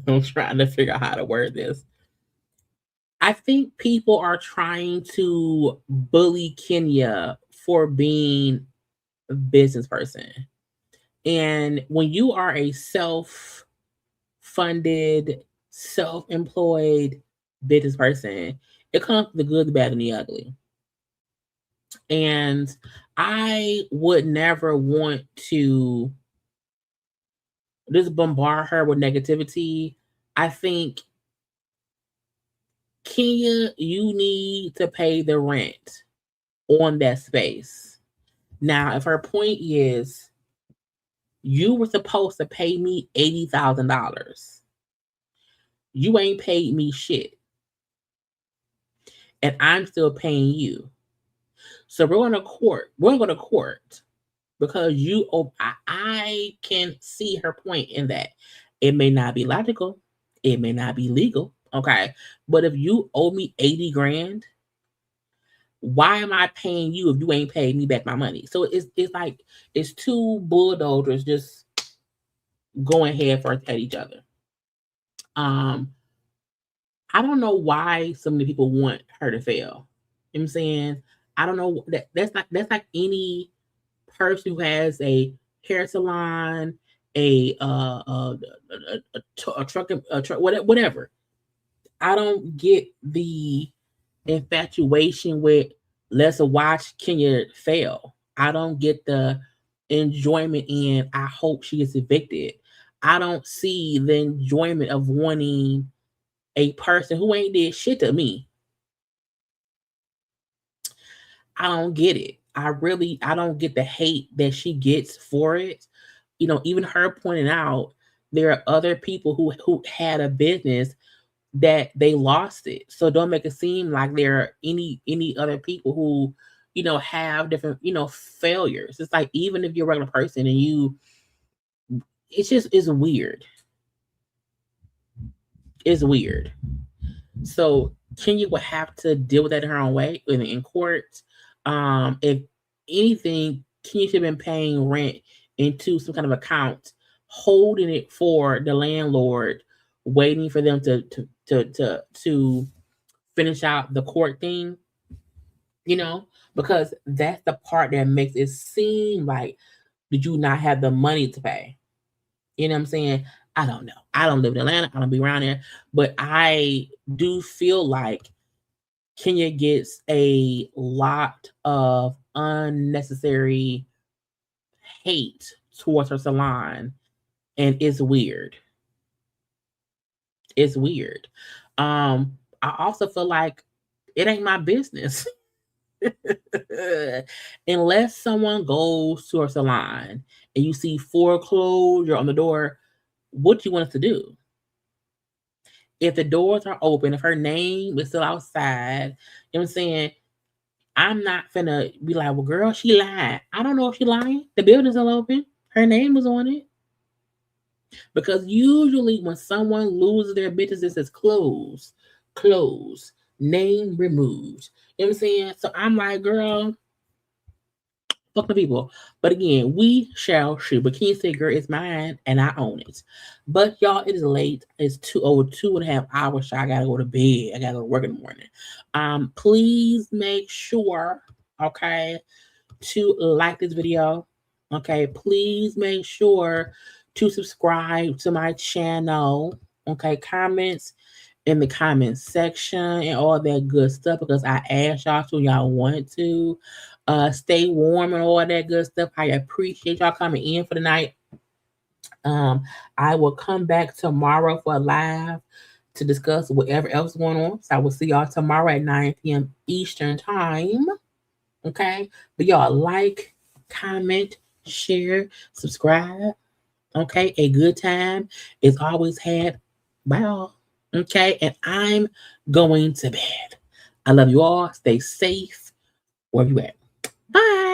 I'm trying to figure out how to word this. I think people are trying to bully Kenya for being a business person. And when you are a self-funded, self-employed business person, it comes with the good, the bad, and the ugly. And I would never want to just bombard her with negativity. I think, Kenya, you need to pay the rent on that space. Now, if her point is you were supposed to pay me $80,000, you ain't paid me shit. And I'm still paying you. So we're going to court. We're going to court because I can see her point in that. It may not be logical. It may not be legal. Okay. But if you owe me 80 grand, why am I paying you if you ain't paid me back my money? So it's like it's two bulldozers just going head first at each other. I don't know why so many people want her to fail. You know what I'm saying? I don't know. That's like any person who has a hair salon, a truck, whatever. I don't get the infatuation with let's watch Kenya fail. I don't get the enjoyment in I hope she gets evicted. I don't see the enjoyment of wanting a person who ain't did shit to me. I don't get it. I don't get the hate that she gets for it. even her pointing out there are other people who had a business that they lost it. So don't make it seem like there are any other people who, have different, failures. It's like even if you're a regular person and it's weird. It's weird. So Kenya would have to deal with that in her own way in court. If anything, Kenya should have been paying rent into some kind of account, holding it for the landlord, waiting for them to finish out the court thing. Because that's the part that makes it seem like did you not have the money to pay? You know what I'm saying? I don't know. I don't live in Atlanta. I don't be around there. But I do feel like Kenya gets a lot of unnecessary hate towards her salon. And it's weird. It's weird. I also feel like it ain't my business. Unless someone goes to a salon and you see foreclosure on the door, what do you want us to do? If the doors are open, if her name is still outside, you know what I'm saying? I'm not finna be like, well, girl, she lied. I don't know if she lying. The building's still open. Her name was on it. Because usually when someone loses their business, it says close, name removed. You know what I'm saying? So I'm like, girl, fuck the people. But again, we shall shoot. But King said, girl, it's mine and I own it. But y'all, it is late. It's 2.5 hours. So I gotta go to bed. I gotta go to work in the morning. Please make sure, okay, to like this video. Okay, please make sure to subscribe to my channel. Okay, comments in the comment section and all that good stuff because I asked y'all to, y'all want to. Stay warm and all that good stuff. I appreciate y'all coming in for the night. I will come back tomorrow for a live to discuss whatever else is going on. So I will see y'all tomorrow at 9 p.m. Eastern time. Okay, but y'all like, comment, share, subscribe. Okay, a good time is always had by all. Okay, and I'm going to bed. I love you all. Stay safe wherever you at. Bye.